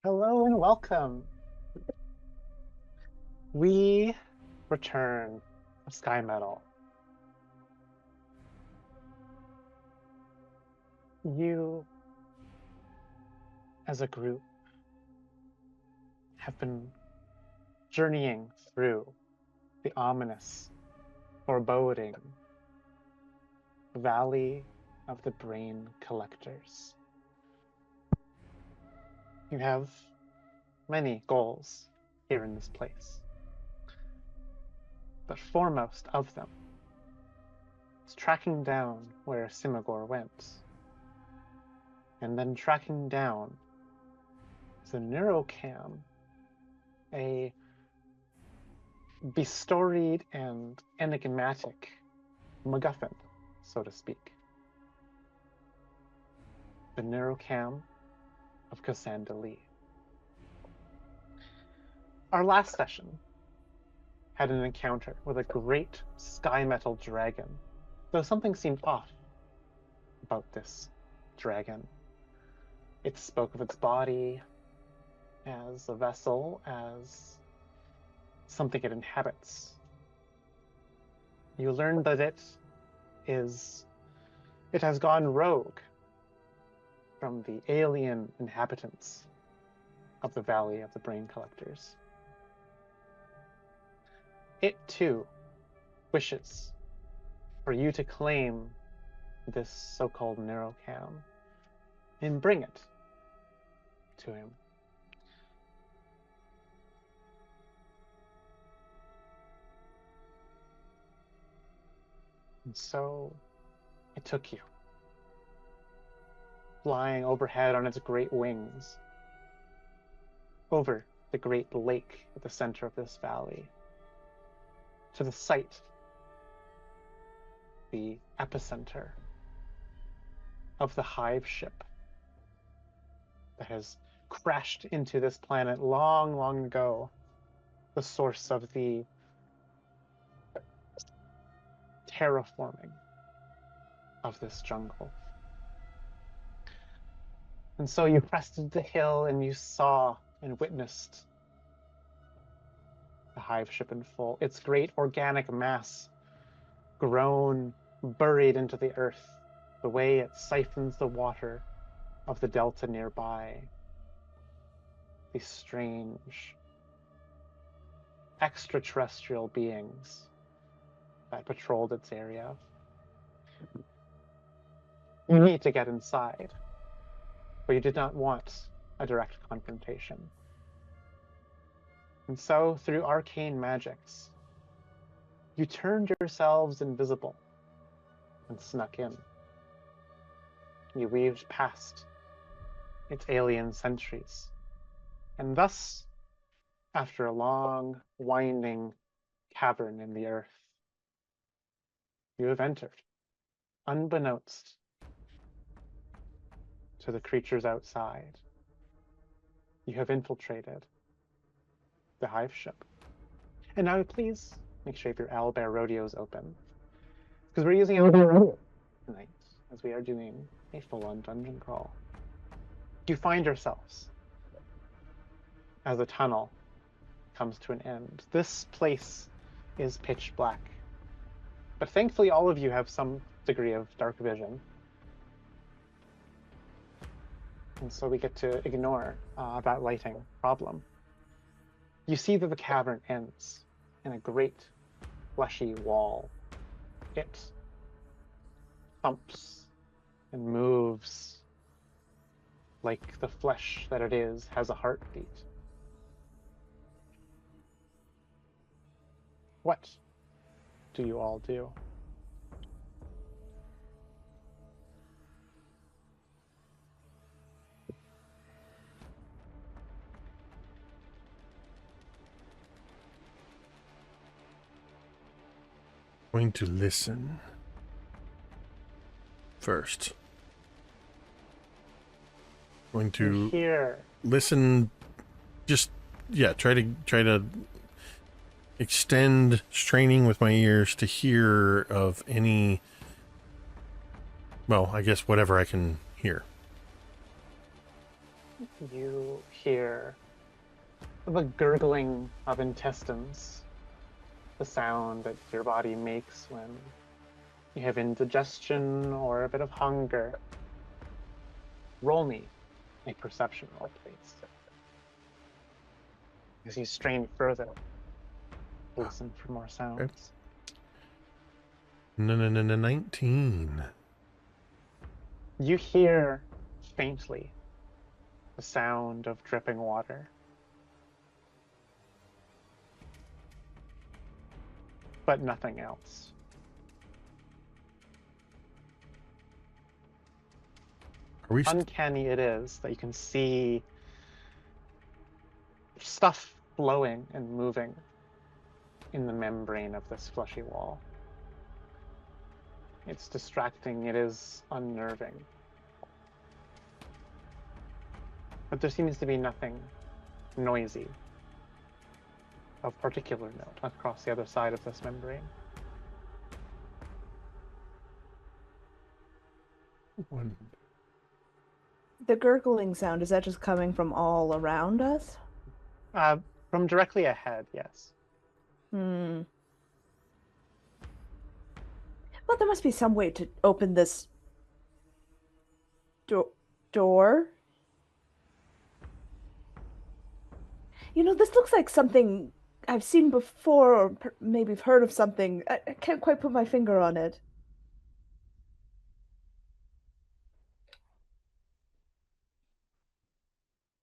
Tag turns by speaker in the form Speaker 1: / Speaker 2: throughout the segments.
Speaker 1: Hello and welcome. We return to Skymetal. You, as a group, have been journeying through the ominous, foreboding Valley of the Brain Collectors. You have many goals here in this place, but foremost of them is tracking down where Yrsimagor went, and then tracking down the neurocam, a bestoried and enigmatic MacGuffin, so to speak. The neurocam of Daeralei. Our last session had an encounter with a great Skymetal dragon, though something seemed off about this dragon. It spoke of its body as a vessel, as something it inhabits. You learned that it has gone rogue from the alien inhabitants of the Valley of the Brain Collectors. It too wishes for you to claim this so-called neurocam and bring it to him. And so it took you, flying overhead on its great wings, over the great lake at the center of this valley, to the site, the epicenter of the hive ship that has crashed into this planet long, long ago, the source of the terraforming of this jungle. And so you crested the hill and you saw and witnessed the hive ship in full, its great organic mass grown, buried into the earth, the way it siphons the water of the delta nearby. These strange extraterrestrial beings that patrolled its area. You need to get inside, but you did not want a direct confrontation. And so, through arcane magics, you turned yourselves invisible and snuck in. You weaved past its alien sentries, and thus, after a long, winding cavern in the earth, you have entered, unbeknownst to the creatures outside, You have infiltrated the hive ship. And now please make sure your owlbear rodeos open. Because we're using owlbear rodeo tonight, as we are doing a full-on dungeon crawl. You find yourselves as the tunnel comes to an end. This place is pitch black. But thankfully all of you have some degree of dark vision. And so we get to ignore that lighting problem. You see that the cavern ends in a great fleshy wall. It thumps and moves like the flesh that it is has a heartbeat. What do you all do?
Speaker 2: Going to listen first. Going to
Speaker 1: Here.
Speaker 2: listen. Just try to extend straining with my ears to hear of any. Well, I guess whatever I can hear.
Speaker 1: You hear the gurgling of intestines, the sound that your body makes when you have indigestion or a bit of hunger. Roll me a perception roll, please. As you strain further, listen for more sounds.
Speaker 2: Okay. 19.
Speaker 1: You hear faintly the sound of dripping water. But nothing else.
Speaker 2: Are we
Speaker 1: Uncanny it is that you can see stuff flowing and moving in the membrane of this fleshy wall. It's distracting, it is unnerving. But there seems to be nothing noisy of particular note across the other side of this membrane.
Speaker 3: The gurgling sound, is that just coming from all around us?
Speaker 1: From directly ahead, yes.
Speaker 3: Well, there must be some way to open this door. You know, this looks like something I've seen before, or maybe I've heard of something. I can't quite put my finger on it.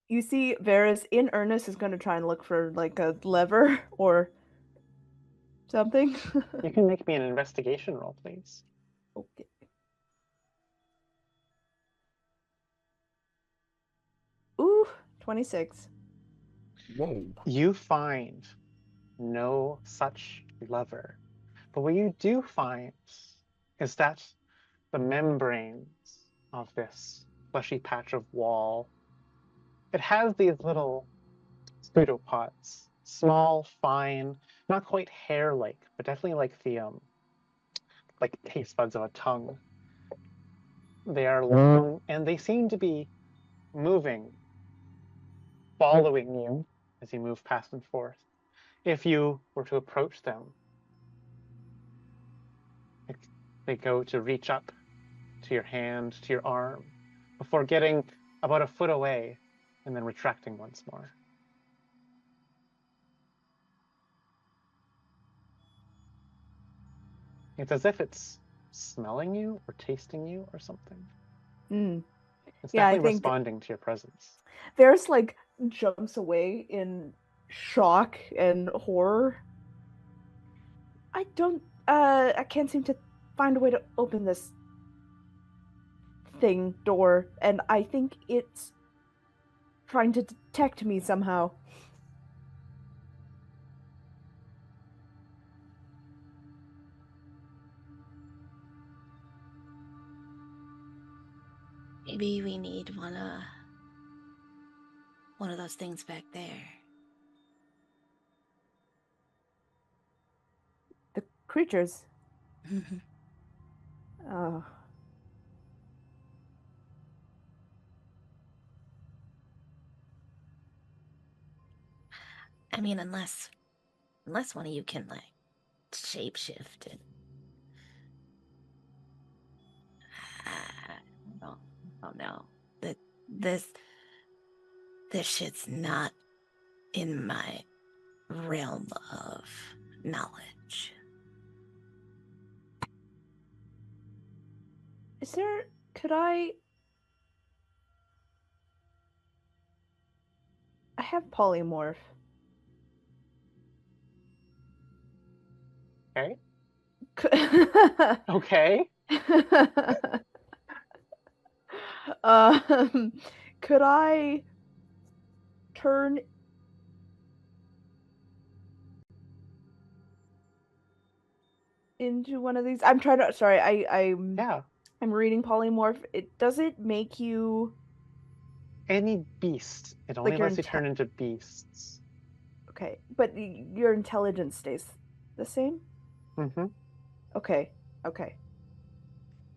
Speaker 3: You see, Veris in earnest is going to try and look for like a lever or something.
Speaker 1: You can make me an investigation roll, please.
Speaker 3: Okay. Ooh, 26.
Speaker 2: Whoa.
Speaker 1: You find no such lever. But what you do find is that the membranes of this fleshy patch of wall, it has these little pseudopods, small, fine, not quite hair-like, but definitely like the like taste buds of a tongue. They are long and they seem to be moving, following you as you move past and forth. If you were to approach them, they go to reach up to your hand, to your arm, before getting about a foot away and then retracting once more. It's as if it's smelling you or tasting you or something. It's
Speaker 3: Yeah, I
Speaker 1: definitely
Speaker 3: think
Speaker 1: responding to your presence.
Speaker 3: Varys like jumps away in shock and horror. I can't seem to find a way to open this door, and I think it's trying to detect me somehow.
Speaker 4: Maybe we need one of those things back there.
Speaker 3: The creatures. Oh.
Speaker 4: I mean, unless one of you can like shapeshift and I don't know. That this shit's not in my realm of knowledge.
Speaker 3: Could I have polymorph.
Speaker 1: Okay.
Speaker 3: Could...
Speaker 1: Okay.
Speaker 3: Could I turn into one of these? I'm trying to. Sorry, I'm.
Speaker 1: Yeah.
Speaker 3: I'm reading polymorph. Does it make you
Speaker 1: Any beast. It only
Speaker 3: Like your
Speaker 1: lets you turn into beasts.
Speaker 3: okay? But your intelligence stays the same.
Speaker 1: Mm-hmm.
Speaker 3: Okay. Okay.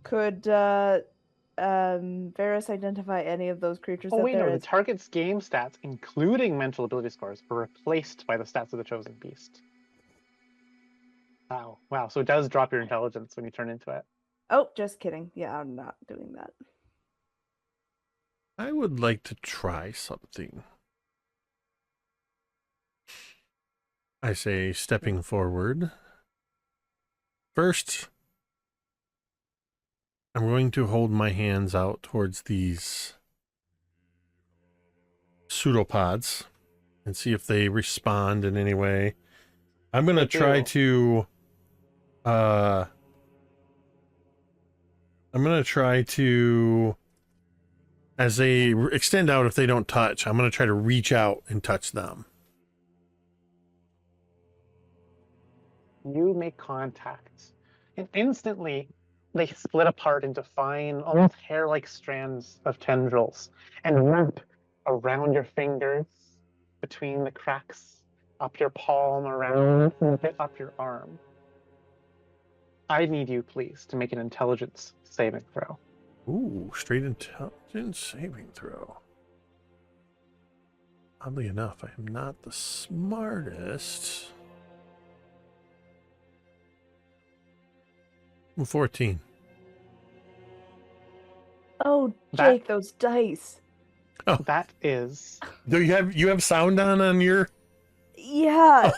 Speaker 3: Could Veris identify any of those creatures
Speaker 1: Oh
Speaker 3: that
Speaker 1: wait,
Speaker 3: there
Speaker 1: no. The
Speaker 3: is?
Speaker 1: target's game stats, including mental ability scores, are replaced by the stats of the chosen beast. Wow. Wow. So it does drop your intelligence when you turn into it.
Speaker 3: Oh, just kidding. Yeah, I'm not doing that.
Speaker 2: I would like to try something. I say, stepping forward. First, I'm going to hold my hands out towards these pseudopods and see if they respond in any way. I'm going to try to as they extend out, if they don't touch, I'm going to try to reach out and touch them.
Speaker 1: You make contact, and instantly they split apart into fine, almost hair-like strands of tendrils and wrap around your fingers, between the cracks, up your palm, around, and a bit up your arm. I need you, please, to make an intelligence saving throw.
Speaker 2: Ooh, straight intelligence saving throw. Oddly enough, I am not the smartest. 14.
Speaker 3: Oh, Jake, those dice.
Speaker 2: Oh,
Speaker 1: that is.
Speaker 2: Do you have sound on your?
Speaker 3: Yeah.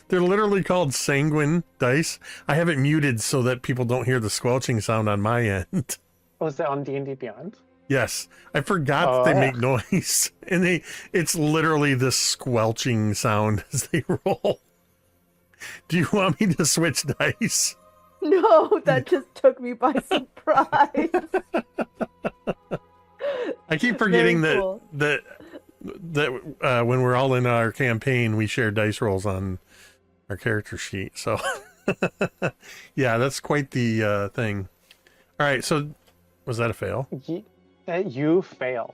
Speaker 2: They're literally called sanguine dice. I have it muted so that people don't hear the squelching sound on my end.
Speaker 1: Was it on D&D Beyond?
Speaker 2: Yes, I forgot that they make noise, and it's literally this squelching sound as they roll. Do you want me to switch dice?
Speaker 3: No, that just took me by surprise.
Speaker 2: I keep forgetting
Speaker 3: cool.
Speaker 2: that when we're all in our campaign, we share dice rolls on our character sheet. So, yeah, that's quite the thing. All right, so was that a fail?
Speaker 1: You fail.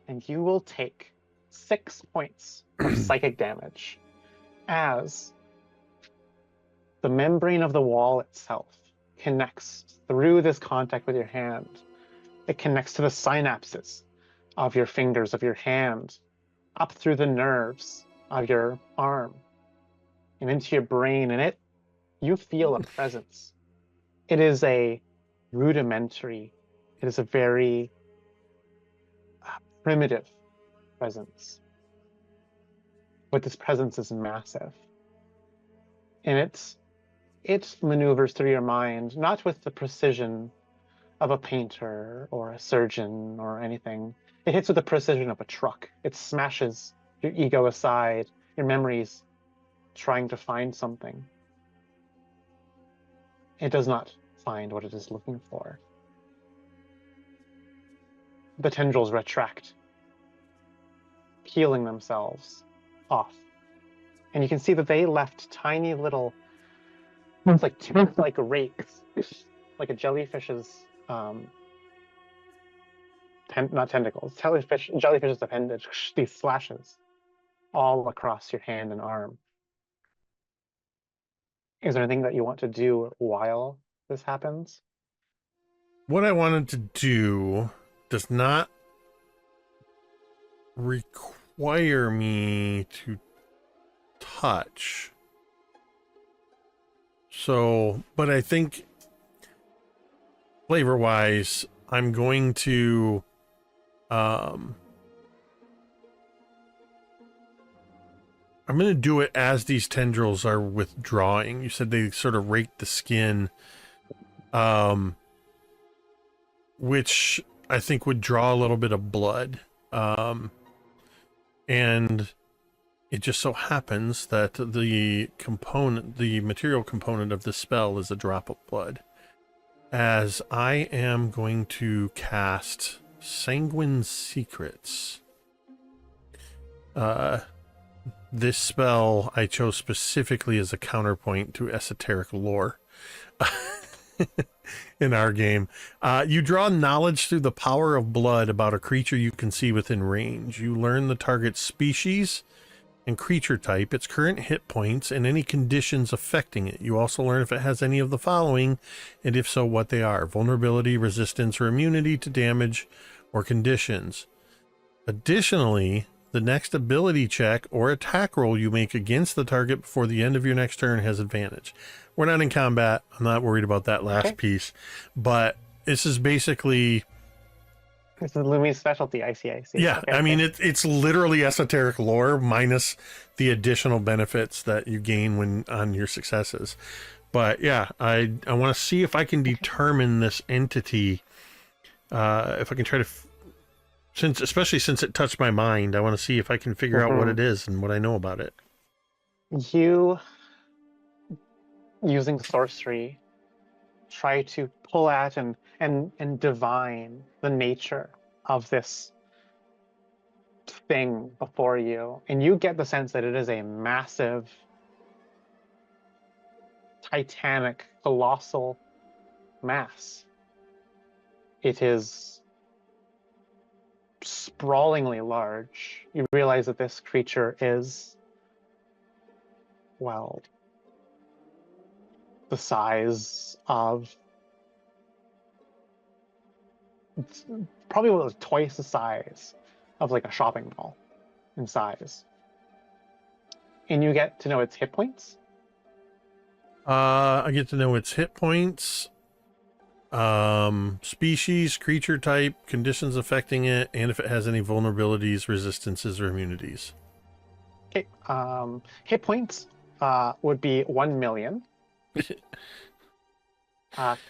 Speaker 1: And you will take 6 points of psychic damage as the membrane of the wall itself connects through this contact with your hand. It connects to the synapses of your fingers, of your hand, up through the nerves of your arm, and into your brain, and you feel a presence. It is a rudimentary, it is a very primitive presence. But this presence is massive. And it maneuvers through your mind, not with the precision of a painter or a surgeon or anything. It hits with the precision of a truck. It smashes your ego aside, your memories, trying to find something. It does not find what it is looking for. The tendrils retract, peeling themselves off. And you can see that they left tiny little, almost like rakes, like a jellyfish's not tentacles, jellyfish's appendage, these slashes all across your hand and arm. Is there anything that you want to do while this happens?
Speaker 2: What I wanted to do does not require me to touch. So, but I think flavor-wise, I'm going to I'm going to do it as these tendrils are withdrawing. You said they sort of rake the skin, which I think would draw a little bit of blood. And it just so happens that the material component of the spell is a drop of blood. As I am going to cast Sanguine Secrets. This spell I chose specifically as a counterpoint to esoteric lore in our game. You draw knowledge through the power of blood about a creature you can see within range. You learn the target's species and creature type, its current hit points, and any conditions affecting it. You also learn if it has any of the following, and if so, what they are: vulnerability, resistance, or immunity to damage or conditions. Additionally, the next ability check or attack roll you make against the target before the end of your next turn has advantage. We're not in combat. I'm not worried about that last piece. But this is basically...
Speaker 1: This is Lumi's specialty, I see.
Speaker 2: Yeah, okay, I mean, it's literally esoteric lore minus the additional benefits that you gain when on your successes. But yeah, I want to see if I can determine this entity. If I can try to... especially since it touched my mind, I want to see if I can figure out what it is and what I know about it.
Speaker 1: You, using sorcery, try to pull at and divine the nature of this thing before you, and you get the sense that it is a massive, titanic, colossal mass. It is sprawlingly large. You realize that this creature is, well, the size of, it's probably twice the size of like a shopping mall in size. And you get to know its hit points.
Speaker 2: I get to know its hit points, species, creature type, conditions affecting it, and if it has any vulnerabilities, resistances, or immunities.
Speaker 1: Okay. Hit points would be 1 million.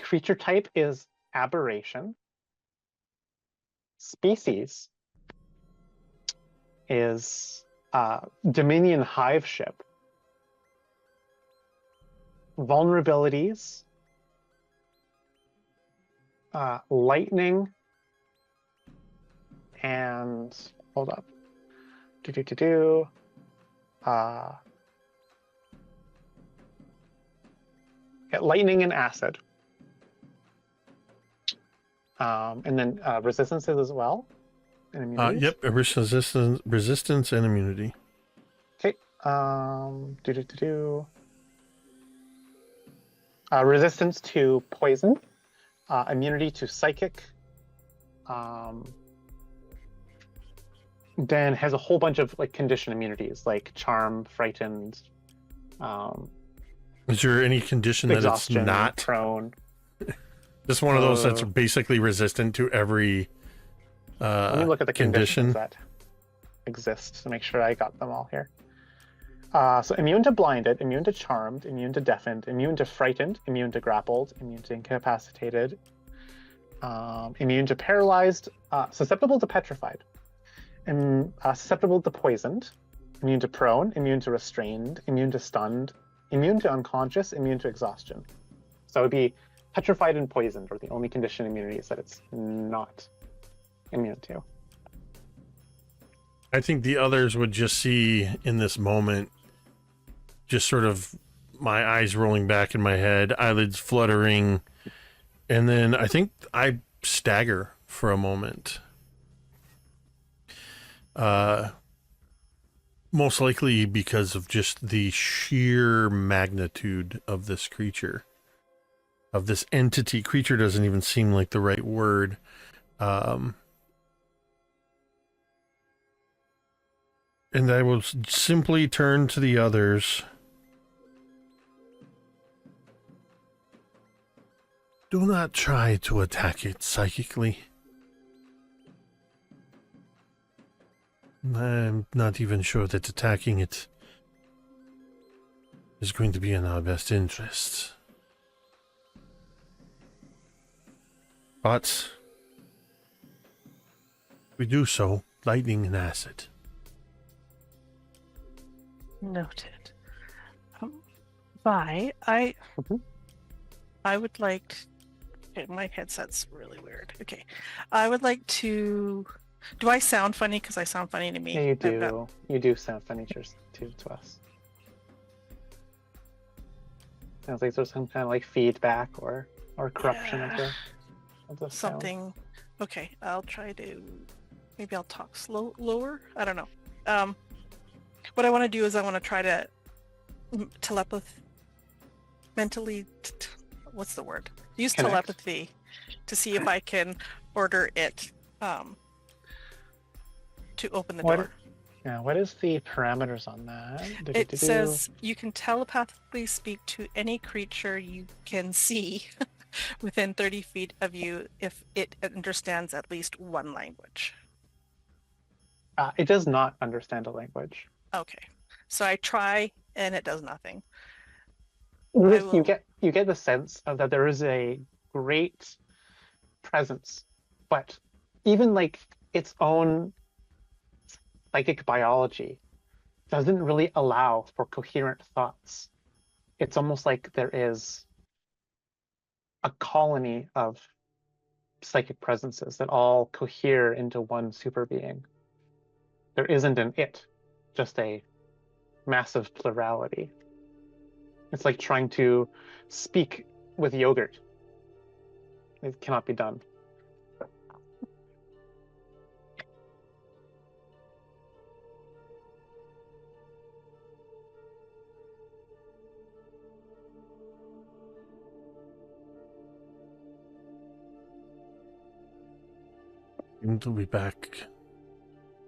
Speaker 1: Creature type is aberration. Species is Dominion hive ship. Vulnerabilities, lightning, and hold up. Lightning and acid. And then resistances as well. And immunities.
Speaker 2: Yep, resistance and immunity.
Speaker 1: Okay. Resistance to poison, immunity to psychic. Then has a whole bunch of like condition immunities, like charm, frightened.
Speaker 2: Is there any condition that it's not
Speaker 1: prone?
Speaker 2: Just one of those that's basically resistant to every
Speaker 1: let me look at the conditions that exist to make sure I got them all here. So immune to blinded, immune to charmed, immune to deafened, immune to frightened, immune to grappled, immune to incapacitated, immune to paralyzed, susceptible to petrified, and susceptible to poisoned, immune to prone, immune to restrained, immune to stunned, immune to unconscious, immune to exhaustion. So it would be petrified and poisoned are the only condition immunities that it's not immune to.
Speaker 2: I think the others would just see in this moment, just sort of my eyes rolling back in my head, eyelids fluttering, and then I think I stagger for a moment. Most likely because of just the sheer magnitude of this creature, of this entity. Creature doesn't even seem like the right word. And I will simply turn to the others. Do not try to attack it psychically. I'm not even sure that attacking it is going to be in our best interests. But we do so, lightning and acid.
Speaker 5: Noted. Vi, I would like to... Okay, my headset's really weird. Okay. I would like to... Do I sound funny? Because I sound funny to me.
Speaker 1: Yeah, you do. You do sound funny to us. Sounds like there's some kind of like feedback or corruption of the
Speaker 5: something.
Speaker 1: sound.
Speaker 5: Okay, I'll try to... Maybe I'll talk lower? I don't know. What I want to do is I want to try to mentally... What's the word? Use
Speaker 1: Connect.
Speaker 5: telepathy to see if I can order it to open the door.
Speaker 1: Yeah, what is the parameters on that?
Speaker 5: It says you can telepathically speak to any creature you can see within 30 feet of you if it understands at least one language.
Speaker 1: It does not understand a language.
Speaker 5: Okay, so I try and it does nothing.
Speaker 1: You get the sense of that there is a great presence, but even like its own psychic biology doesn't really allow for coherent thoughts. It's almost like there is a colony of psychic presences that all cohere into one super being. There isn't an it, just a massive plurality. It's like trying to speak with yogurt. It cannot be done.
Speaker 2: To be back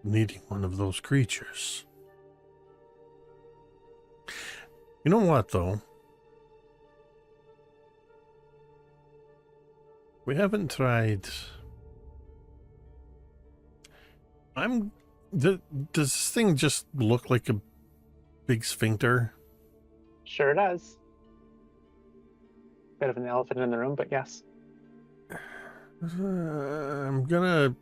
Speaker 2: needing one of those creatures. You know what, though? We haven't tried... does this thing just look like a big sphincter?
Speaker 1: Sure does. Bit of an elephant in the room, but yes.
Speaker 2: I'm gonna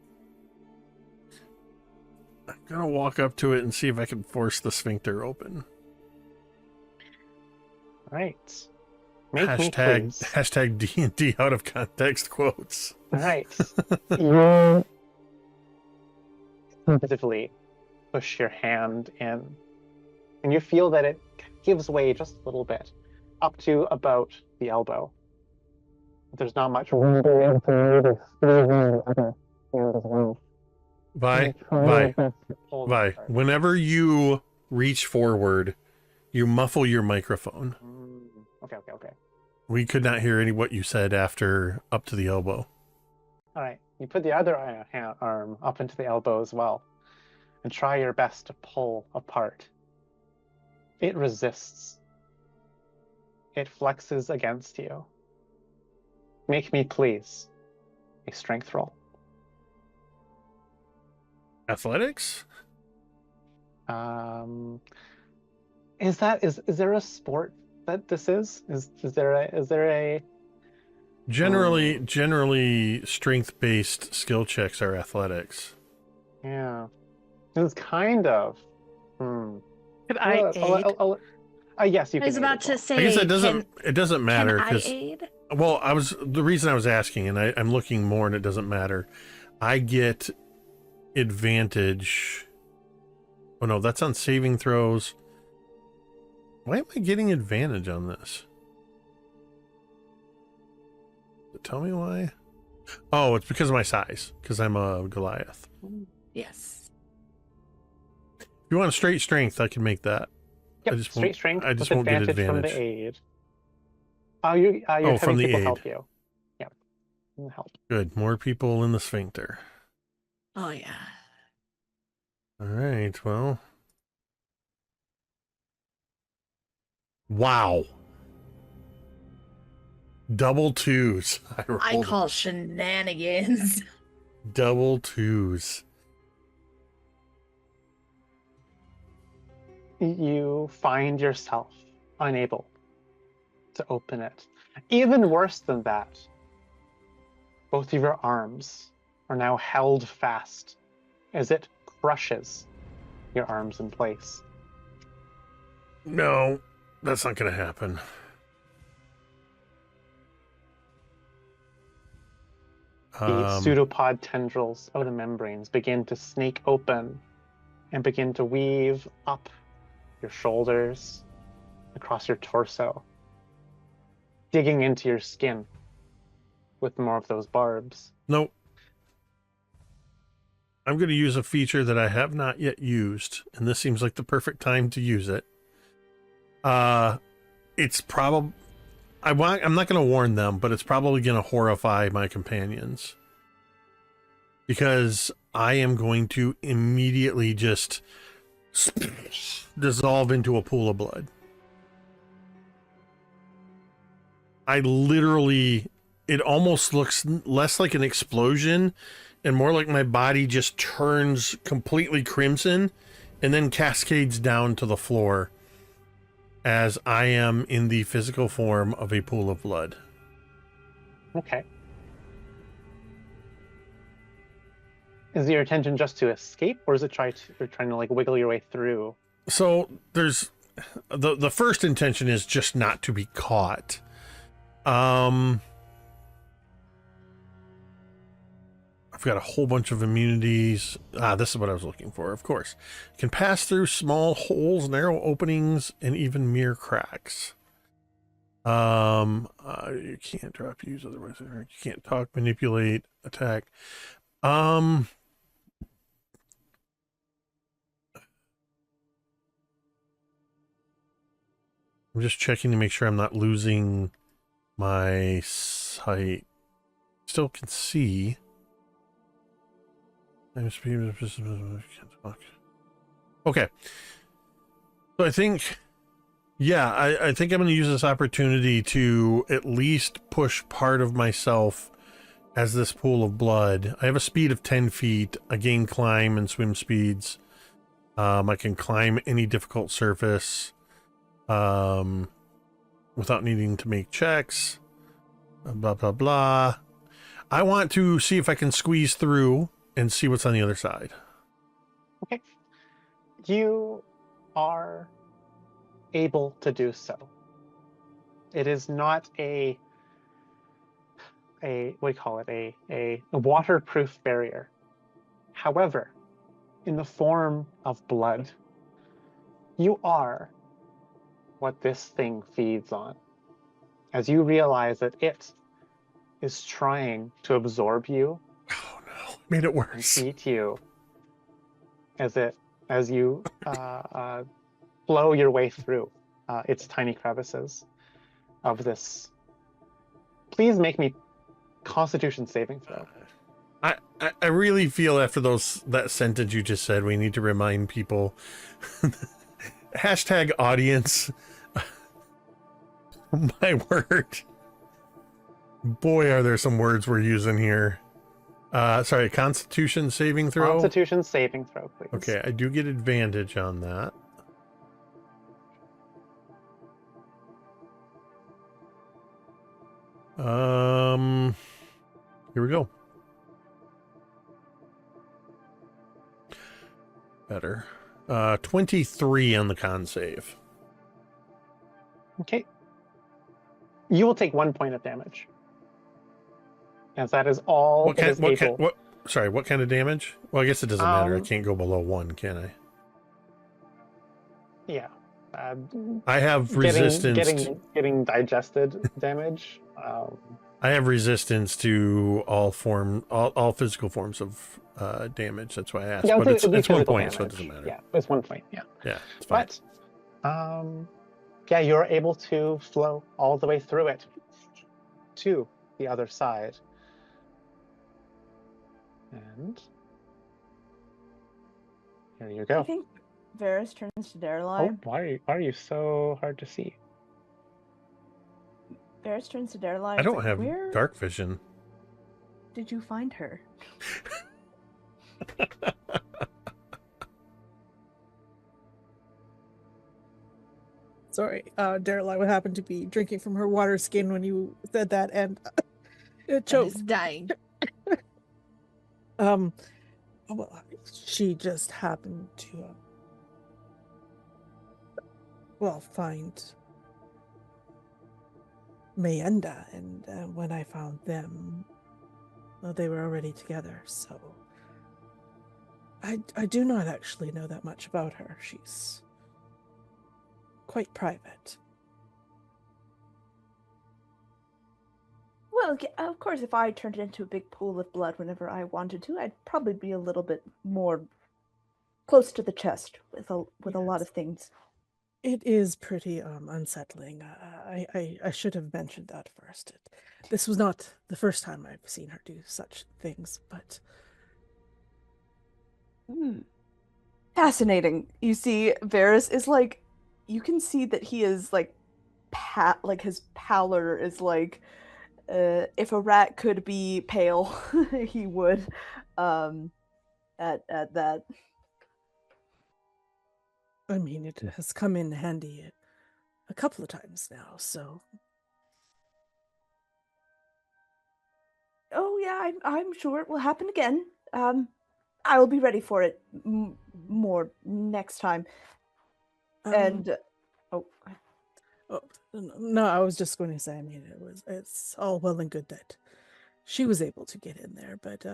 Speaker 2: walk up to it and see if I can force the sphincter open.
Speaker 1: All right. Make me
Speaker 2: Hashtag
Speaker 1: please.
Speaker 2: hashtag D&D out of context quotes.
Speaker 1: All right. You sensitively push your hand in, and you feel that it gives way just a little bit, up to about the elbow. There's not much room to move to squeeze in the other hand as well.
Speaker 2: Vi, whenever you reach forward, you muffle your microphone.
Speaker 1: Okay.
Speaker 2: We could not hear what you said after up to the elbow.
Speaker 1: All right. You put the other arm up into the elbow as well, and try your best to pull apart. It resists. It flexes against you. Make me please a strength roll.
Speaker 2: Athletics?
Speaker 1: Is there a sport that this is? Is there a
Speaker 2: Generally strength-based skill checks are athletics.
Speaker 1: Yeah. It's kind of.
Speaker 5: Could I aid?
Speaker 1: Yes, you
Speaker 4: I
Speaker 1: can.
Speaker 4: was about to say.
Speaker 2: I guess it doesn't matter
Speaker 4: Can I
Speaker 2: because
Speaker 4: aid?
Speaker 2: well, the reason I was asking, and I'm looking more, and it doesn't matter. I get advantage. Oh no, that's on saving throws. Why am I getting advantage on this? Tell me why. Oh, it's because of my size. Because I'm a Goliath.
Speaker 4: Yes.
Speaker 2: you want a straight strength, I can make that.
Speaker 1: Yep,
Speaker 2: I just
Speaker 1: straight
Speaker 2: won't,
Speaker 1: strength
Speaker 2: I just
Speaker 1: with
Speaker 2: won't get
Speaker 1: advantage from the
Speaker 2: advantage.
Speaker 1: aid. You're
Speaker 2: Oh,
Speaker 1: having
Speaker 2: from the
Speaker 1: people
Speaker 2: aid.
Speaker 1: help you. Yeah, help.
Speaker 2: Good. More people in the sphincter.
Speaker 4: Oh yeah.
Speaker 2: All right. Well. Wow. Double twos.
Speaker 4: I
Speaker 2: rolled
Speaker 4: call shenanigans.
Speaker 2: double twos.
Speaker 1: You find yourself unable to open it. Even worse than that, both of your arms are now held fast as it crushes your arms in place.
Speaker 2: No, that's not going to happen.
Speaker 1: The pseudopod tendrils of the membranes begin to snake open and begin to weave up your shoulders, across your torso, digging into your skin with more of those barbs.
Speaker 2: Nope. I'm going to use a feature that I have not yet used, and this seems like the perfect time to use it. It's probably... I'm not going to warn them, but it's probably going to horrify my companions. Because I am going to immediately just dissolve into a pool of blood. I literally... It almost looks less like an explosion and more like my body just turns completely crimson and then cascades down to the floor as I am in the physical form of a pool of blood.
Speaker 1: Okay. Is your intention just to escape, or is it trying to like wiggle your way through?
Speaker 2: So there's the first intention is just not to be caught. I've got a whole bunch of immunities. This is what I was looking for, of course. Can pass through small holes, narrow openings, and even mere cracks. You can't drop, use, otherwise you can't talk, manipulate, attack. I'm just checking to make sure I'm not losing my sight. Still can see. Okay. So I think, yeah, I think I'm going to use this opportunity to at least push part of myself as this pool of blood. I have a speed of 10 feet. I gain climb and swim speeds. I can climb any difficult surface without needing to make checks. Blah, blah, blah. I want to see if I can squeeze through and see what's on the other side.
Speaker 1: Okay. You are able to do so. It is not a what do you call it? A waterproof barrier. However, in the form of blood, you are what this thing feeds on. As you realize that it is trying to absorb you.
Speaker 2: Oh no, made it worse.
Speaker 1: And eat you as you blow your way through its tiny crevices of this. Please make me Constitution saving throw.
Speaker 2: I really feel after that sentence you just said, we need to remind people. Hashtag audience. My word. Boy, are there some words we're using here. Sorry, Constitution saving throw?
Speaker 1: Constitution saving throw, please.
Speaker 2: Okay, I do get advantage on that. Here we go. Better. 23 on the con save.
Speaker 1: Okay. You will take 1 point of damage. As that is all
Speaker 2: what kind of damage? Well, I guess it doesn't matter. I can't go below 1, can I?
Speaker 1: Yeah.
Speaker 2: I have resistance.
Speaker 1: Getting digested damage.
Speaker 2: I have resistance to all physical forms of damage. That's why I asked.
Speaker 1: Yeah,
Speaker 2: But
Speaker 1: it'll be
Speaker 2: it's 1
Speaker 1: physical
Speaker 2: point, so it
Speaker 1: damage.
Speaker 2: doesn't matter.
Speaker 1: Yeah, it's 1 point. Yeah,
Speaker 2: Yeah, it's fine.
Speaker 1: but yeah, you're able to flow all the way through it to the other side, and here you
Speaker 3: I
Speaker 1: go.
Speaker 3: think Veris turns to
Speaker 1: Oh,
Speaker 3: Daeralei.
Speaker 1: why are you so hard to see?
Speaker 3: Veris turns to Daeralei.
Speaker 2: I don't
Speaker 3: like,
Speaker 2: have
Speaker 3: Where
Speaker 2: dark vision.
Speaker 3: did you find her?
Speaker 6: Sorry, Daeralei would happen to be drinking from her water skin when you said that, and it
Speaker 4: And
Speaker 6: choked.
Speaker 4: is dying.
Speaker 6: Well, she just happened to, find Mayenda, and when I found them, well, they were already together, so I do not actually know that much about her. She's quite private.
Speaker 3: Well, of course, if I turned it into a big pool of blood whenever I wanted to, I'd probably be a little bit more close to the chest with a lot of things.
Speaker 6: It is pretty unsettling. I should have mentioned that first. This was not the first time I've seen her do such things, but
Speaker 3: Fascinating. You see, Veris is like, you can see that he is like, like his pallor is like, if a rat could be pale, he would. At that.
Speaker 6: I mean, it has come in handy a couple of times now, so.
Speaker 3: Oh yeah, I'm sure it will happen again. I will be ready for it more next time. And oh,
Speaker 6: no, I was just going to say, I mean, it's all well and good that she was able to get in there, but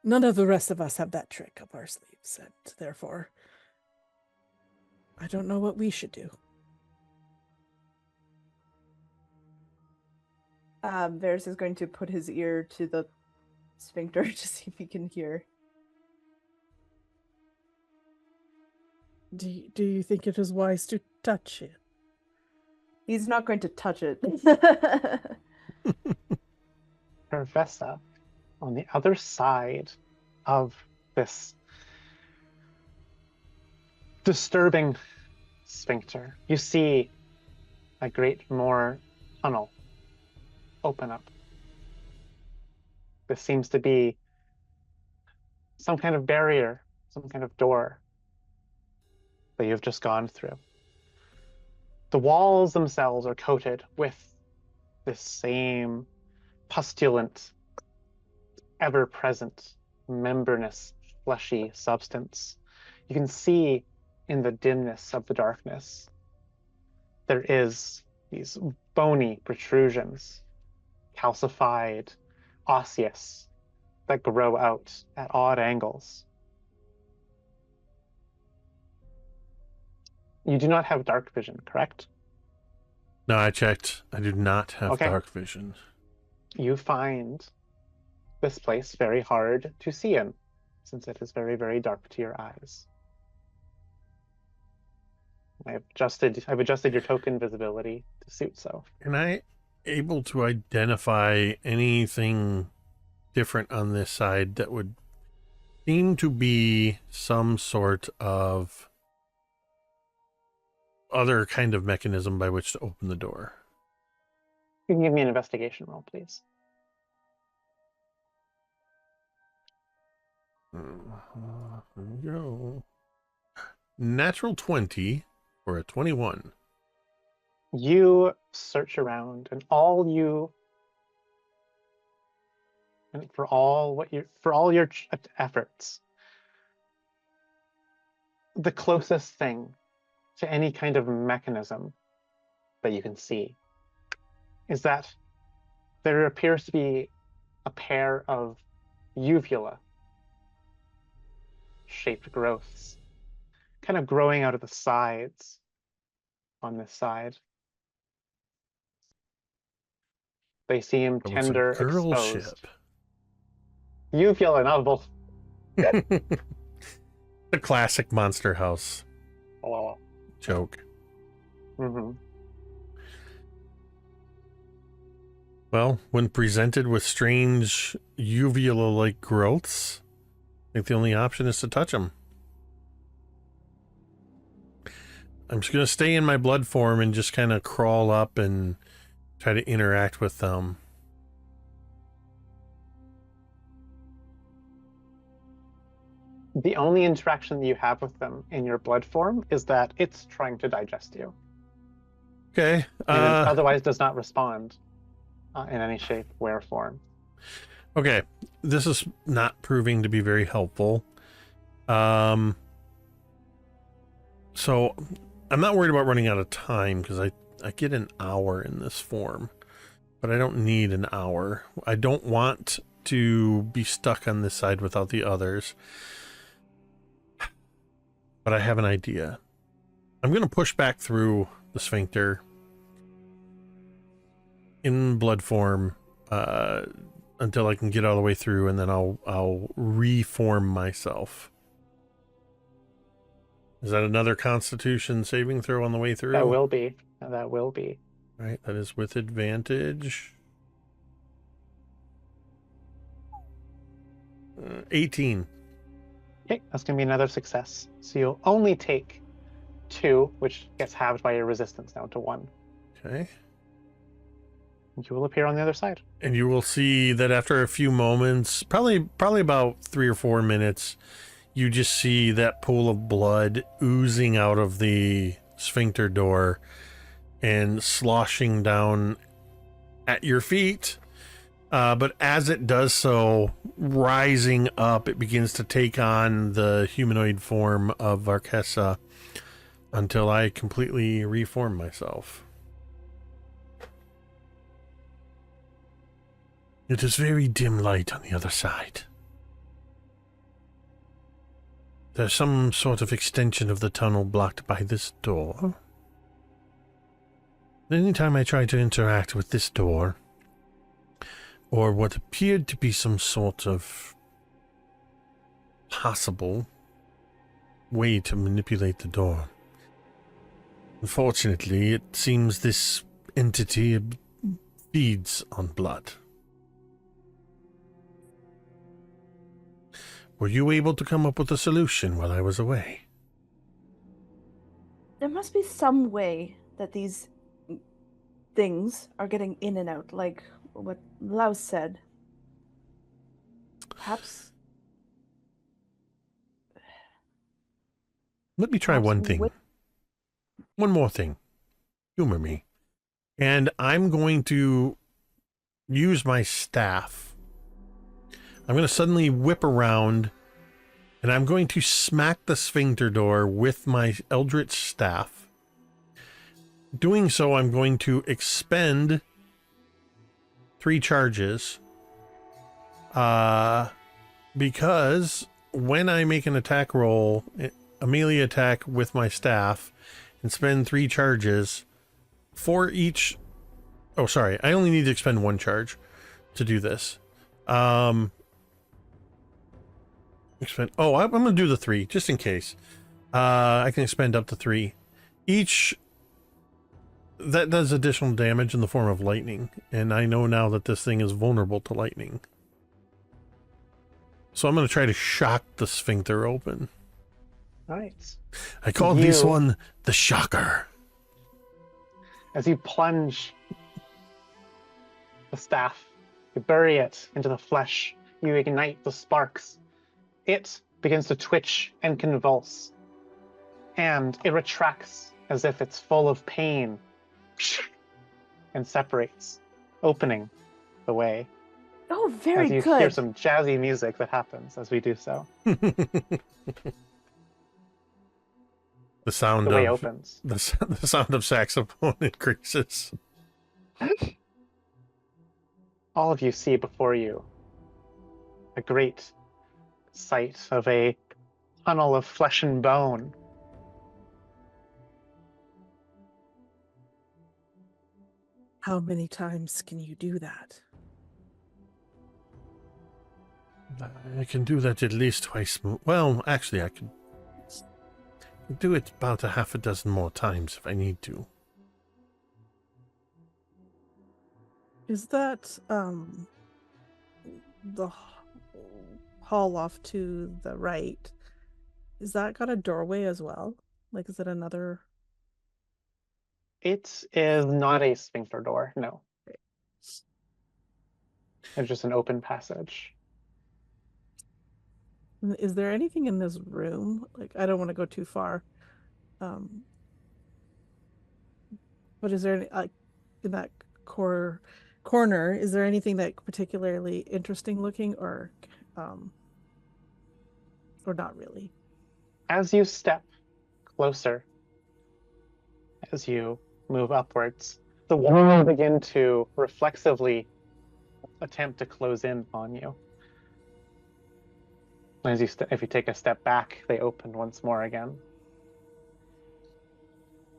Speaker 6: none of the rest of us have that trick up our sleeves, and therefore I don't know what we should do.
Speaker 3: Varys is going to put his ear to the sphincter to see if he can hear.
Speaker 6: Do you think it is wise to touch it?
Speaker 3: He's not going to touch it.
Speaker 1: Varkhessa, on the other side of this disturbing sphincter, you see a great more tunnel open up. This seems to be some kind of barrier, some kind of door that you've just gone through. The walls themselves are coated with this same pustulent, ever-present, membranous, fleshy substance. You can see in the dimness of the darkness, there is these bony protrusions, calcified, osseous, that grow out at odd angles. You do not have dark vision, correct?
Speaker 2: No, I checked. I do not have
Speaker 1: Okay.
Speaker 2: dark vision.
Speaker 1: You find this place very hard to see in, since it is very, very dark to your eyes. I've adjusted your token visibility to suit so.
Speaker 2: Am I able to identify anything different on this side that would seem to be some sort of other kind of mechanism by which to open the door?
Speaker 1: You can give me an investigation roll, please.
Speaker 2: Here we go. Natural 20 for a 21.
Speaker 1: You search around, and for all your efforts, the closest thing to any kind of mechanism that you can see is that there appears to be a pair of uvula shaped growths kind of growing out of the sides on this side. They seem
Speaker 2: Oh, it's a
Speaker 1: tender,
Speaker 2: girl
Speaker 1: exposed.
Speaker 2: ship.
Speaker 1: You feel inaudible.
Speaker 2: The classic Monster House joke.
Speaker 1: Mm-hmm.
Speaker 2: Well, when presented with strange uvula-like growths, I think the only option is to touch them. I'm just going to stay in my blood form and just kind of crawl up and try to interact with them.
Speaker 1: The only interaction that you have with them in your blood form is that it's trying to digest you.
Speaker 2: Okay.
Speaker 1: And it otherwise does not respond in any shape, way, or form.
Speaker 2: Okay. This is not proving to be very helpful. So I'm not worried about running out of time because I get an hour in this form, but I don't need an hour. I don't want to be stuck on this side without the others. But I have an idea. I'm going to push back through the sphincter in blood form until I can get all the way through, and then I'll reform myself. Is that another Constitution saving throw on the way through?
Speaker 1: That will be. That will be.
Speaker 2: All right, that is with advantage. 18.
Speaker 1: Okay, that's going to be another success. So you'll only take 2, which gets halved by your resistance now to 1.
Speaker 2: Okay.
Speaker 1: And you will appear on the other side.
Speaker 2: And you will see that after a few moments, probably about 3 or 4 minutes, you just see that pool of blood oozing out of the sphincter door and sloshing down at your feet. But as it does so, rising up, it begins to take on the humanoid form of Varkhessa until I completely reform myself. It is very dim light on the other side. There's some sort of extension of the tunnel blocked by this door. Anytime I try to interact with this door, or what appeared to be some sort of possible way to manipulate the door, unfortunately, it seems this entity feeds on blood. Were you able to come up with a solution while I was away?
Speaker 3: There must be some way that these things are getting in and out, like what Louse said. Perhaps.
Speaker 2: Let me try
Speaker 3: Perhaps
Speaker 2: one thing. One more thing. Humor me. And I'm going to use my staff. I'm going to suddenly whip around, and I'm going to smack the sphincter door with my eldritch staff. Doing so, I'm going to expend 3 charges, because when I make an attack roll, a melee attack with my staff, and spend 3 charges for each... Oh, sorry. I only need to expend 1 charge to do this. I'm going to do the 3, just in case. I can expend up to 3. Each... That does additional damage in the form of lightning, and I know now that this thing is vulnerable to lightning. So I'm going to try to shock the sphincter open.
Speaker 1: Right.
Speaker 2: I call this one the Shocker.
Speaker 1: As you plunge the staff, you bury it into the flesh, you ignite the sparks. It begins to twitch and convulse, and it retracts as if it's full of pain and separates, opening the way.
Speaker 3: Oh, very
Speaker 1: as you
Speaker 3: good.
Speaker 1: hear some jazzy music that happens as we do so.
Speaker 2: The sound
Speaker 1: The way
Speaker 2: of
Speaker 1: opens.
Speaker 2: the sound of saxophone increases.
Speaker 1: All of you see before you a great sight of a tunnel of flesh and bone.
Speaker 6: How many times can you do that?
Speaker 2: I can do that at least twice more. Well, actually, I can do it about a half a dozen more times if I need to.
Speaker 6: Is that the hall off to the right? Is that got a doorway as well? Like, is it another?
Speaker 1: It is not a sphincter door, no. It's just an open passage.
Speaker 6: Is there anything in this room? Like, I don't want to go too far. But is there any, like, in that corner, is there anything that particularly interesting looking, or not really?
Speaker 1: As you step closer, as you move upwards, the walls begin to reflexively attempt to close in on you. As you if you take a step back, they open once more again.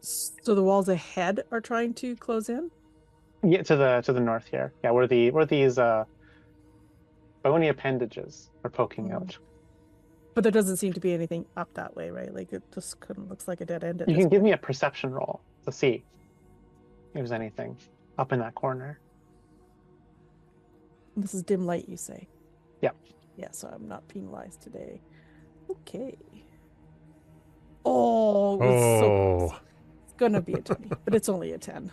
Speaker 6: So the walls ahead are trying to close in?
Speaker 1: Yeah, to the north here. Yeah, where these bony appendages are poking out.
Speaker 6: But there doesn't seem to be anything up that way, right? Like, it just kind of looks like a dead end at
Speaker 1: You
Speaker 6: this
Speaker 1: can give
Speaker 6: point.
Speaker 1: me a perception roll to see if there's anything up in that corner.
Speaker 6: This is dim light, you say?
Speaker 1: Yeah.
Speaker 6: Yeah, so I'm not penalized today. Okay. Oh, it was so close. It's gonna be a 20, but it's only a 10.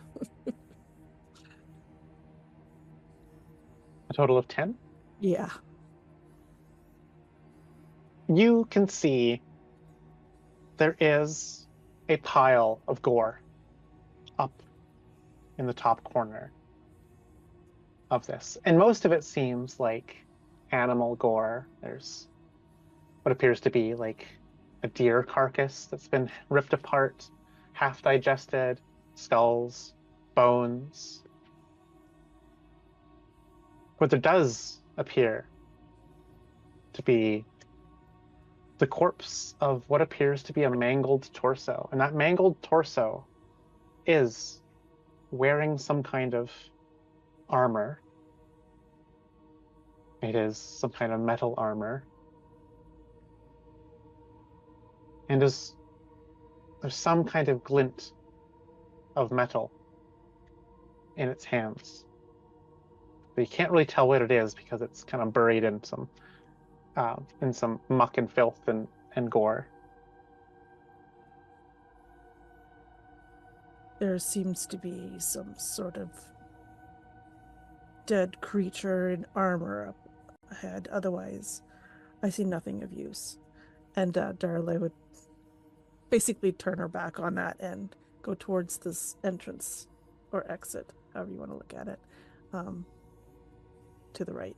Speaker 1: A total of 10?
Speaker 6: Yeah.
Speaker 1: You can see there is a pile of gore up in the top corner of this. And most of it seems like animal gore. There's what appears to be like a deer carcass that's been ripped apart, half digested, skulls, bones. But there does appear to be the corpse of what appears to be a mangled torso. And that mangled torso is wearing some kind of armor. It is some kind of metal armor. And there's some kind of glint of metal in its hands. But you can't really tell what it is because it's kind of buried in some muck and filth and gore.
Speaker 6: There seems to be some sort of dead creature in armor up ahead. Otherwise, I see nothing of use. And Daeralei would basically turn her back on that and go towards this entrance or exit, however you want to look at it, to the right.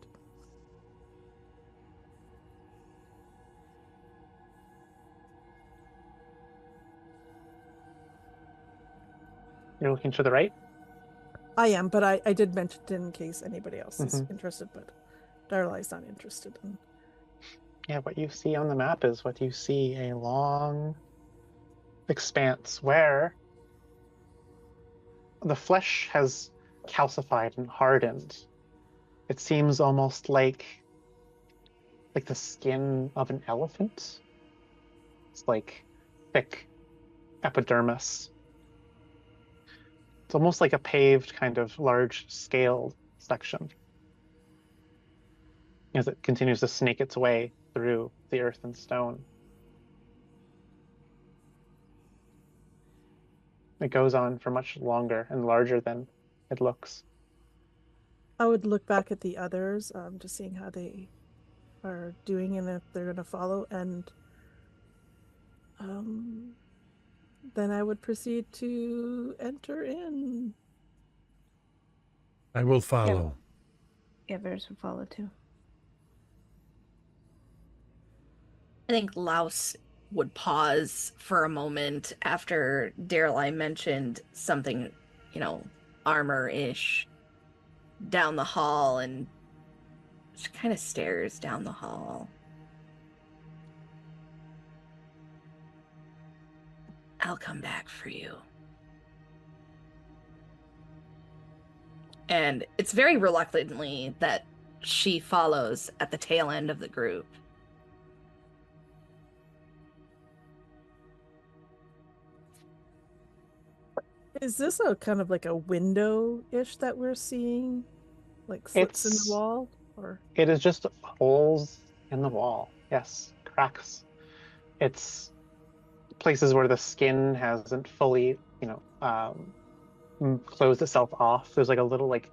Speaker 1: You're looking to the right?
Speaker 6: I am, but I did mention it in case anybody else is interested, but Daeralei's not interested in.
Speaker 1: Yeah, what you see on the map is what you see, a long expanse where the flesh has calcified and hardened. It seems almost like the skin of an elephant. It's like thick epidermis. It's almost like a paved kind of large scaled section as it continues to snake its way through the earth and stone. It goes on for much longer and larger than it looks.
Speaker 6: I would look back at the others, just seeing how they are doing and if they're going to follow, and then I would proceed to enter in.
Speaker 2: I will follow.
Speaker 3: Yeah, Veris would follow too.
Speaker 4: I think Louse would pause for a moment after Daeralei mentioned something, armor-ish down the hall, and just kind of stares down the hall. I'll come back for you. And it's very reluctantly that she follows at the tail end of the group.
Speaker 6: Is this a kind of like a window-ish that we're seeing? Like slits in the wall? Or
Speaker 1: It is just holes in the wall. Yes, cracks. It's places where the skin hasn't fully, closed itself off. There's like a little like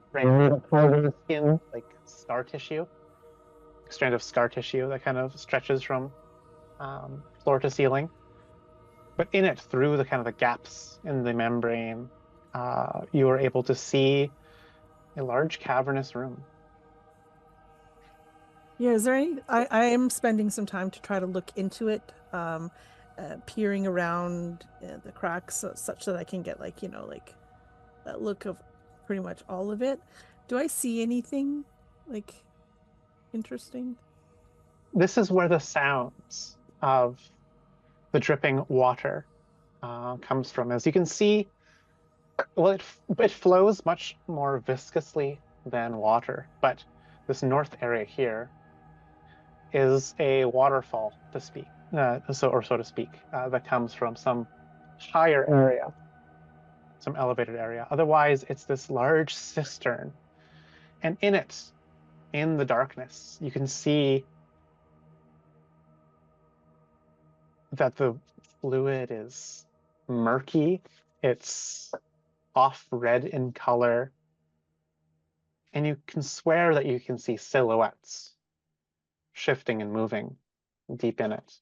Speaker 1: strand of the skin, like scar tissue, strand of scar tissue that kind of stretches from floor to ceiling. But in it, through the kind of the gaps in the membrane, you are able to see a large cavernous room.
Speaker 6: yeah, is there any? I am spending some time to try to look into it, peering around the cracks such that I can get like like that look of pretty much all of it. Do I see anything like interesting?
Speaker 1: This is where the sounds of the dripping water comes from. As you can see, well, it flows much more viscously than water, but this north area here is a waterfall, to speak, so to speak, that comes from some higher area, some elevated area. Otherwise, it's this large cistern, and in it, in the darkness, you can see that the fluid is murky. It's off red in color, and you can swear that you can see silhouettes shifting and moving deep in it.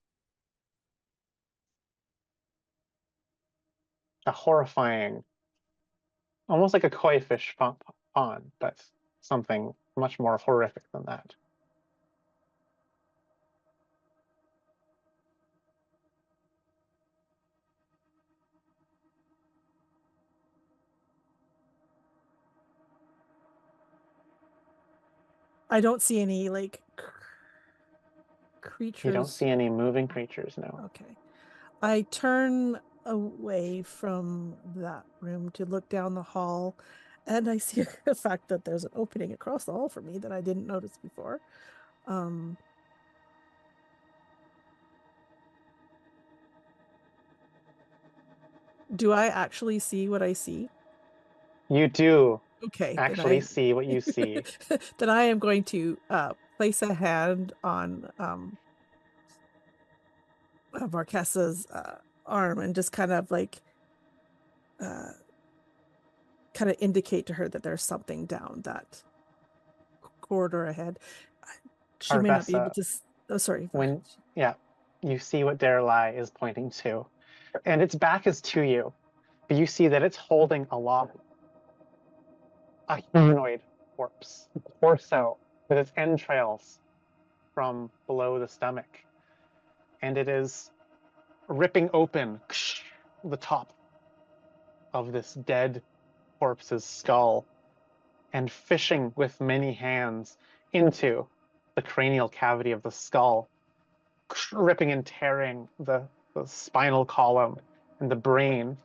Speaker 1: A horrifying, almost like a koi fish pond, but something much more horrific than that.
Speaker 6: I don't see any like creatures.
Speaker 1: You don't see any moving creatures, no.
Speaker 6: Okay. I turn away from that room to look down the hall, and I see the fact that there's an opening across the hall for me that I didn't notice before. Do I actually see what I see?
Speaker 1: You do
Speaker 6: Okay,
Speaker 1: actually see what you see.
Speaker 6: Then I am going to place a hand on Varkhessa's arm and just kind of like kind of indicate to her that there's something down that corridor ahead. She may not be able to. Oh, sorry.
Speaker 1: You see what Daeralei is pointing to, and its back is to you, but you see that it's holding aloft a humanoid corpse, torso with its entrails from below the stomach, and it is ripping open the top of this dead corpse's skull and fishing with many hands into the cranial cavity of the skull, ripping and tearing the spinal column and the brain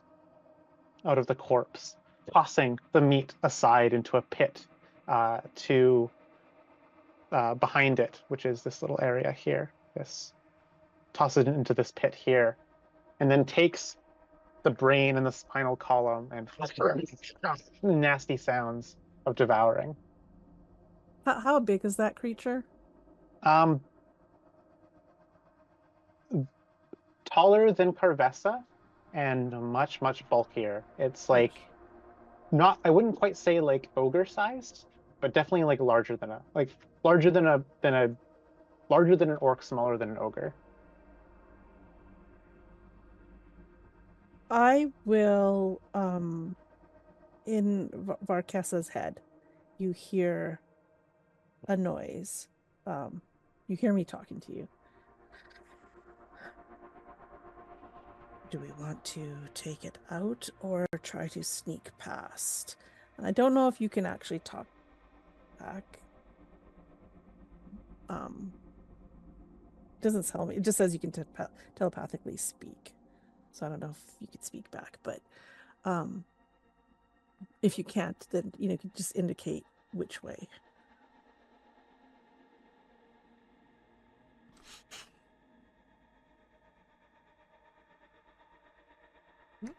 Speaker 1: out of the corpse, tossing the meat aside into a pit behind it, which is this little area here. Tosses it into this pit here, and then takes the brain and the spinal column and nasty sounds of devouring.
Speaker 6: How big is that creature?
Speaker 1: Taller than Carvessa and much, much bulkier. It's like not, I wouldn't quite say like ogre sized, but definitely like larger than an orc, smaller than an ogre.
Speaker 6: I will in Varkhessa's head, you hear a noise. You hear me talking to you. Do we want to take it out or try to sneak past? And I don't know if you can actually talk back. It doesn't tell me. It just says you can telepathically speak. So I don't know if you could speak back, but if you can't, then you can just indicate which way.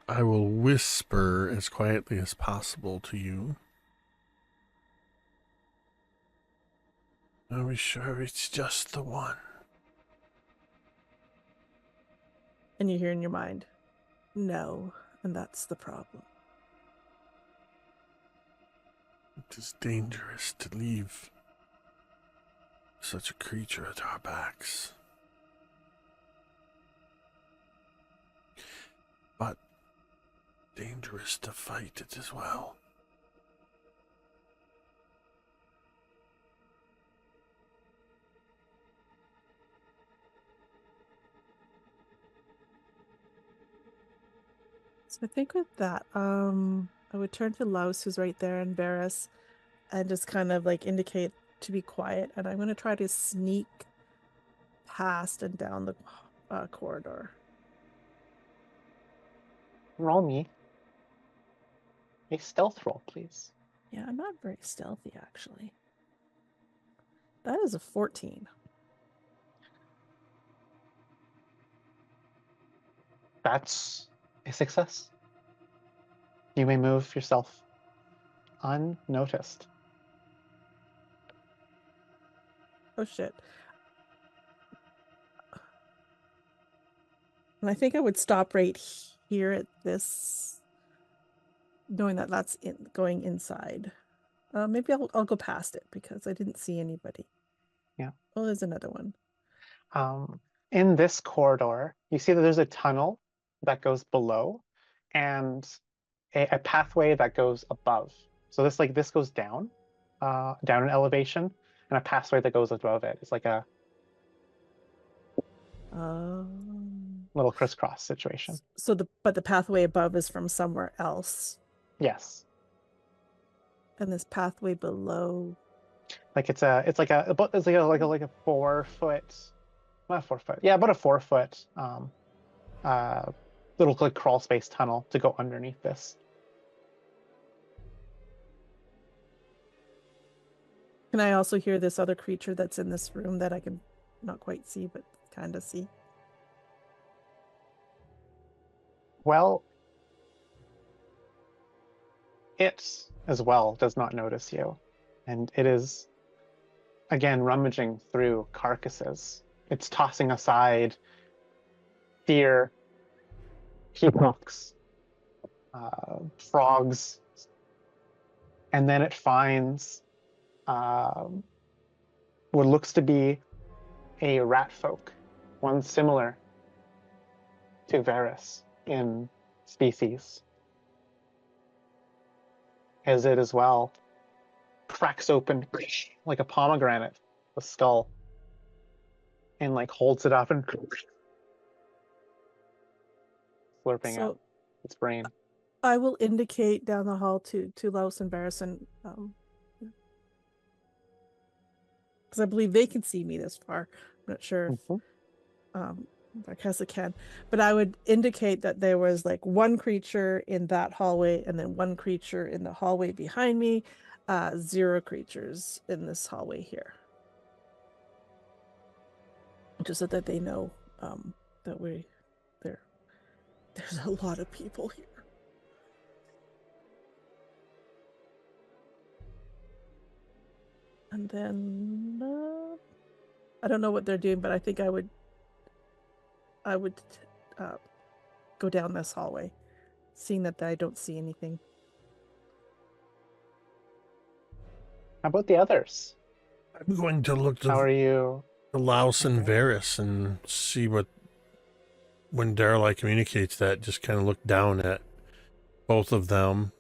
Speaker 2: I will whisper as quietly as possible to you. Are we sure it's just the one?
Speaker 6: And you hear in your mind, no, and that's the problem.
Speaker 2: It is dangerous to leave such a creature at our backs. But dangerous to fight it as well.
Speaker 6: So I think with that, I would turn to Louse, who's right there, and Veris, and just kind of like indicate to be quiet. And I'm going to try to sneak past and down the corridor.
Speaker 1: Roll me a stealth roll, please.
Speaker 6: Yeah, I'm not very stealthy, actually. That is a 14.
Speaker 1: That's a success. You may move yourself unnoticed.
Speaker 6: Oh, shit. And I think I would stop right here at this, knowing that that's going inside. Maybe I'll go past it because I didn't see anybody.
Speaker 1: Yeah.
Speaker 6: Oh, there's another one.
Speaker 1: In this corridor, you see that there's a tunnel that goes below and a pathway that goes above. So this goes down in elevation, and a pathway that goes above it. It's like a little crisscross situation.
Speaker 6: So but the pathway above is from somewhere else.
Speaker 1: Yes.
Speaker 6: And this pathway below,
Speaker 1: Like it's like a 4 foot, not 4 foot. Yeah, about a 4 foot little like crawl space tunnel to go underneath this.
Speaker 6: can I also hear this other creature that's in this room that I can not quite see, but kind of see?
Speaker 1: Well, it as well does not notice you, and it is again rummaging through carcasses. It's tossing aside deer, peacocks, frogs, and then it finds what looks to be a rat folk, one similar to Veris in species, as it as well cracks open like a pomegranate, the skull, and like holds it up and slurping
Speaker 6: So
Speaker 1: out its brain.
Speaker 6: I will indicate down the hall to Louse and Veris, and because I believe they can see me this far. I'm not sure if Varkhessa can, but I would indicate that there was like one creature in that hallway and then one creature in the hallway behind me, 0 creatures in this hallway here. Just so that they know that there's a lot of people here. And then I don't know what they're doing, but I think I would go down this hallway, seeing that I don't see anything.
Speaker 1: How about the others?
Speaker 2: I'm going to look
Speaker 1: How are
Speaker 2: to
Speaker 1: you?
Speaker 2: Louse and
Speaker 1: Okay.
Speaker 2: Veris and see what, when Daeralei communicates that, just kind of look down at both of them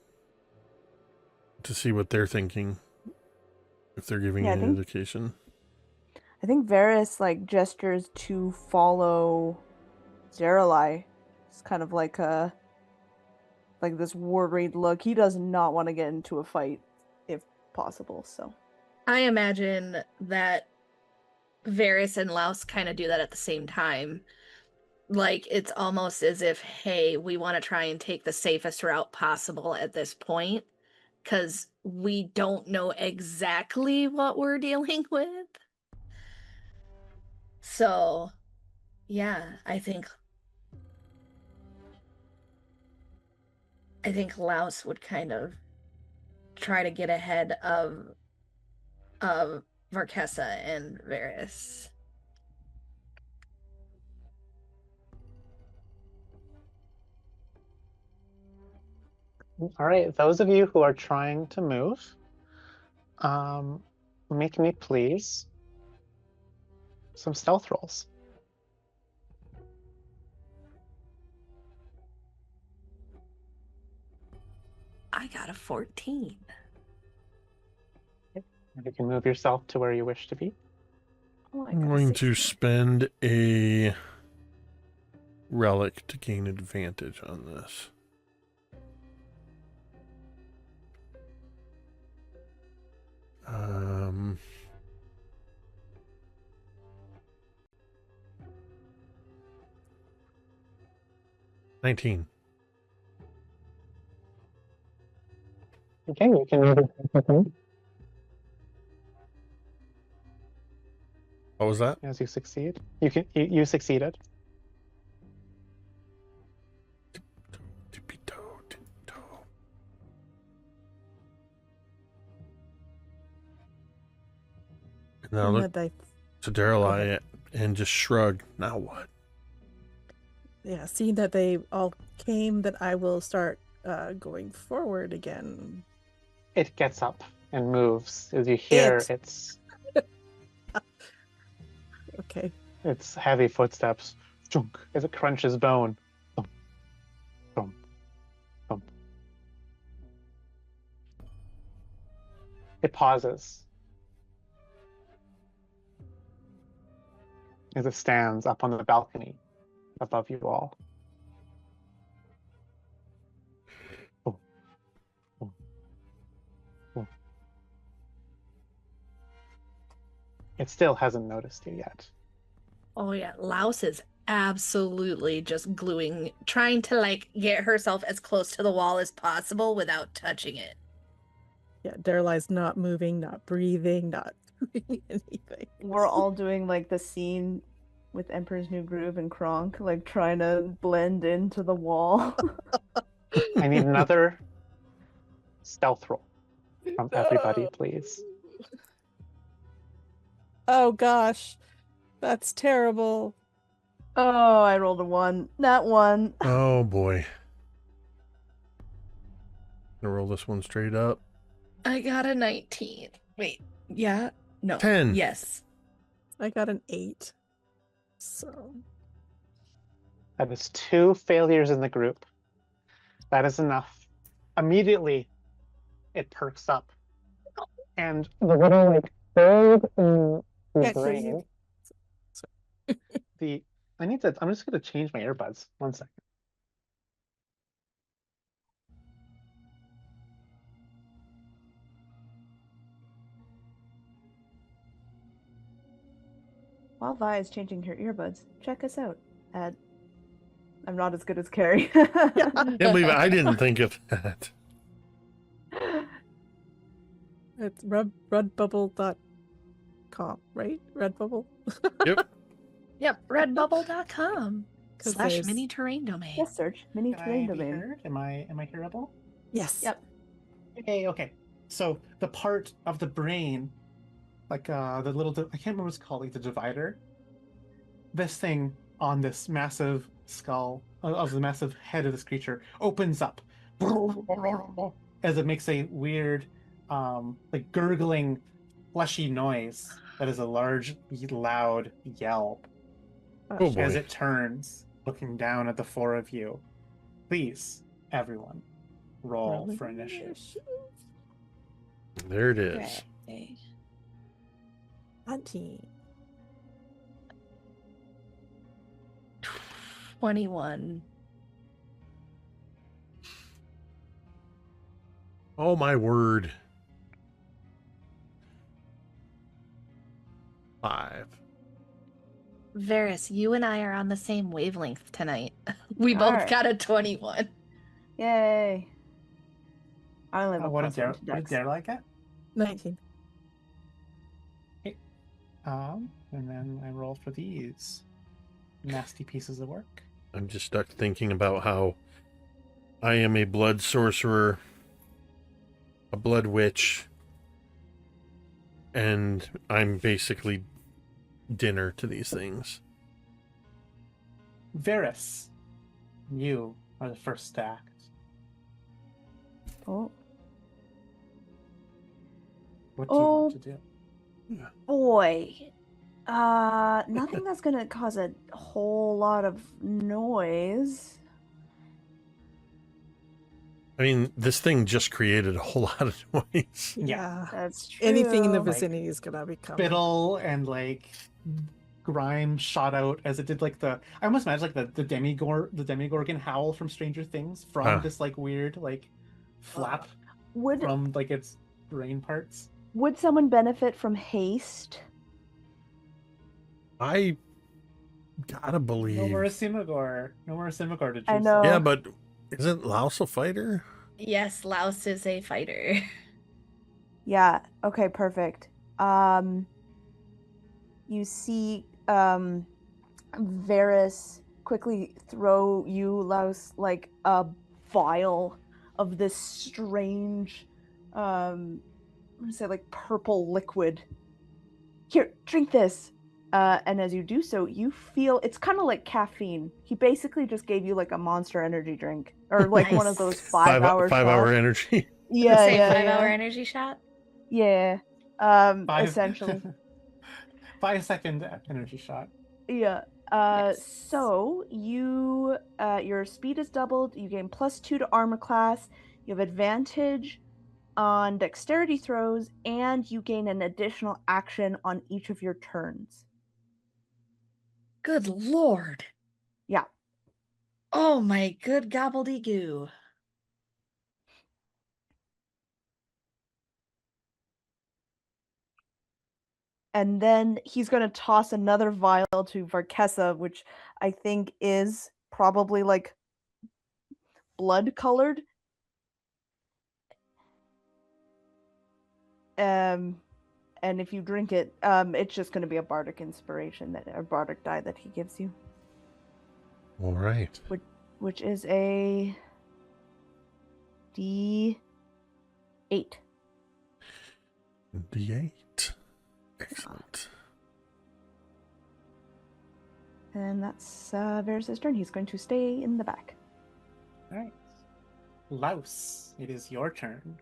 Speaker 2: to see what they're thinking, if they're giving
Speaker 3: Yeah, I
Speaker 2: any
Speaker 3: think-
Speaker 2: indication.
Speaker 3: I think Veris like gestures to follow Daeralei. It's kind of like this worried look. He does not want to get into a fight if possible, so.
Speaker 4: I imagine that Veris and Louse kind of do that at the same time. like it's almost as if, hey, we want to try and take the safest route possible at this point because we don't know exactly what we're dealing with. So, yeah, I think Louse would kind of try to get ahead of Varkhessa and Veris.
Speaker 1: All right, those of you who are trying to move, make me please some stealth rolls.
Speaker 4: I got a 14.
Speaker 1: And you can move yourself to where you wish to be.
Speaker 3: Oh, I
Speaker 2: I'm
Speaker 3: got a
Speaker 2: going to
Speaker 3: 16.
Speaker 2: spend a relic to gain advantage on this. Um, 19.
Speaker 1: Okay, you can move yourself
Speaker 2: What was that?
Speaker 1: as you succeed. You succeeded.
Speaker 2: And now
Speaker 6: And
Speaker 2: look
Speaker 6: that
Speaker 2: to Daeralei and just shrug. Now what?
Speaker 6: yeah, seeing that they all came, that I will start going forward again.
Speaker 1: It gets up and moves as you hear its
Speaker 6: Okay.
Speaker 1: heavy footsteps chunk, as it crunches bone. Thump, thump, thump. It pauses as it stands up on the balcony above you all. Boom, boom, boom. It still hasn't noticed you yet.
Speaker 4: Oh yeah, Louse is absolutely just gluing, trying to like get herself as close to the wall as possible without touching it.
Speaker 6: Yeah, Darelei's not moving, not breathing, not doing anything.
Speaker 3: We're all doing like the scene with Emperor's New Groove and Kronk, like trying to blend into the wall.
Speaker 1: I need another stealth roll from everybody, please.
Speaker 6: Oh gosh, that's terrible.
Speaker 3: Oh, I rolled a 1. That one.
Speaker 2: Oh boy. Gonna roll this one straight up.
Speaker 4: I got a 19. Wait, yeah? No.
Speaker 2: 10.
Speaker 4: Yes.
Speaker 6: I got an 8. So
Speaker 1: That is 2 failures in the group. That is enough. Immediately, it perks up. And the little, like, bird in the
Speaker 6: Can't hear
Speaker 1: brain. I'm just going to change my earbuds. 1 second.
Speaker 3: While Vi is changing her earbuds, check us out at. I'm not as good as Carrie.
Speaker 2: Can't believe I didn't think of that.
Speaker 6: it's redbubble.com, right? Redbubble.
Speaker 2: Yep.
Speaker 4: Yep, redbubble.com
Speaker 6: 'Cause
Speaker 4: /
Speaker 6: there's-
Speaker 4: mini terrain domain.
Speaker 3: Just search mini terrain domain.
Speaker 1: Heard? Am I hearable?
Speaker 6: Yes.
Speaker 3: Yep.
Speaker 1: Okay. So the part of the brain, like the little, I can't remember what it's called, like the divider. This thing on this massive skull of the massive head of this creature opens up as it makes a weird, like gurgling, fleshy noise that is a large, loud yelp
Speaker 2: Oh boy.
Speaker 1: as it turns, looking down at the 4 of you. Please, everyone, roll for initiative.
Speaker 2: There it is.
Speaker 4: Okay.
Speaker 6: 19.
Speaker 4: 21.
Speaker 2: Oh my word. 5.
Speaker 4: Veris, you and I are on the same wavelength tonight. We both
Speaker 3: Alright.
Speaker 4: got a 21.
Speaker 3: Yay. I only have a
Speaker 1: What did
Speaker 3: plus one to
Speaker 1: What did
Speaker 3: dex.
Speaker 1: Daeralei get?
Speaker 6: 19.
Speaker 1: And then I roll for these nasty pieces of work.
Speaker 2: I'm just stuck thinking about how I am a blood sorcerer, a blood witch, and I'm basically dinner to these things.
Speaker 1: Veris, you are the first to act.
Speaker 3: Oh
Speaker 1: What do you want to do?
Speaker 3: boy. Nothing that's gonna cause a whole lot of noise.
Speaker 2: I mean, this thing just created a whole lot of noise.
Speaker 1: Yeah.
Speaker 3: That's true.
Speaker 6: Anything in the
Speaker 1: Like,
Speaker 6: vicinity is gonna become.
Speaker 1: Spittle and like grime shot out as it did like I almost imagine like the Demigorgon howl from Stranger Things from this like weird like flap
Speaker 3: Would
Speaker 1: from like its brain parts.
Speaker 3: would someone benefit from haste?
Speaker 2: I gotta believe.
Speaker 1: No more Yrsimagor. No more Yrsimagor to choose.
Speaker 3: I know.
Speaker 2: Yeah, but isn't Louse a fighter?
Speaker 4: Yes, Louse is a fighter.
Speaker 3: Yeah. Okay. Perfect. You see, Veris quickly throw you, Louse, like a vial of this strange, I'm gonna say like purple liquid. Here, drink this. And as you do so, you feel it's kind of like caffeine. He basically just gave you like a Monster Energy drink, or like one of those
Speaker 4: Nice.
Speaker 3: 5-hour
Speaker 2: Five hour
Speaker 3: shots.
Speaker 2: energy.
Speaker 3: Yeah,
Speaker 4: Say
Speaker 3: yeah,
Speaker 4: 5-hour
Speaker 3: yeah.
Speaker 4: energy shot?
Speaker 3: Yeah.
Speaker 1: Five-
Speaker 3: Essentially.
Speaker 1: 5-second energy shot.
Speaker 3: Yeah.
Speaker 4: Nice.
Speaker 3: So you, your speed is doubled. You gain +2 to armor class. You have advantage on dexterity throws, and you gain an additional action on each of your turns.
Speaker 4: Good lord.
Speaker 3: Yeah.
Speaker 4: Oh my good gobbledygoo.
Speaker 3: And then he's going to toss another vial to Varkhessa, which I think is probably like blood colored. And if you drink it, it's just going to be a bardic inspiration or bardic die that he gives you,
Speaker 2: All right.
Speaker 3: which is a D8.
Speaker 2: D8. Excellent.
Speaker 3: And that's Veris' turn. He's going to stay in the back.
Speaker 1: All right. Louse, it is your turn. You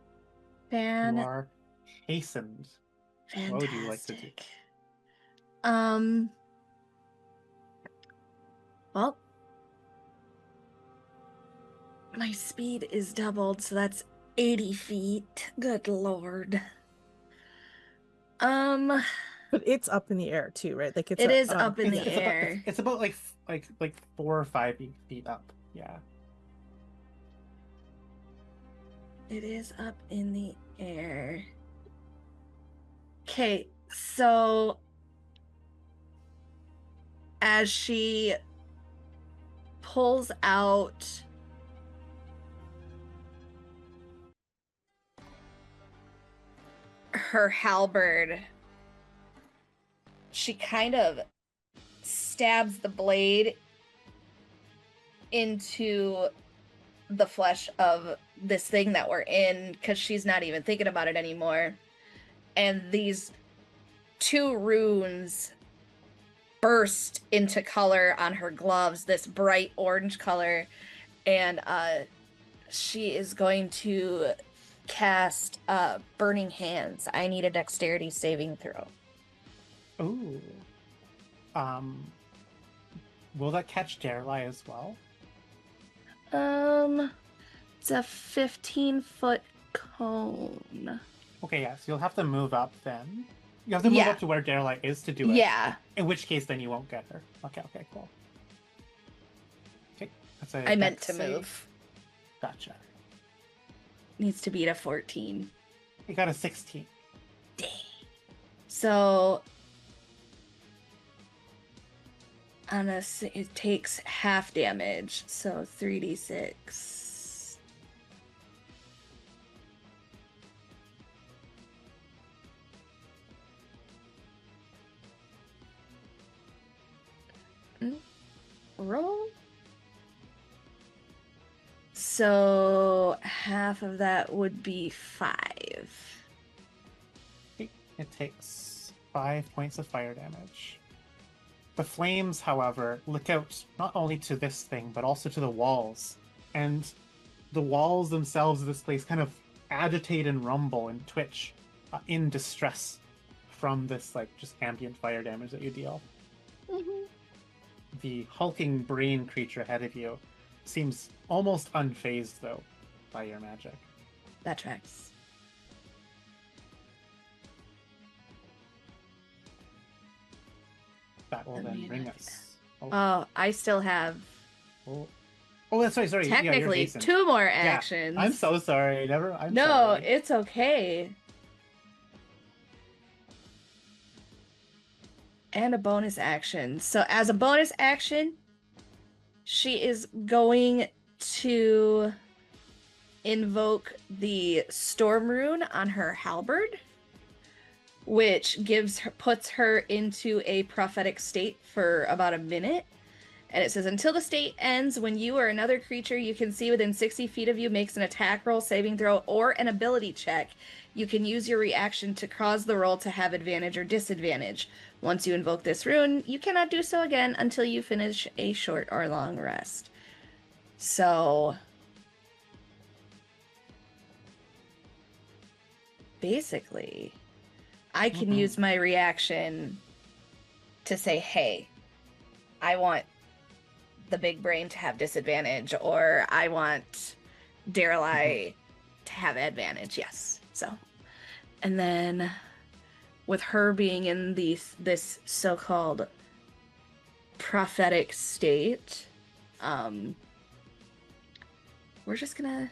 Speaker 4: Fan-
Speaker 1: are hastened.
Speaker 4: Fantastic.
Speaker 1: What would you like to do?
Speaker 4: Well, my speed is doubled, so that's 80 feet. Good lord.
Speaker 6: But it's up in the air too, right? Like
Speaker 4: It is up in the
Speaker 1: It's
Speaker 4: air.
Speaker 1: it's about like 4 or 5 feet up. Yeah.
Speaker 4: It is up in the air. Okay, so as she pulls out her halberd, she kind of stabs the blade into the flesh of this thing that we're in, because she's not even thinking about it anymore. And these 2 runes burst into color on her gloves, this bright orange color, and she is going to cast Burning Hands. I need a dexterity saving throw.
Speaker 1: Ooh. Will that catch Daeralei as well?
Speaker 4: It's a 15-foot cone.
Speaker 1: Okay, yeah, so you'll have to move up then. You have to move
Speaker 4: Yeah.
Speaker 1: up to where Daeralei is to do it.
Speaker 4: Yeah,
Speaker 1: In which case, then you won't get her. Okay, cool. Okay, that's a
Speaker 4: I meant
Speaker 1: dex
Speaker 4: to
Speaker 1: save.
Speaker 4: move.
Speaker 1: Gotcha.
Speaker 4: Needs to beat a 14.
Speaker 1: You got a 16.
Speaker 4: Dang. So it takes half damage, so 3d6. Roll. So half of that would be 5.
Speaker 1: It takes 5 points of fire damage. The flames, however, lick out not only to this thing, but also to the walls. And the walls themselves of this place kind of agitate and rumble and twitch in distress from this, like, just ambient fire damage that you deal.
Speaker 4: Mm-hmm.
Speaker 1: The hulking brain creature ahead of you seems almost unfazed, though, by your magic.
Speaker 4: That tracks.
Speaker 1: That will then bring us.
Speaker 4: Oh, I still have
Speaker 1: That's sorry. Yeah, you're
Speaker 4: technically
Speaker 1: Jason.
Speaker 4: 2 more
Speaker 1: Yeah,
Speaker 4: actions.
Speaker 1: I'm so sorry. I'm
Speaker 4: no,
Speaker 1: sorry.
Speaker 4: it's okay. And a bonus action. So as a bonus action, she is going to invoke the Storm Rune on her halberd, which puts her into a prophetic state for about a minute. And it says, until the state ends, when you or another creature you can see within 60 feet of you makes an attack roll, saving throw, or an ability check, you can use your reaction to cause the roll to have advantage or disadvantage. Once you invoke this rune, you cannot do so again until you finish a short or long rest. So basically, I can use my reaction to say, hey, I want the big brain to have disadvantage, or I want Daeralei to have advantage. Yes. So, and then with her being in this so-called prophetic state, we're just gonna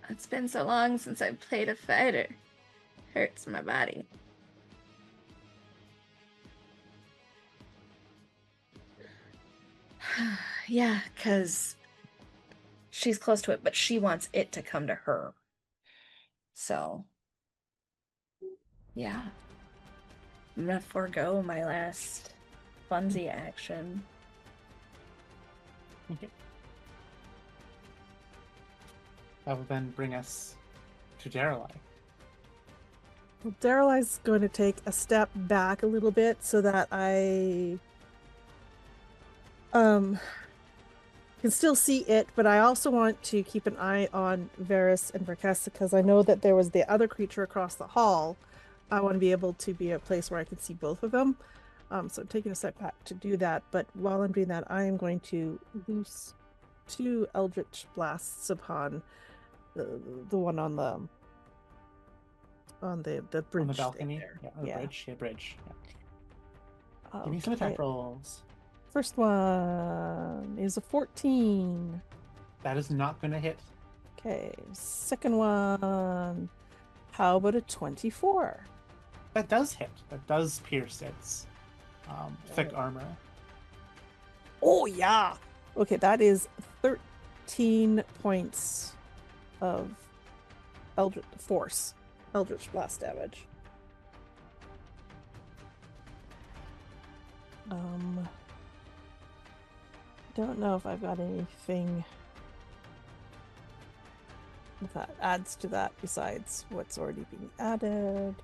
Speaker 4: it's been so long since I've played a fighter. Hurts my body. Yeah, because she's close to it, but she wants it to come to her. So, yeah. I'm gonna forego my last funsy action.
Speaker 1: Okay. That will then bring us to Daeralei.
Speaker 6: Well, Daeralei's going to take a step back a little bit so that I can still see it, but I also want to keep an eye on Veris and Varkhessa because I know that there was the other creature across the hall. I want to be able to be a place where I can see both of them. So I'm taking a step back to do that, but while I'm doing that, I am going to loose 2 Eldritch Blasts upon the one on the bridge.
Speaker 1: On the balcony?
Speaker 6: Yeah.
Speaker 1: Bridge. Yeah, bridge. Yeah.
Speaker 6: Okay.
Speaker 1: Give me some attack rolls.
Speaker 6: First one is a 14.
Speaker 1: That is not going to hit.
Speaker 6: Okay. Second one. How about a 24?
Speaker 1: That does hit. That does pierce its thick armor.
Speaker 6: Oh, yeah. Okay, that is 13 points of Eldritch Blast damage. Don't know if I've got anything that adds to that besides what's already being added.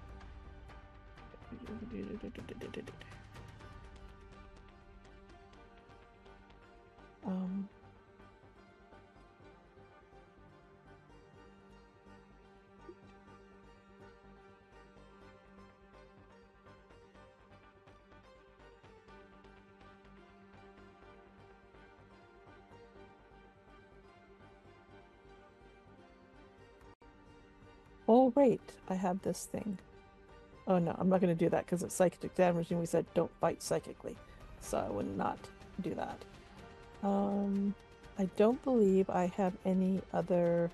Speaker 6: Oh, wait, I have this thing. Oh, no, I'm not going to do that because it's psychic damage, and we said don't fight psychically. So I would not do that. I don't believe I have any other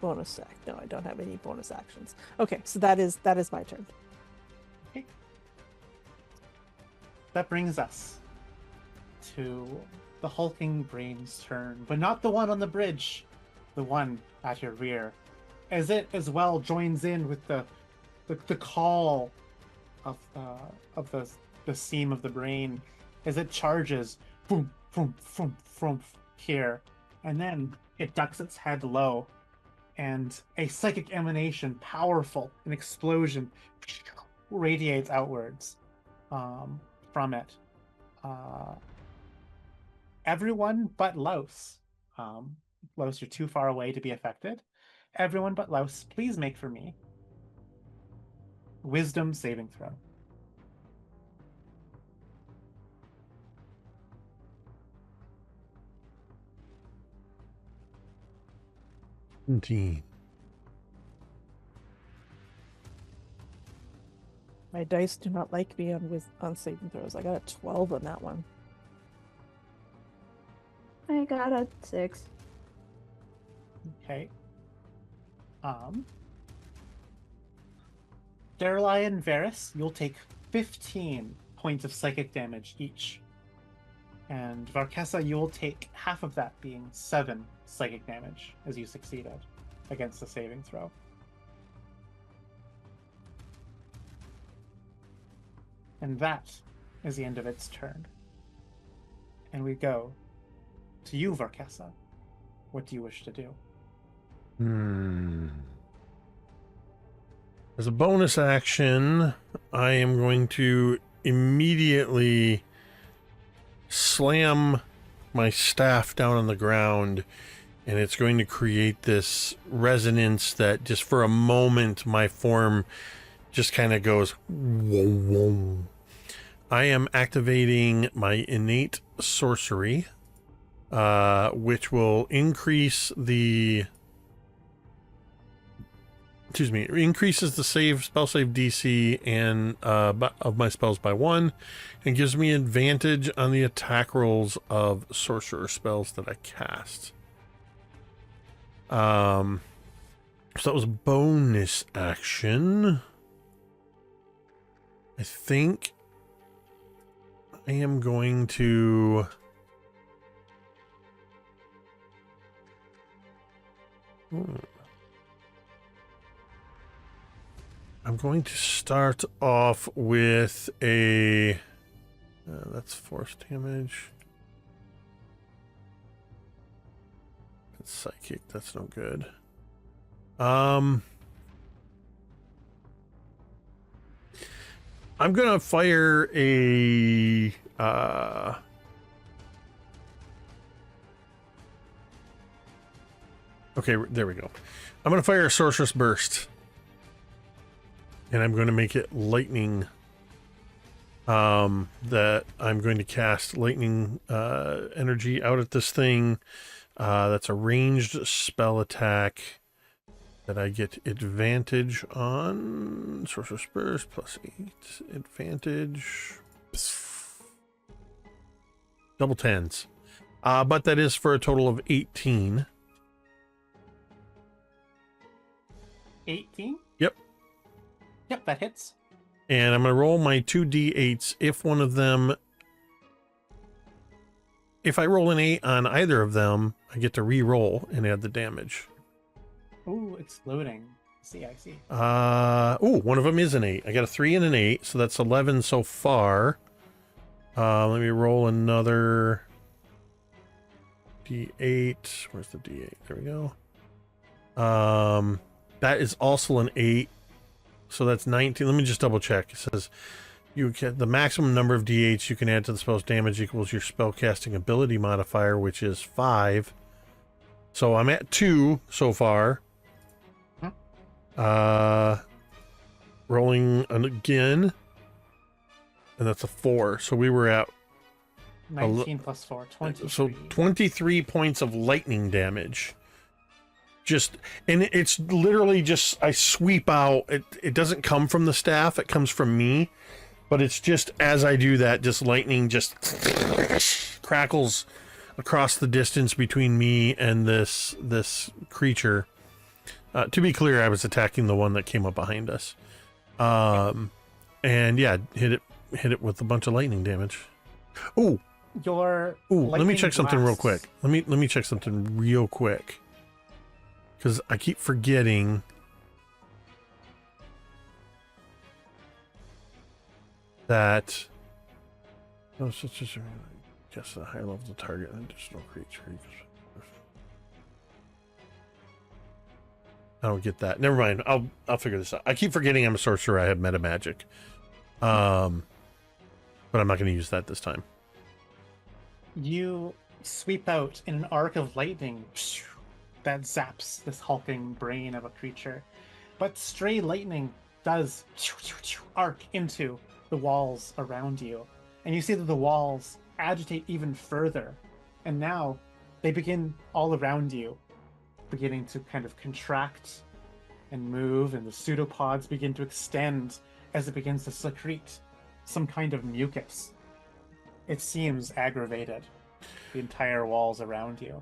Speaker 6: bonus act. No, I don't have any bonus actions. Okay, so that is my turn.
Speaker 1: Okay. That brings us to the hulking brain's turn, but not the one on the bridge, the one at your rear, as it as well joins in with the call of the seam of the brain as it charges, boom, boom, boom, boom, here, and then it ducks its head low, and a psychic emanation, powerful, an explosion, radiates outwards from it. Everyone but Louse. Louse, you're too far away to be affected. Everyone but Louse, please make for me Wisdom saving throw.
Speaker 2: Indeed.
Speaker 6: My dice do not like me on saving throws. I got a 12 on that one.
Speaker 3: I got a 6.
Speaker 1: Okay. Daeralei and Veris, you'll take 15 points of psychic damage each. And Varkhessa, you will take half of that, being 7 psychic damage, as you succeeded against the saving throw. And that is the end of its turn. And we go to you, Varkhessa. What do you wish to do?
Speaker 2: As a bonus action, I am going to immediately slam my staff down on the ground, and it's going to create this resonance that just for a moment my form just kind of goes whoa, whoa. I am activating my innate sorcery, which will increases the spell save DC and of my spells by 1, and gives me advantage on the attack rolls of sorcerer spells that I cast. So that was a bonus action. I think I am going to I'm going to start off with a that's force damage. That's psychic, that's no good. I'm gonna fire a okay, there we go. I'm gonna fire a sorceress burst, and I'm going to make it lightning. That I'm going to cast lightning energy out at this thing. That's a ranged spell attack that I get advantage on. Sorcerer's Burst plus 8 advantage. Double 10s. But that is for a total of 18.
Speaker 1: 18?
Speaker 2: Yep.
Speaker 1: Yep, that hits.
Speaker 2: And I'm going to roll my 2d8s. If I roll an 8 on either of them, I get to re-roll and add the damage.
Speaker 1: Ooh, it's loading. I see.
Speaker 2: One of them is an 8. I got a 3 and an 8, so that's 11 so far. Let me roll another d8. Where's the d8? There we go. That is also an 8. So that's 19. Let me just double check. It says you get the maximum number of d8s you can add to the spell's damage equals your spellcasting ability modifier, which is 5. So I'm at 2 so far. Rolling again, and that's a 4. So we were at
Speaker 1: 19 plus 4, 23.
Speaker 2: So 23 points of lightning damage. And it's literally just, I sweep out. It doesn't come from the staff, it comes from me. But it's just, as I do that, just lightning just crackles across the distance between me and this creature. To be clear, I was attacking the one that came up behind us. And yeah, hit it with a bunch of lightning damage. Oh,
Speaker 1: Your
Speaker 2: let me check something real
Speaker 1: blasts-
Speaker 2: quick. Let me check something real quick. Because I keep forgetting that. Oh, guess a high level target and additional creature. I don't get that. Never mind. I'll figure this out. I keep forgetting I'm a sorcerer. I have meta magic. But I'm not going to use that this time.
Speaker 1: You sweep out in an arc of lightning that zaps this hulking brain of a creature. But stray lightning does arc into the walls around you. And you see that the walls agitate even further. And now they begin all around you, beginning to kind of contract and move, and the pseudopods begin to extend as it begins to secrete some kind of mucus. It seems aggravated, the entire walls around you.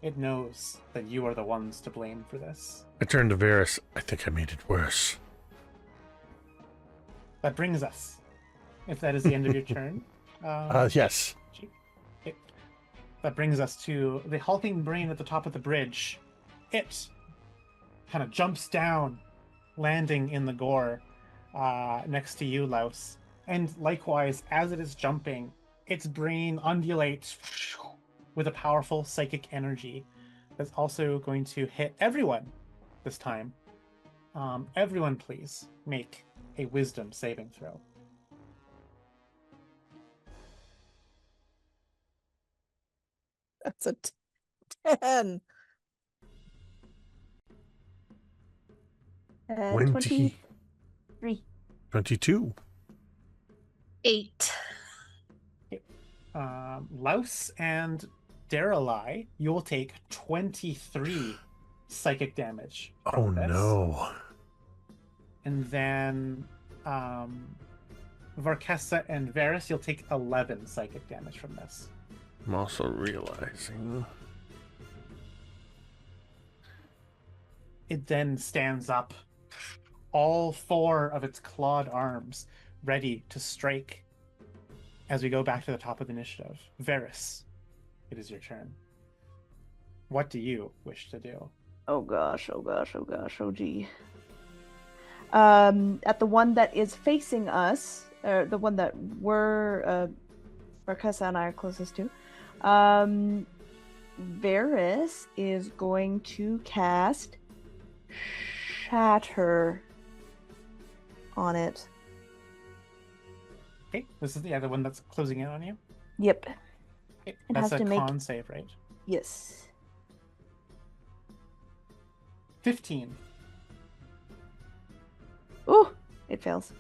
Speaker 1: It knows that you are the ones to blame for this.
Speaker 2: I turned to Veris. I think I made it worse.
Speaker 1: That brings us, if that is the end of your turn.
Speaker 2: Yes.
Speaker 1: Okay. That brings us to the hulking brain at the top of the bridge. It kind of jumps down, landing in the gore next to you, Louse. And likewise, as it is jumping, its brain undulates with a powerful psychic energy that's also going to hit everyone this time. Everyone, please make a wisdom saving throw.
Speaker 6: That's a 10.
Speaker 2: 20.
Speaker 3: 23.
Speaker 2: 22.
Speaker 4: 8.
Speaker 1: Louse and Daeralei, you will take 23 psychic damage from
Speaker 2: Oh
Speaker 1: this.
Speaker 2: no.
Speaker 1: And then Varkhessa and Veris, you'll take 11 psychic damage from this.
Speaker 2: I'm also realizing.
Speaker 1: It then stands up, all 4 of its clawed arms ready to strike. As we go back to the top of the initiative, Veris, it is your turn. What do you wish to do?
Speaker 3: Oh gosh, oh gosh, oh gosh, oh gee. At the one that is facing us, or the one that we're, Varkhessa and I are closest to, Veris is going to cast Shatter on it.
Speaker 1: Okay, this is the other one that's closing in on you.
Speaker 3: Yep.
Speaker 1: Okay,
Speaker 3: It
Speaker 1: that's
Speaker 3: has
Speaker 1: a
Speaker 3: to make-
Speaker 1: con save, right?
Speaker 3: Yes.
Speaker 1: 15.
Speaker 3: Ooh, it fails.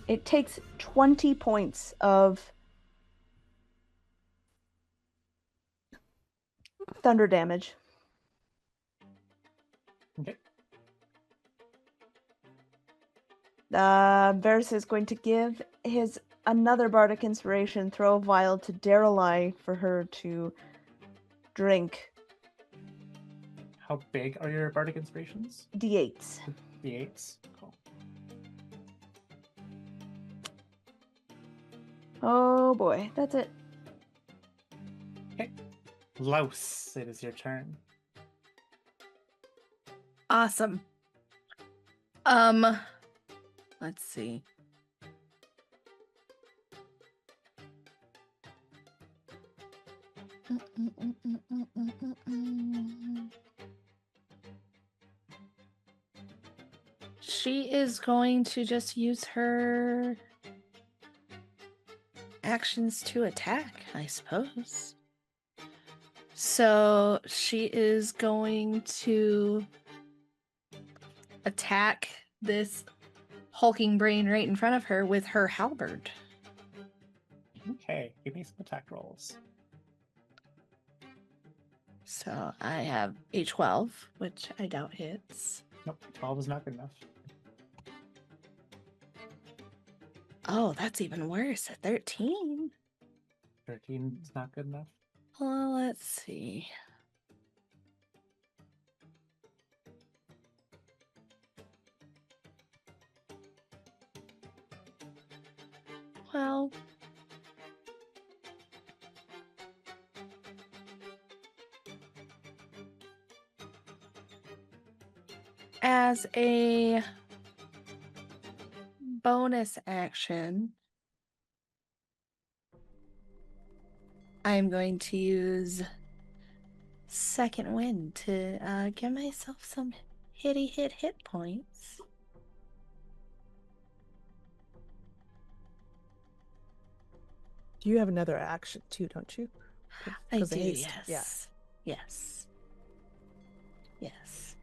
Speaker 3: It takes 20 points of thunder damage.
Speaker 1: Okay.
Speaker 3: Veris is going to give his another bardic inspiration, throw a vial to Daeralei for her to drink.
Speaker 1: How big are your bardic inspirations?
Speaker 3: D8s.
Speaker 1: The 8s. Cool.
Speaker 3: Oh boy, that's it.
Speaker 1: Okay. Louse, it is your turn.
Speaker 4: Awesome. Let's see. She is going to just use her actions to attack, I suppose. So she is going to attack this hulking brain right in front of her with her halberd.
Speaker 1: Okay, give me some attack rolls.
Speaker 4: So I have a 12, which I doubt hits.
Speaker 1: Nope, 12 is not good enough.
Speaker 4: Oh, that's even worse. A 13.
Speaker 1: 13 is not good enough.
Speaker 4: Well, let's see. Well, as a bonus action, I'm going to use Second Wind to give myself some hit points.
Speaker 6: Do you have another action too, don't you?
Speaker 4: I
Speaker 6: 'Cause of
Speaker 4: do,
Speaker 6: haste.
Speaker 4: yes. Yes. Yes.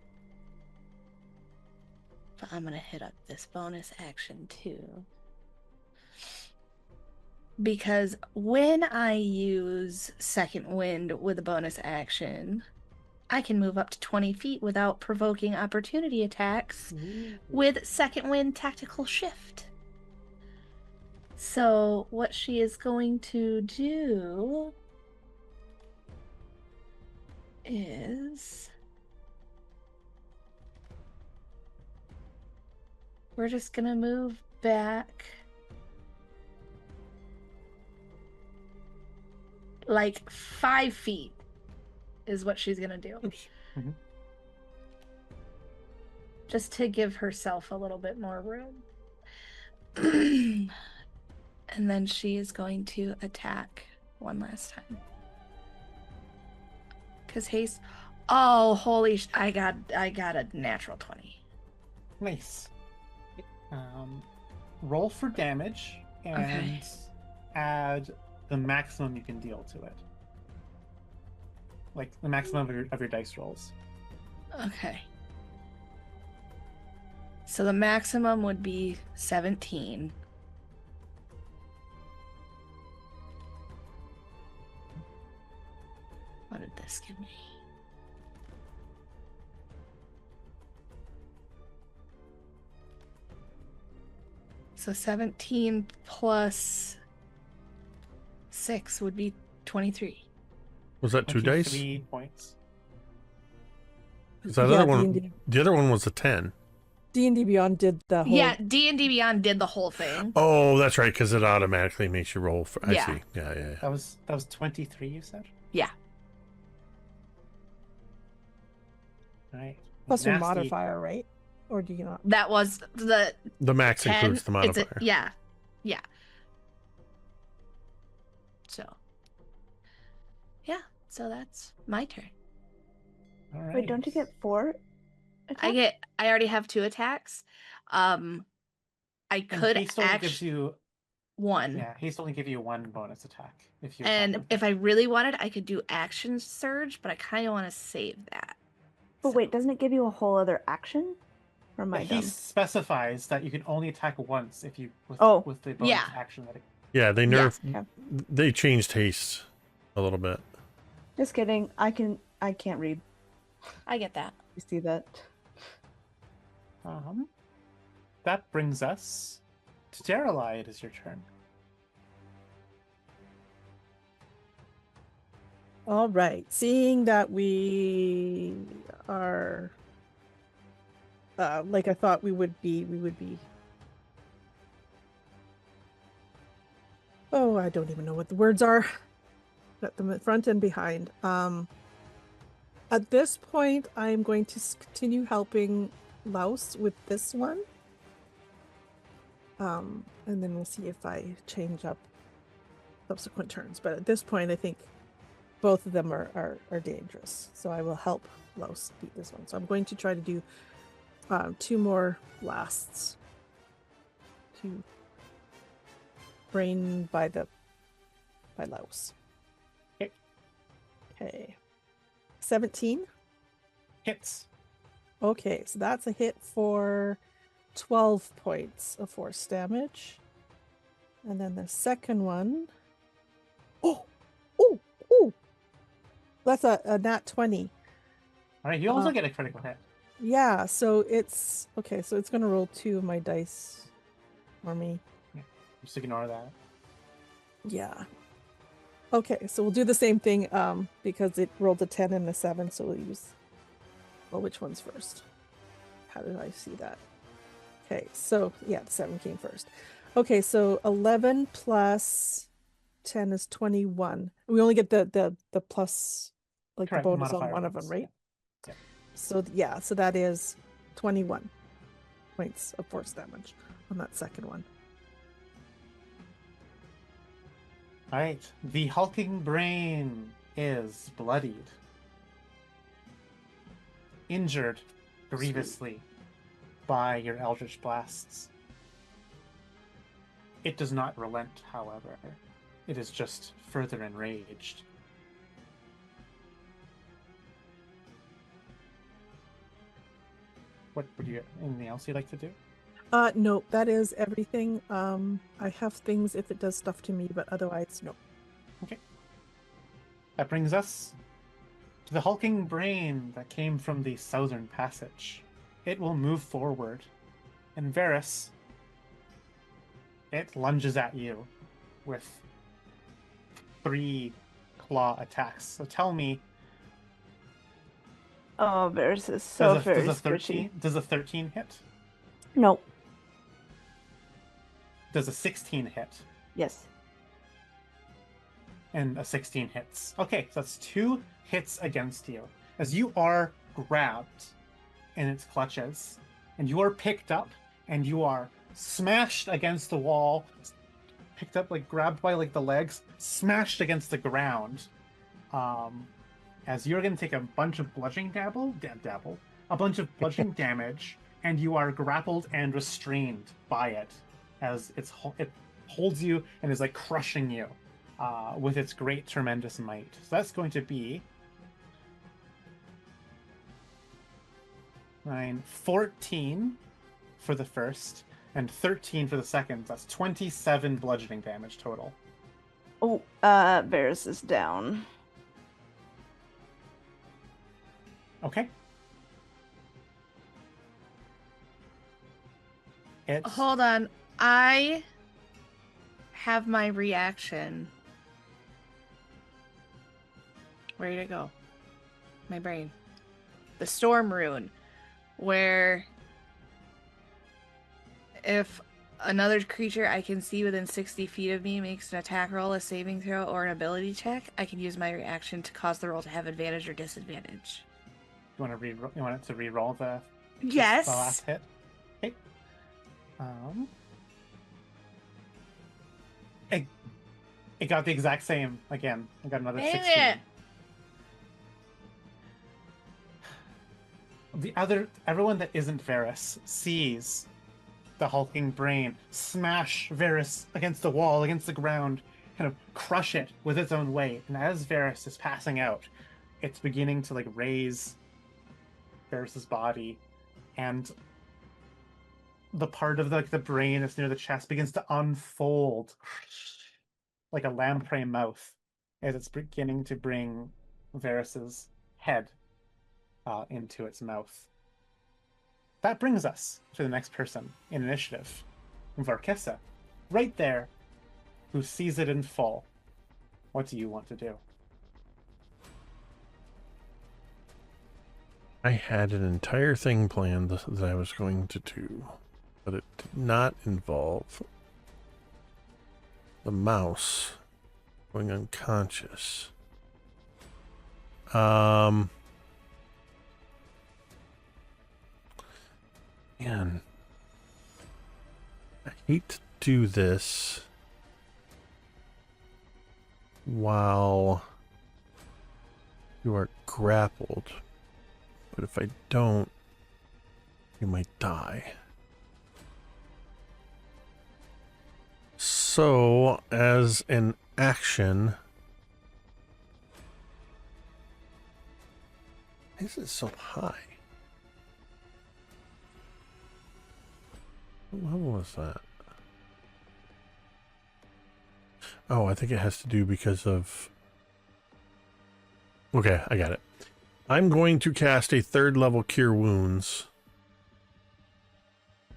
Speaker 4: But I'm gonna hit up this bonus action too. Because when I use Second Wind with a bonus action, I can move up to 20 feet without provoking opportunity attacks with Second Wind Tactical Shift. So what she is going to do is we're just gonna move back like 5 feet is what she's gonna do.
Speaker 1: Mhm.
Speaker 4: Just to give herself a little bit more room. And then she is going to attack one last time. Cause haste. Oh, holy! I got a natural 20.
Speaker 1: Nice. Roll for damage and add the maximum you can deal to it. Like the maximum of your dice rolls.
Speaker 4: Okay. So the maximum would be 17. What did this give me? So 17 plus 6 would be 23.
Speaker 2: Was that 2 dice?
Speaker 1: 3 points.
Speaker 2: 'Cause that
Speaker 6: Yeah,
Speaker 2: other one,
Speaker 6: D&D.
Speaker 2: the other one was a 10.
Speaker 6: D&D Beyond did the whole.
Speaker 4: Yeah, D&D Beyond did the whole thing.
Speaker 2: Oh, that's right, because it automatically makes you roll. I
Speaker 4: Yeah.
Speaker 2: see. Yeah.
Speaker 1: That was 23, you said?
Speaker 4: Yeah.
Speaker 1: Right.
Speaker 6: Plus your
Speaker 1: Nasty.
Speaker 6: modifier, right? Or do you not?
Speaker 4: That was the
Speaker 2: The max
Speaker 4: 10.
Speaker 2: includes the
Speaker 4: It's
Speaker 2: modifier.
Speaker 4: yeah. So that's my turn.
Speaker 1: All right.
Speaker 3: Wait, don't you get 4 attacks?
Speaker 4: I already have 2 attacks. I
Speaker 1: And
Speaker 4: could
Speaker 1: haste only gives
Speaker 4: actually
Speaker 1: you
Speaker 4: 1.
Speaker 1: Yeah, haste only give you 1 bonus attack if you.
Speaker 4: And if I really wanted, I could do action surge, but I kind of want to save that.
Speaker 3: But wait, doesn't it give you a whole other action? Or am I
Speaker 1: he
Speaker 3: dumb?
Speaker 1: specifies that you can only attack once if you with the bonus
Speaker 4: Yeah.
Speaker 1: action that it.
Speaker 2: Yeah, they nerfed.
Speaker 3: Yeah.
Speaker 2: They changed haste a little bit.
Speaker 3: Just kidding. I can't read.
Speaker 4: I get that.
Speaker 3: You see that?
Speaker 1: That brings us to Daeralei. It is your turn.
Speaker 6: All right. Seeing that we are like I thought we would be. Oh, I don't even know what the words are. Got them at front and behind. At this point, I'm going to continue helping Louse with this one. And then we'll see if I change up subsequent turns. But at this point, I think both of them are dangerous. So I will help Louse beat this one. So I'm going to try to do 2 more blasts to brain by Louse. Okay. 17.
Speaker 1: Hits.
Speaker 6: Okay, so that's a hit for 12 points of force damage. And then the second one. Oh! That's a nat 20.
Speaker 1: All right, you also get a critical hit.
Speaker 6: Yeah, so it's okay, so it's gonna roll 2 of my dice for me.
Speaker 1: Just ignore that.
Speaker 6: Yeah. Okay, so we'll do the same thing because it rolled a 10 and a 7, so we'll use... Well, which one's first? How did I see that? Okay, so yeah, the 7 came first. Okay, so 11 plus 10 is 21. We only get the plus, like
Speaker 1: Correct,
Speaker 6: the bonus on
Speaker 1: modifier
Speaker 6: one of them,
Speaker 1: bonus,
Speaker 6: right?
Speaker 1: yeah.
Speaker 6: So yeah, so that is 21 points of force damage on that second one.
Speaker 1: All right, the hulking brain is bloodied, injured grievously by your eldritch blasts. It does not relent, however. It is just further enraged. What would you? Anything else you'd like to do?
Speaker 6: No, that is everything. I have things if it does stuff to me, but otherwise, no.
Speaker 1: Okay. That brings us to the hulking brain that came from the southern passage. It will move forward, and Veris, it lunges at you with 3 claw attacks. So tell me,
Speaker 3: Oh, Veris is so very squishy.
Speaker 1: does a 13 hit?
Speaker 3: No.
Speaker 1: Does a 16 hit?
Speaker 3: Yes.
Speaker 1: And a 16 hits. Okay, so that's 2 hits against you. As you are grabbed in its clutches, and you are picked up, and you are smashed against the wall, picked up, like grabbed by like the legs, smashed against the ground. As you're going to take a bunch of bludgeoning a bunch of bludgeoning damage, and you are grappled and restrained by it, as it holds you and is like crushing you with its great, tremendous might. So that's going to be 14 for the first, and 13 for the second. That's 27 bludgeoning damage total.
Speaker 3: Oh, Veris is down.
Speaker 1: Okay.
Speaker 4: Hold on. I have my reaction. Where did it go? My brain. The storm rune, where if another creature I can see within 60 feet of me makes an attack roll, a saving throw, or an ability check, I can use my reaction to cause the roll to have advantage or disadvantage.
Speaker 1: You want it to re-roll the
Speaker 4: Yes.
Speaker 1: the last hit? Okay. It got the exact same again. I got another 16. Everyone that isn't Veris sees the hulking brain smash Veris against the wall, against the ground, kind of crush it with its own weight. And as Veris is passing out, it's beginning to like raise Veris's body, and the part of the brain that's near the chest begins to unfold like a lamprey mouth as it's beginning to bring Veris's head into its mouth. That brings us to the next person in initiative, Varkhessa, right there, who sees it in full. What do you want to do?
Speaker 2: I had an entire thing planned that I was going to do, but it did not involve the mouse going unconscious. Man, I hate to do this while you are grappled. But if I don't, you might die. So, as an action... Why is it so high? What level was that? Oh, I think it has to do because of... Okay, I got it. I'm going to cast a 3rd level Cure Wounds,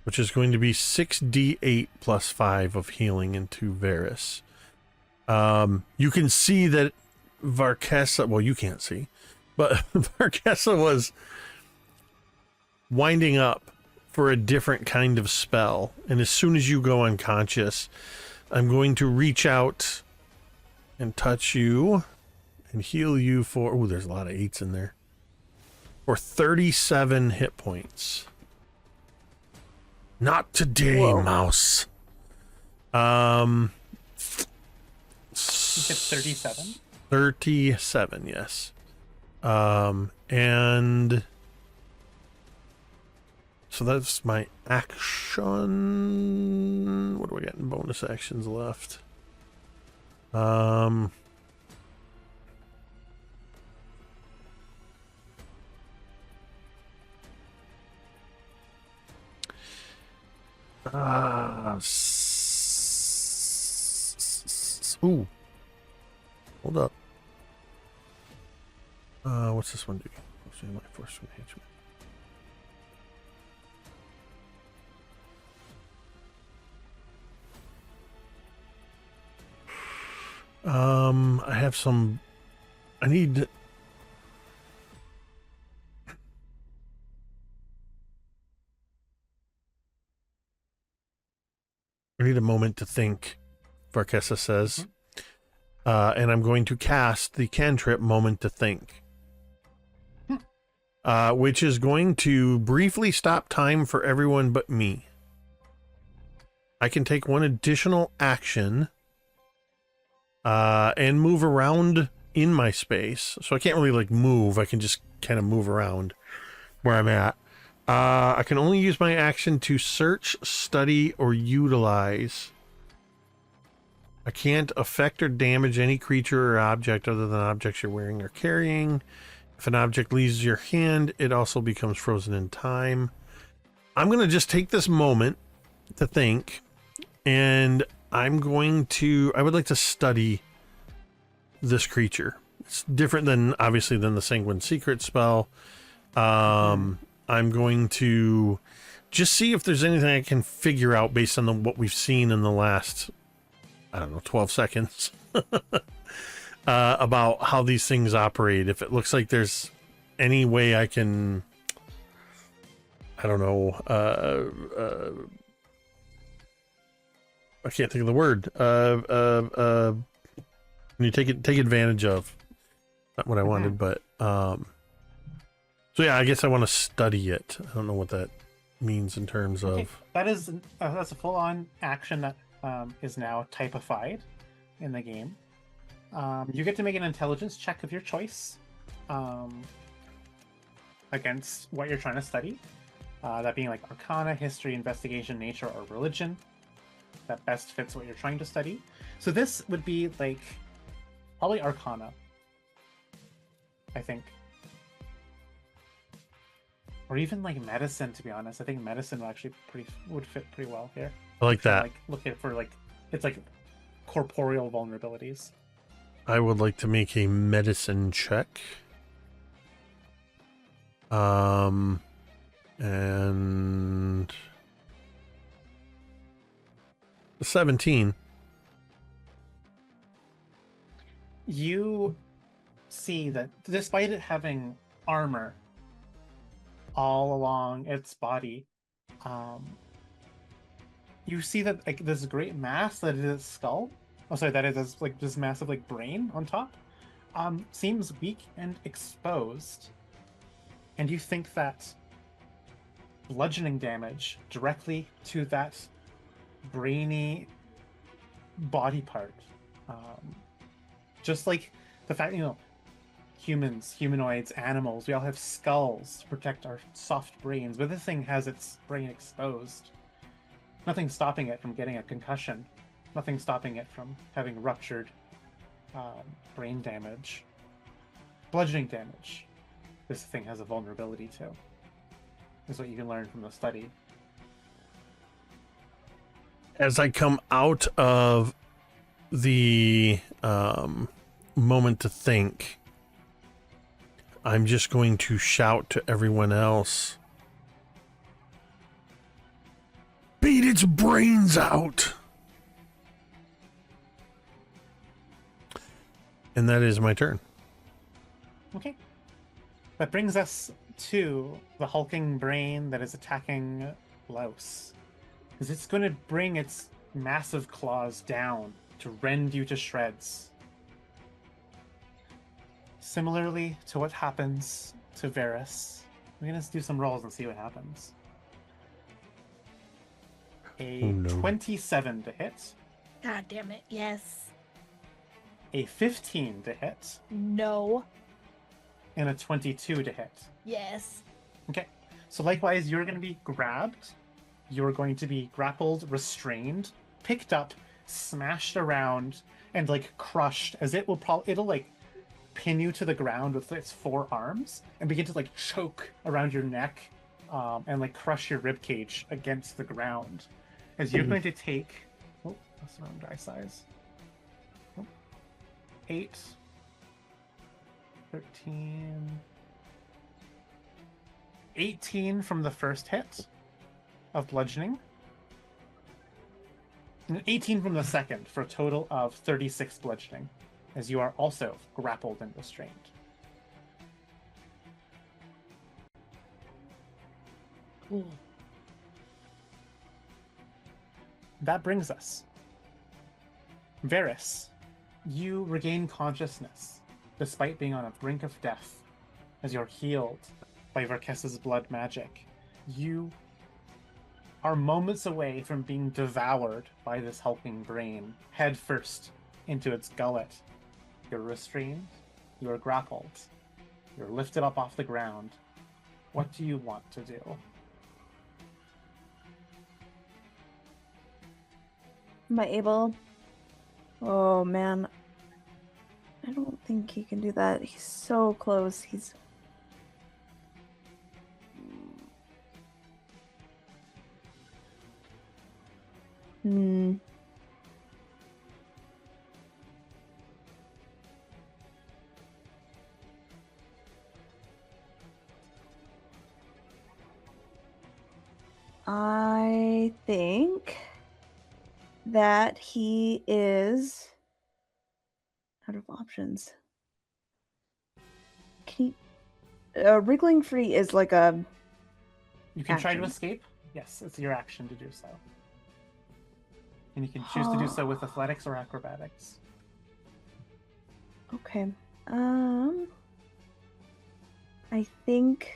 Speaker 2: which is going to be 6d8 plus 5 of healing into Veris. You can see that Varkhessa, well, you can't see, but Varkhessa was winding up for a different kind of spell. And as soon as you go unconscious, I'm going to reach out and touch you and heal you for, oh, there's a lot of 8s in there, for 37 hit points. Not today,
Speaker 3: Whoa.
Speaker 2: mouse.
Speaker 1: You said 37?
Speaker 2: 37, yes. And so that's my action. What do I got in bonus actions left? Ooh. Hold up. What's this one do? My force management. I have some. I need. I need a moment to think, Varkhessa says. And I'm going to cast the cantrip Moment to Think. Which is going to briefly stop time for everyone but me. I can take one additional action and move around in my space. So I can't really like move. I can just kind of move around where I'm at. I can only use my action to search, study, or utilize. I can't affect or damage any creature or object other than objects you're wearing or carrying. If an object leaves your hand, it also becomes frozen in time. I'm going to just take this moment to think, and I would like to study this creature. It's different than, obviously, than the Sanguine Secret spell. I'm going to just see if there's anything I can figure out based on what we've seen in the last, I don't know, 12 seconds about how these things operate. If it looks like there's any way I can, I don't know, I can't think of the word. When you take advantage of, not what I wanted, but so yeah, I guess I want to study it. I don't know what that means in terms of.
Speaker 1: Okay. That's a full-on action that is now typified in the game. You get to make an intelligence check of your choice against what you're trying to study. That being like Arcana, History, Investigation, Nature, or Religion. That best fits what you're trying to study. So this would be like probably Arcana, I think. Or even like medicine, to be honest. I think medicine would fit pretty well here.
Speaker 2: I like that.
Speaker 1: Like look at for like it's like corporeal vulnerabilities.
Speaker 2: I would like to make a medicine check. And 17.
Speaker 1: You see that despite it having armor all along its body, you see that like this great mass that is its skull, that is like this massive like brain on top, seems weak and exposed, and you think that bludgeoning damage directly to that brainy body part, just like the fact, humans, humanoids, animals, we all have skulls to protect our soft brains, but this thing has its brain exposed. Nothing stopping it from getting a concussion. Nothing stopping it from having ruptured brain damage. Bludgeoning damage, this thing has a vulnerability to. Is what you can learn from the study.
Speaker 2: As I come out of the moment to think, I'm just going to shout to everyone else, beat its brains out. And that is my turn.
Speaker 1: Okay. That brings us to the hulking brain that is attacking Louse. Because it's going to bring its massive claws down to rend you to shreds. Similarly to what happens to Veris, we're going to do some rolls and see what happens. A
Speaker 2: Oh, no.
Speaker 1: 27 to hit,
Speaker 4: God damn it. Yes.
Speaker 1: a 15 to hit,
Speaker 4: No.
Speaker 1: and a 22 to hit.
Speaker 4: Yes.
Speaker 1: Okay. So likewise, you're going to be grabbed. You're going to be grappled, restrained, picked up, smashed around, and like crushed as it will it'll like pin you to the ground with its forearms and begin to like choke around your neck and like crush your rib cage against the ground. As you're going to take, oh, that's the wrong die size. 8, 13, 18 from the first hit of bludgeoning, and 18 from the second for a total of 36 bludgeoning, as you are also grappled and restrained.
Speaker 4: Cool.
Speaker 1: That brings us. Veris, you regain consciousness despite being on a brink of death, as you're healed by Varkhessa's blood magic. You are moments away from being devoured by this hulking brain, head first into its gullet. You're restrained, you are grappled, you're lifted up off the ground. What do you want to do?
Speaker 3: Am I able? Oh man. I don't think he can do that. He's so close. He's. Hmm. I think that he is out of options. Can he? Wriggling free is like a.
Speaker 1: You can try to
Speaker 3: Action.
Speaker 1: escape. Yes, it's your action to do so. And you can choose to do so with athletics or acrobatics.
Speaker 3: Okay. I think.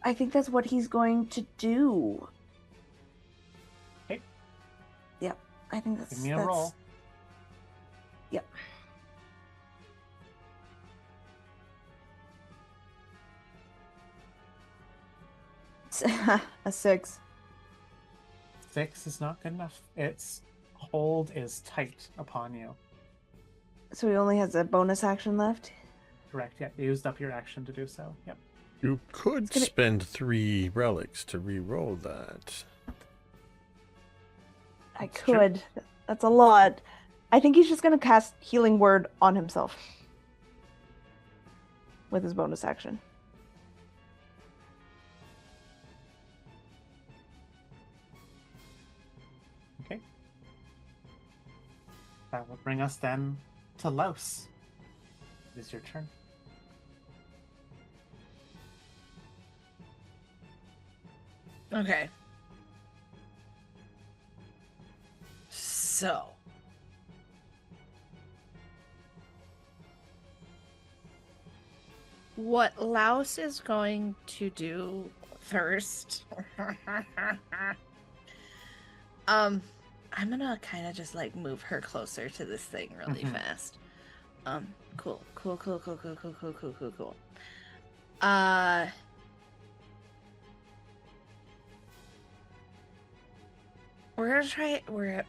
Speaker 3: I think that's what he's going to do.
Speaker 1: Okay.
Speaker 3: Yep. I think that's.
Speaker 1: Give me a roll.
Speaker 3: Yep. A 6.
Speaker 1: 6 is not good enough. Its hold is tight upon you.
Speaker 3: So he only has a bonus action left.
Speaker 1: Correct. Yeah, you used up your action to do so. Yep.
Speaker 2: You could
Speaker 3: gonna-
Speaker 2: spend 3 relics to re-roll that.
Speaker 3: I
Speaker 1: That's true.
Speaker 3: could. That's a lot. I think he's just gonna cast Healing Word on himself with his bonus action.
Speaker 1: Okay. That will bring us then to Louse. It is your turn.
Speaker 4: Okay. So. What Louse is going to do first. I'm gonna kind of just like move her closer to this thing really
Speaker 1: Mhm.
Speaker 4: fast. Cool. We're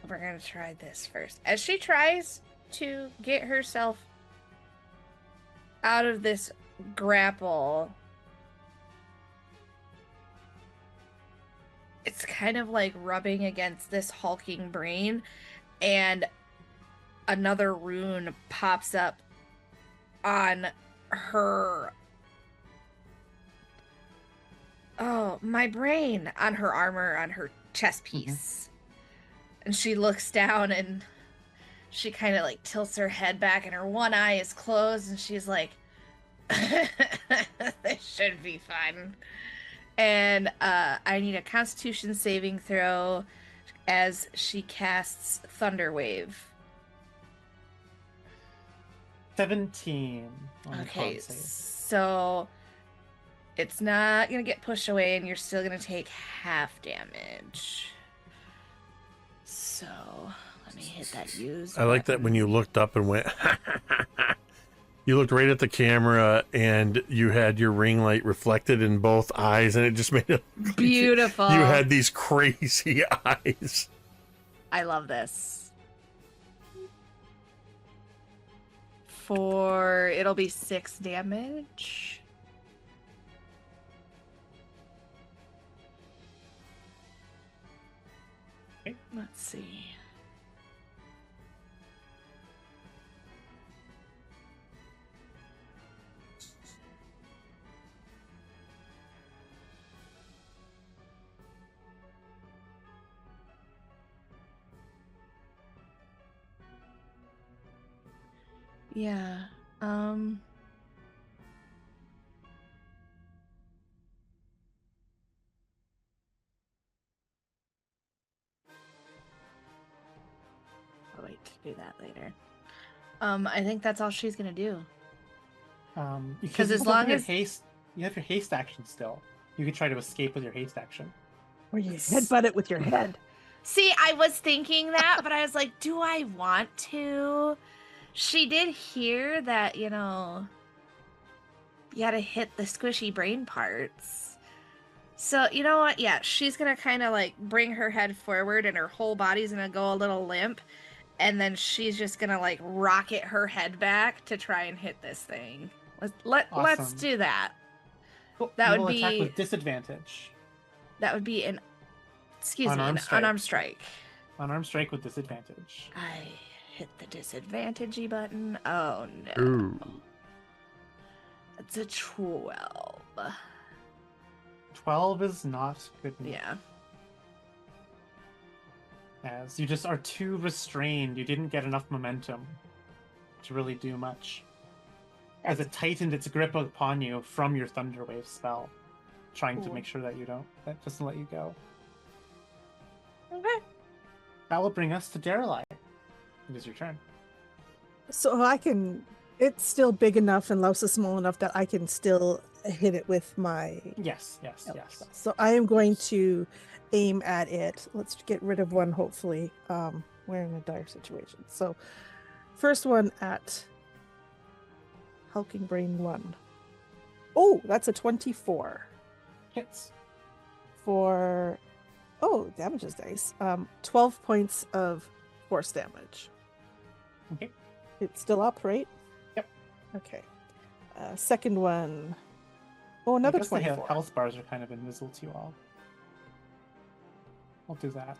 Speaker 4: gonna try this first. As she tries to get herself out of this grapple, it's kind of like rubbing against this hulking brain, and another rune pops up on her. Oh, my brain! On her armor, on her chest piece. And she looks down and she kind of like tilts her head back and her one eye is closed and she's like, this should be fun. And I need a Constitution saving throw as she casts Thunder Wave.
Speaker 1: 17.
Speaker 4: Okay, so it's not gonna get pushed away and you're still gonna take half damage. So let me hit that use.
Speaker 2: I like that when you looked up and went, you looked right at the camera and you had your ring light reflected in both eyes and it just made it
Speaker 4: beautiful.
Speaker 2: You had these crazy eyes.
Speaker 4: I love this. It'll be 6 damage.
Speaker 1: Okay.
Speaker 4: Let's see. Yeah. I'll wait to do that later. I think that's all she's gonna do.
Speaker 1: Because
Speaker 4: as long as
Speaker 1: you have your haste action still, you could try to escape with your haste action.
Speaker 6: Or you headbutt it with your head.
Speaker 4: See, I was thinking that, but I was like, do I want to? She did hear that, you gotta hit the squishy brain parts. So, you know what? Yeah, she's gonna kind of like bring her head forward and her whole body's gonna go a little limp. And then she's just gonna like rocket her head back to try and hit this thing. Let's do that.
Speaker 1: Cool.
Speaker 4: That
Speaker 1: You
Speaker 4: would
Speaker 1: will attack
Speaker 4: be
Speaker 1: with disadvantage.
Speaker 4: That would be an unarmed strike.
Speaker 1: Unarmed strike with disadvantage.
Speaker 4: I hit the disadvantage button. Oh no.
Speaker 2: Ooh.
Speaker 4: It's a 12.
Speaker 1: 12 is not good enough.
Speaker 4: Yeah.
Speaker 1: As you just are too restrained, you didn't get enough momentum to really do much. As it tightened its grip upon you from your Thunderwave spell, trying to make sure that that doesn't let you go.
Speaker 4: Okay.
Speaker 1: That will bring us to Daeralei. It is your turn.
Speaker 6: So it's still big enough and Louse is small enough that I can still hit it with my...
Speaker 1: Yes.
Speaker 6: So I am going to aim at it. Let's get rid of one, hopefully. We're in a dire situation. So first one at Hulking Brain 1. Oh, that's a 24.
Speaker 1: Hits.
Speaker 6: For... Oh, damages dice. 12 points of force damage.
Speaker 1: Okay.
Speaker 6: It's still up, right?
Speaker 1: Yep.
Speaker 6: Okay. Second one. Oh, another
Speaker 1: I guess
Speaker 6: 24.
Speaker 1: the health bars are kind of invisible to you all. I'll do that.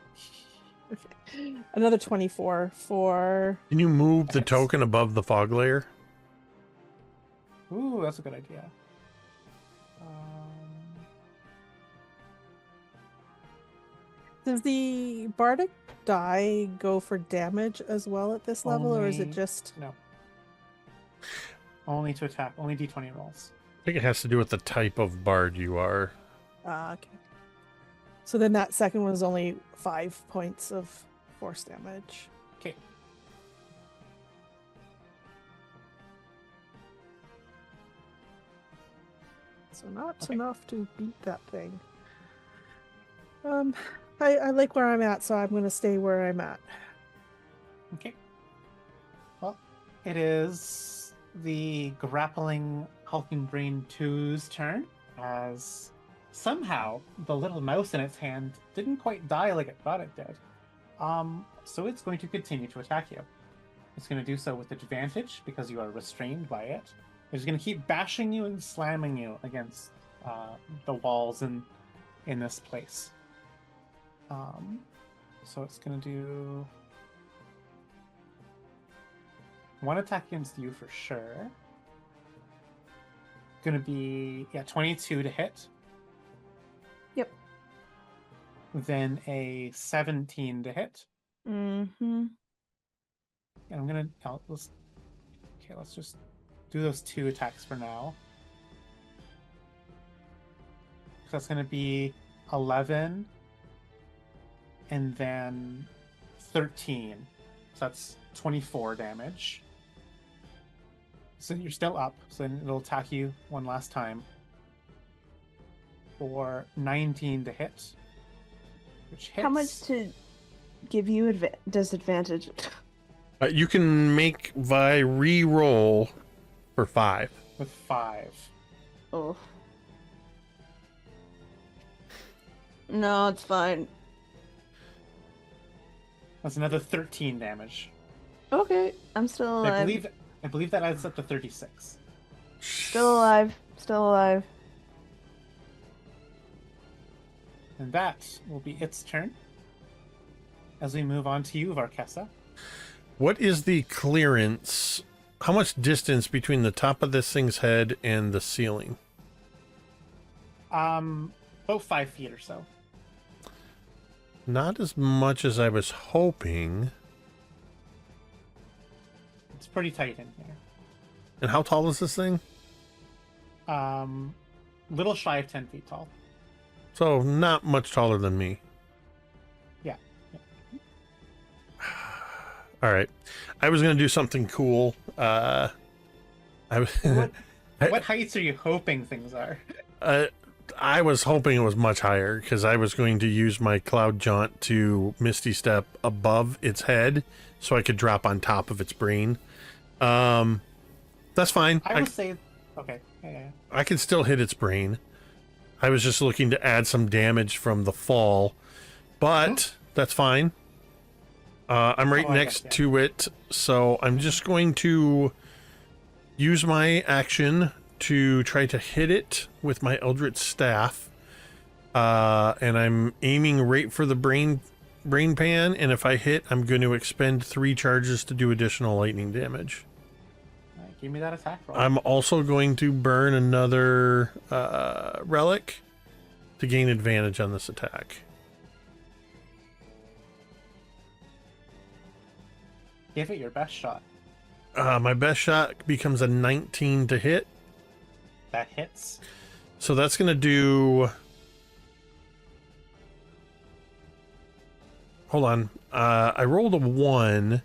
Speaker 6: Okay. Another 24 for...
Speaker 2: Can you move the token above the fog layer?
Speaker 1: Ooh, that's a good idea.
Speaker 6: Does the Bardic die go for damage as well at this level, or is it just...
Speaker 1: No. Only to attack. Only d20 rolls.
Speaker 2: I think it has to do with the type of bard you are.
Speaker 6: Okay. So then that second one is only 5 points of force damage.
Speaker 1: Okay.
Speaker 6: So not enough to beat that thing. I like where I'm at, so I'm going to stay where I'm at.
Speaker 1: Okay. Well, it is the grappling Hulking Brain 2's turn, as somehow the little mouse in its hand didn't quite die like it thought it did. So it's going to continue to attack you. It's going to do so with advantage because you are restrained by it. It's going to keep bashing you and slamming you against the walls in this place. So it's going to do one attack against you for sure. Going to be 22 to hit.
Speaker 6: Yep.
Speaker 1: Then a 17 to hit.
Speaker 3: Mm-hmm.
Speaker 1: And I'm gonna. Let's just do those 2 attacks for now. So that's gonna be 11, and then 13. So that's 24 damage. So you're still up. So then it'll attack you one last time for 19 to hit, which hits.
Speaker 3: How much to give you disadvantage?
Speaker 2: You can make Vi re-roll for 5.
Speaker 1: With 5.
Speaker 3: Oh. No, it's fine.
Speaker 1: That's another 13 damage.
Speaker 3: Okay, I'm still alive.
Speaker 1: I believe that adds up to 36.
Speaker 3: Still alive. Still alive.
Speaker 1: And that will be its turn. As we move on to you, Varkhessa.
Speaker 2: What is the clearance? How much distance between the top of this thing's head and the ceiling?
Speaker 1: About 5 feet or so.
Speaker 2: Not as much as I was hoping.
Speaker 1: It's pretty tight in here.
Speaker 2: And how tall is this thing?
Speaker 1: Little shy of 10 feet tall.
Speaker 2: So not much taller than me.
Speaker 1: Yeah.
Speaker 2: All right. I was going to do something cool.
Speaker 1: What heights are you hoping things are?
Speaker 2: I was hoping it was much higher because I was going to use my Cloud Jaunt to Misty Step above its head so I could drop on top of its brain. That's fine.
Speaker 1: I would say... Okay. Yeah.
Speaker 2: I can still hit its brain. I was just looking to add some damage from the fall, but that's fine. I'm right next to it, so I'm just going to use my action to try to hit it with my Eldritch Staff. And I'm aiming right for the brain pan, and if I hit, I'm going to expend 3 charges to do additional lightning damage.
Speaker 1: All right, give me that attack roll.
Speaker 2: I'm also going to burn another relic to gain advantage on this attack.
Speaker 1: Give it your best shot.
Speaker 2: My best shot becomes a 19 to hit.
Speaker 1: That hits.
Speaker 2: So that's going to do... Hold on. I rolled a 1,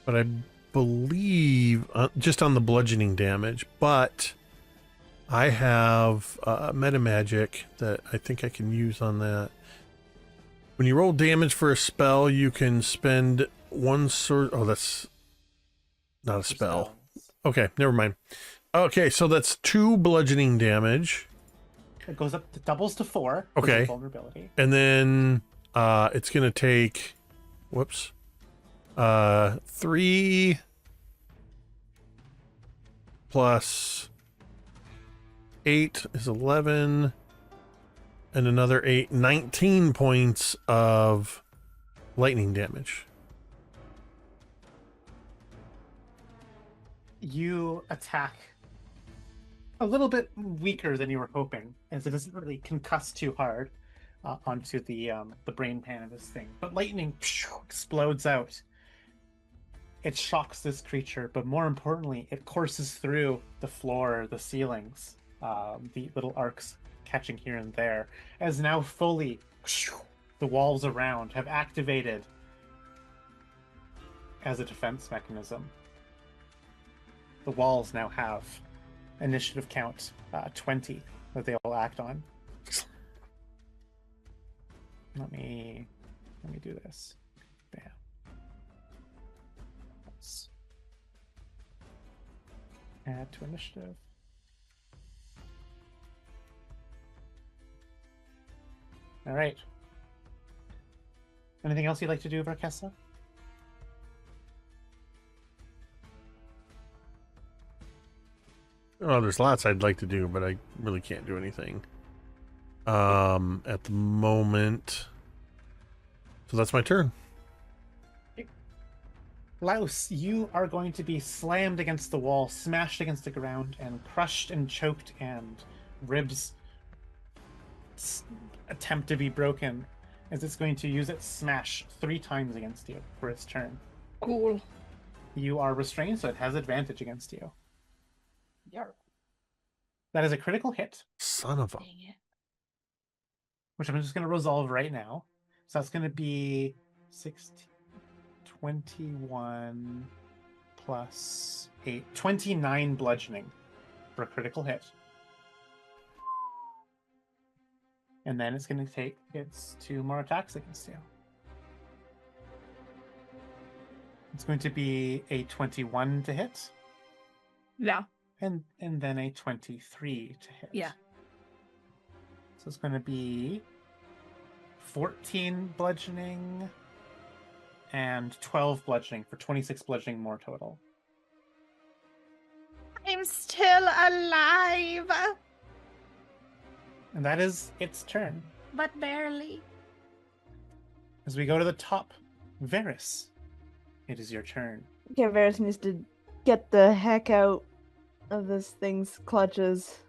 Speaker 2: but I believe just on the bludgeoning damage, but I have meta magic that I think I can use on that. When you roll damage for a spell, you can spend 1 sort... Oh, that's not a spell. Okay, never mind. Okay, so that's 2 bludgeoning damage.
Speaker 1: It goes up, it doubles to 4.
Speaker 2: Okay.
Speaker 1: Vulnerability.
Speaker 2: And then it's going to take... Whoops. 3 plus 8 is 11. And another 8. 19 points of lightning damage.
Speaker 1: You attack a little bit weaker than you were hoping, as it doesn't really concuss too hard onto the brain pan of this thing. But lightning explodes out. It shocks this creature, but more importantly, it courses through the floor, the ceilings, the little arcs catching here and there, as now fully the walls around have activated as a defense mechanism. The walls now have initiative count 20 that they all act on. Let me do this. Bam. Let's add to initiative. All right. Anything else you'd like to do, Varkhessa?
Speaker 2: Oh, there's lots I'd like to do, but I really can't do anything at the moment. So that's my turn.
Speaker 1: Louse, you are going to be slammed against the wall, smashed against the ground, and crushed and choked, and ribs attempt to be broken is it's going to use its smash 3 times against you for its turn.
Speaker 4: Cool.
Speaker 1: You are restrained, so it has advantage against you.
Speaker 4: Yarp.
Speaker 1: That is a critical hit,
Speaker 2: Son of a.
Speaker 4: Dang it.
Speaker 1: which I'm just going to resolve right now. So that's going to be 16, 21 plus 8, 29 bludgeoning for a critical hit. And then it's going to take its 2 more attacks against you. It's going to be a 21 to hit,
Speaker 4: Yeah.
Speaker 1: and then a 23 to hit.
Speaker 4: Yeah.
Speaker 1: So it's going to be 14 bludgeoning and 12 bludgeoning for 26 bludgeoning more total.
Speaker 4: I'm still alive,
Speaker 1: And that is its turn.
Speaker 4: but barely.
Speaker 1: As we go to the top, Veris, it is your turn.
Speaker 3: Okay, Veris needs to get the heck out of this thing's clutches.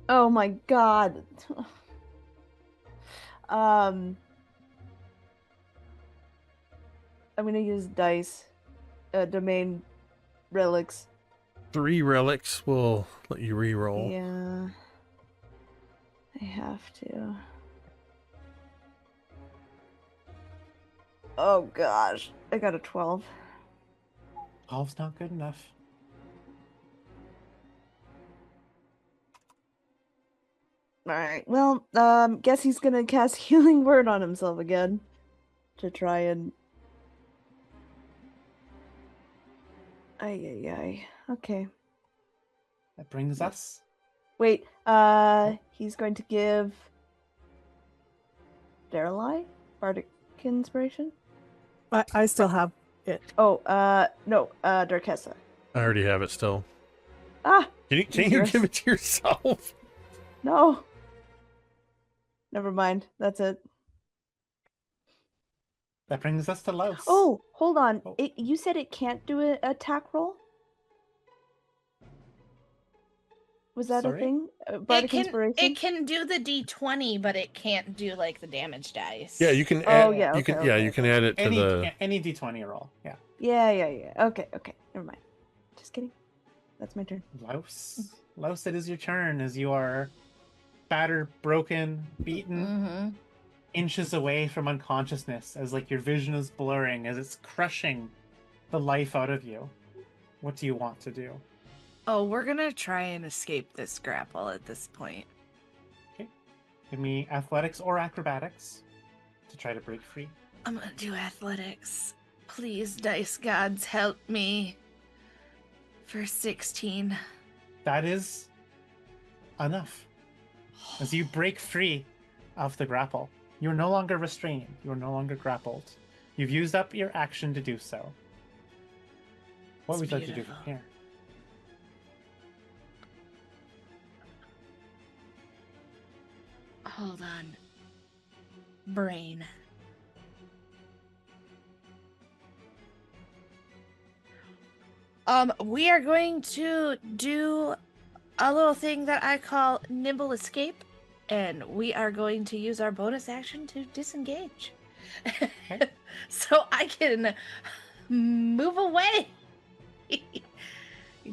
Speaker 3: Oh my god. I'm gonna use dice. Domain relics.
Speaker 2: 3 relics will let you re-roll.
Speaker 3: Yeah. I have to. Oh gosh. I got a 12.
Speaker 1: 12's not good enough.
Speaker 3: Alright, well, guess he's gonna cast Healing Word on himself again. To try and... Ay. Okay.
Speaker 1: That brings us.
Speaker 3: Wait, he's going to give... Daeralei? Bardic Inspiration?
Speaker 6: I still have it.
Speaker 3: Oh, no, Varkhessa.
Speaker 2: I already have it still.
Speaker 3: Ah!
Speaker 2: Can you
Speaker 3: Dangerous.
Speaker 2: give it to yourself?
Speaker 3: No! Never mind, that's it.
Speaker 1: That brings us to Louse.
Speaker 3: Oh, hold on.
Speaker 1: Oh.
Speaker 3: You said it can't do an attack roll? Was that
Speaker 1: Sorry?
Speaker 3: a thing? Bardic Inspiration?
Speaker 4: It can do the D20, but it can't do like the damage dice.
Speaker 2: Yeah, you can
Speaker 3: Oh,
Speaker 2: add.
Speaker 3: yeah,
Speaker 2: you can.
Speaker 3: okay,
Speaker 2: Yeah,
Speaker 3: okay.
Speaker 2: you can add it to the.
Speaker 1: Any D20 roll. Yeah.
Speaker 3: Yeah. Okay. Never mind. Just kidding. That's my turn.
Speaker 1: Louse. Louse, it is your turn as you are battered, broken, beaten,
Speaker 4: Mm-hmm.
Speaker 1: inches away from unconsciousness, as like your vision is blurring, as it's crushing the life out of you. What do you want to do?
Speaker 7: Oh, we're gonna try and escape this grapple at this point.
Speaker 1: Give me athletics or acrobatics to try to break free.
Speaker 7: I'm gonna do athletics. Please, dice gods, help me. For 16.
Speaker 1: That is enough. As you break free of the grapple, you're no longer restrained. You're no longer grappled. You've used up your action to do so. What would
Speaker 7: It's
Speaker 1: you like to do from
Speaker 7: beautiful.
Speaker 1: here?
Speaker 7: Hold on. Brain. We are going to do a little thing that I call nimble escape, and we are going to use our bonus action to disengage. So I can move away.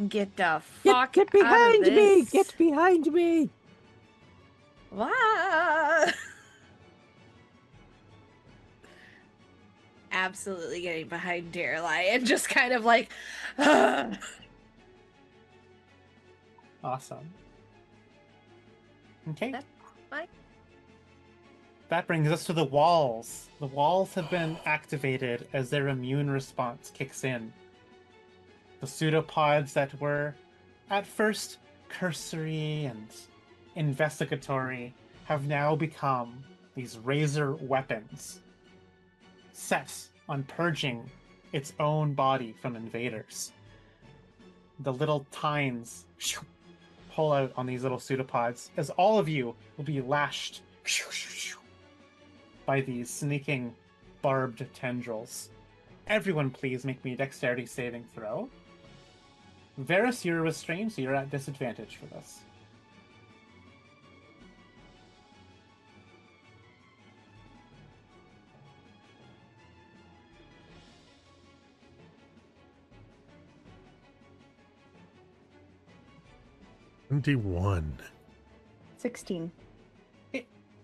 Speaker 7: Get the fuck
Speaker 6: Get
Speaker 7: out
Speaker 6: behind
Speaker 7: of
Speaker 6: me!
Speaker 7: this.
Speaker 6: Get behind me!
Speaker 7: Wow. Absolutely getting behind Daeralei and just kind of like,
Speaker 1: Awesome. Okay.
Speaker 7: That's fine.
Speaker 1: That brings us to the walls. The walls have been activated as their immune response kicks in. The pseudopods that were at first cursory and investigatory have now become these razor weapons set on purging its own body from invaders. The little tines pull out on these little pseudopods as all of you will be lashed by these sneaking barbed tendrils. Everyone please make me a dexterity saving throw. Veris, you're restrained, so you're at disadvantage for this.
Speaker 2: 21.
Speaker 3: 16.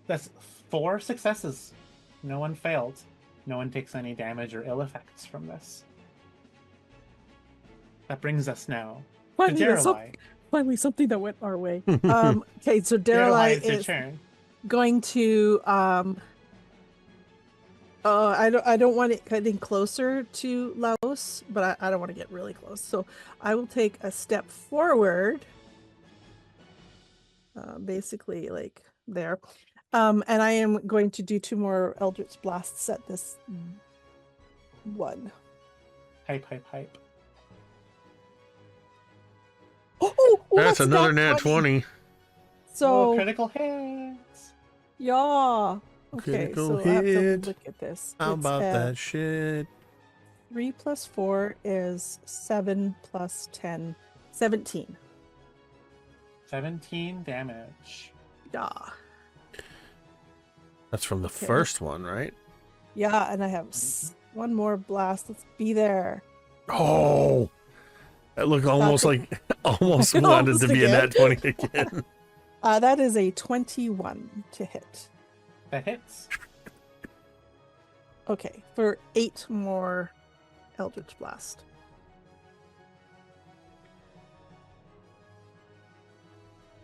Speaker 1: That's 4 successes. No one failed. No one takes any damage or ill effects from this. That brings us now to Daeralei.
Speaker 6: Finally, something that went our way. Okay, so Daeralei
Speaker 1: It's your
Speaker 6: is
Speaker 1: turn.
Speaker 6: going to. I don't want it getting closer to Louse, but I don't want to get really close. So I will take a step forward. Basically, like there. And I am going to do 2 more Eldritch Blasts at this one.
Speaker 1: Hype, hype, hype.
Speaker 6: Oh,
Speaker 2: That's another nat 20.
Speaker 6: So
Speaker 1: critical hits.
Speaker 6: yeah. Okay,
Speaker 2: Critical
Speaker 6: so I have to
Speaker 2: hit.
Speaker 6: look at this.
Speaker 2: How
Speaker 6: It's,
Speaker 2: about that shit?
Speaker 6: 3 plus 4 is 7 plus 10, 17.
Speaker 1: 17 damage.
Speaker 6: Yeah.
Speaker 2: That's from the
Speaker 6: Okay.
Speaker 2: first one, right?
Speaker 6: Yeah, and I have one more blast. Let's be there.
Speaker 2: Oh, that looked almost like almost wanted
Speaker 6: Almost
Speaker 2: to be a nat
Speaker 6: again.
Speaker 2: 20 again.
Speaker 6: That is a 21 to hit.
Speaker 1: That hits.
Speaker 6: Okay, for 8 more Eldritch Blast.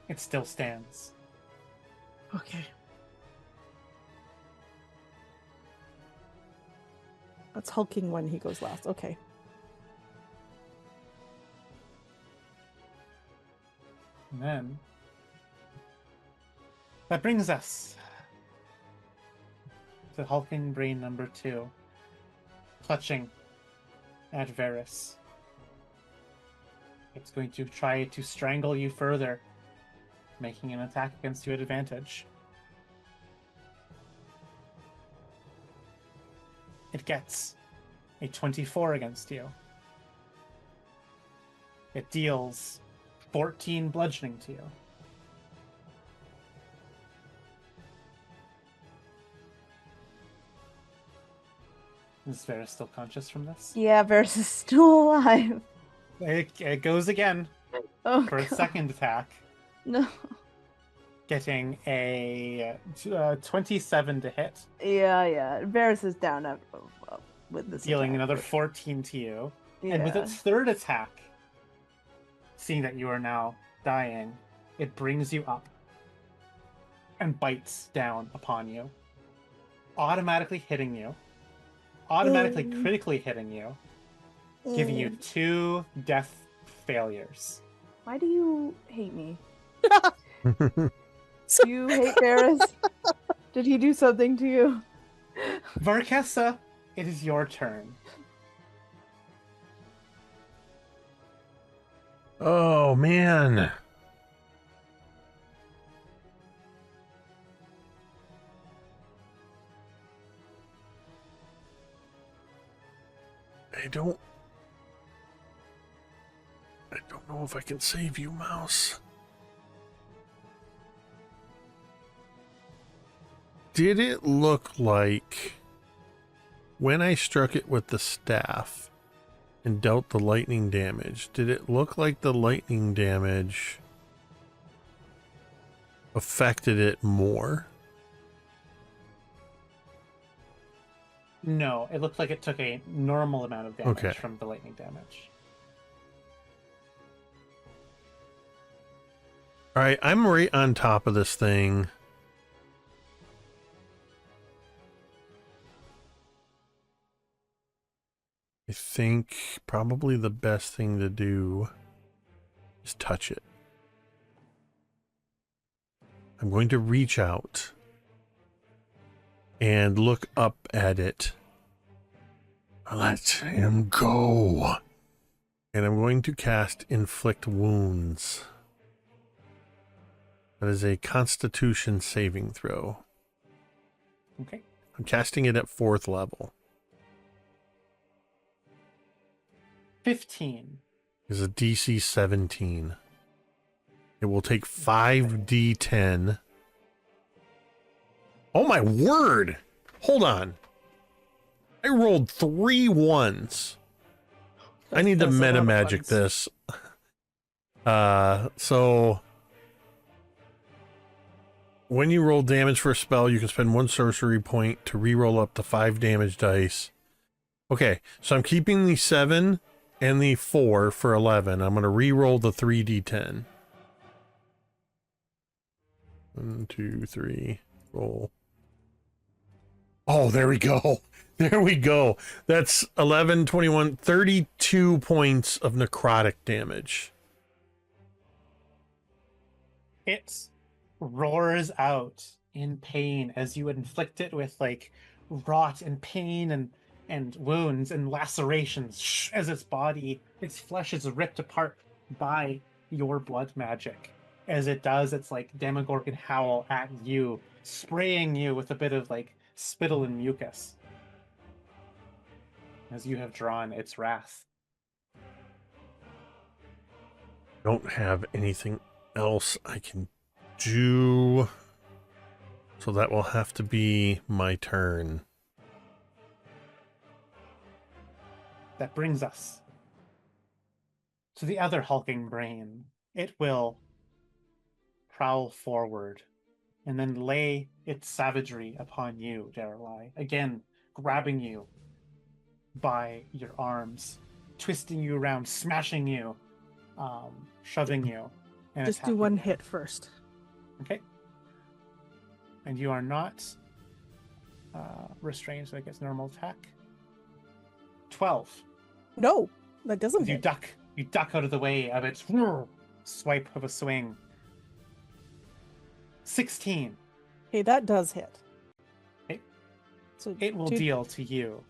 Speaker 1: It still stands.
Speaker 6: Okay. That's hulking when he goes last. Okay.
Speaker 1: And then that brings us to hulking brain number 2, clutching at Veris. It's going to try to strangle you further, making an attack against you at advantage. It gets a 24 against you. It deals 14 bludgeoning to you. Is Vera still conscious from this?
Speaker 3: Yeah, Veris is still alive.
Speaker 1: It goes again
Speaker 3: Oh,
Speaker 1: for a
Speaker 3: God.
Speaker 1: second attack,
Speaker 3: No.
Speaker 1: getting a 27 to hit,
Speaker 3: Yeah. Veris is down with this.
Speaker 1: dealing
Speaker 3: attack,
Speaker 1: another
Speaker 3: but-
Speaker 1: 14 to you.
Speaker 3: Yeah.
Speaker 1: And with its third attack, seeing that you are now dying, it brings you up and bites down upon you, automatically hitting you, automatically critically hitting you, giving you 2 death failures.
Speaker 3: Why do you hate me? You hate Veris? Did he do something to you?
Speaker 1: Varkhessa, it is your turn.
Speaker 2: Oh man. I don't know if I can save you, mouse. Did it look like when I struck it with the staff and dealt the lightning damage, did it look like the lightning damage affected it more?
Speaker 1: No, it looked like it took a normal amount of damage
Speaker 2: Okay.
Speaker 1: from the lightning damage.
Speaker 2: All right, I'm right on top of this thing. I think probably the best thing to do is touch it. I'm going to reach out and look up at it. Let him go. And I'm going to cast Inflict Wounds. That is a Constitution saving throw.
Speaker 1: Okay.
Speaker 2: I'm casting it at 4th level.
Speaker 1: 15.
Speaker 2: Is a DC 17. It will take 5d10. Oh my word! Hold on. I rolled 3 1s. I need to
Speaker 6: That's a lot
Speaker 2: meta
Speaker 6: of
Speaker 2: magic
Speaker 6: ones.
Speaker 2: this. So when you roll damage for a spell, you can spend 1 sorcery point to re-roll up to 5 damage dice. Okay, so I'm keeping the 7 and the 4 for 11. I'm going to re-roll the 3d10. 1, 2, 3, roll. Oh, there we go. There we go. That's 11, 21, 32 points of necrotic damage.
Speaker 1: It roars out in pain as you inflict it with like rot and pain and wounds and lacerations as its flesh is ripped apart by your blood magic. As it does, it's like Demogorgon howl at you, spraying you with a bit of like spittle and mucus as you have drawn its wrath.
Speaker 2: Don't have anything else I can do, so that will have to be my turn.
Speaker 1: That brings us to the other hulking brain. It will prowl forward and then lay its savagery upon you, Daeralei, again grabbing you by your arms, twisting you around, smashing you, shoving you, and
Speaker 6: Just do
Speaker 1: attacking
Speaker 6: one
Speaker 1: you.
Speaker 6: hit first.
Speaker 1: Okay. And you are not restrained, so it gets normal attack. 12.
Speaker 6: No, that doesn't
Speaker 1: You
Speaker 6: hit.
Speaker 1: duck out of the way of its swipe of a swing. 16.
Speaker 6: Okay, that does hit.
Speaker 1: Okay.
Speaker 6: So
Speaker 1: It will
Speaker 6: two-
Speaker 1: deal to you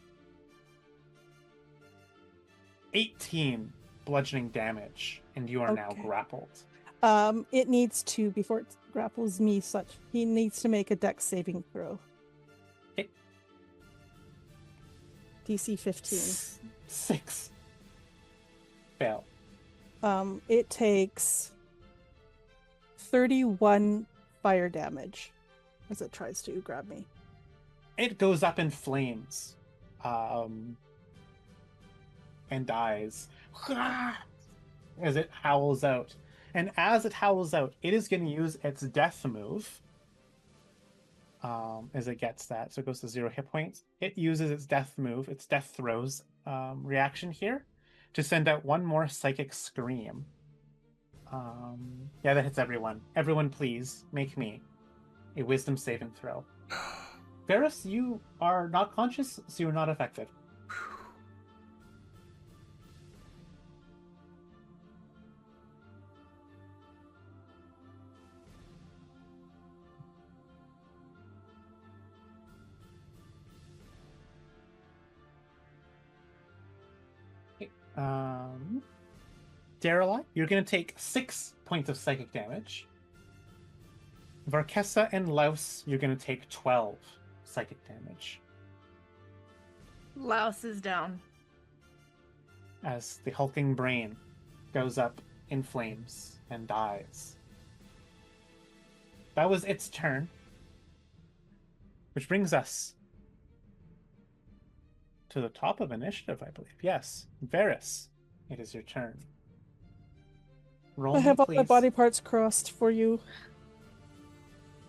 Speaker 1: 18 bludgeoning damage, and you are now
Speaker 6: Okay.
Speaker 1: grappled.
Speaker 6: It needs to, before it grapples me, he needs to make a dex saving throw.
Speaker 1: Okay.
Speaker 6: DC 15.
Speaker 1: 6. Fail.
Speaker 6: It takes 31 fire damage as it tries to grab me.
Speaker 1: It goes up in flames, and dies as it howls out. And as it howls out, it is going to use its death move. As it gets that, so it goes to 0 hit points. It uses its death move, its death throws reaction here, to send out one more psychic scream. Yeah, that hits everyone. Everyone, please make me a wisdom saving throw. Veris, you are not conscious, so you're not affected. Daeralei, you're going to take 6 points of psychic damage. Varkhessa and Louse, you're going to take 12 psychic damage
Speaker 7: Louse is down.
Speaker 1: as the hulking brain goes up in flames and dies. That was its turn. Which brings us to the top of initiative, I believe. Yes. Veris, it is your turn. Roll
Speaker 6: I
Speaker 1: me,
Speaker 6: have all my
Speaker 1: please.
Speaker 6: body parts crossed for you.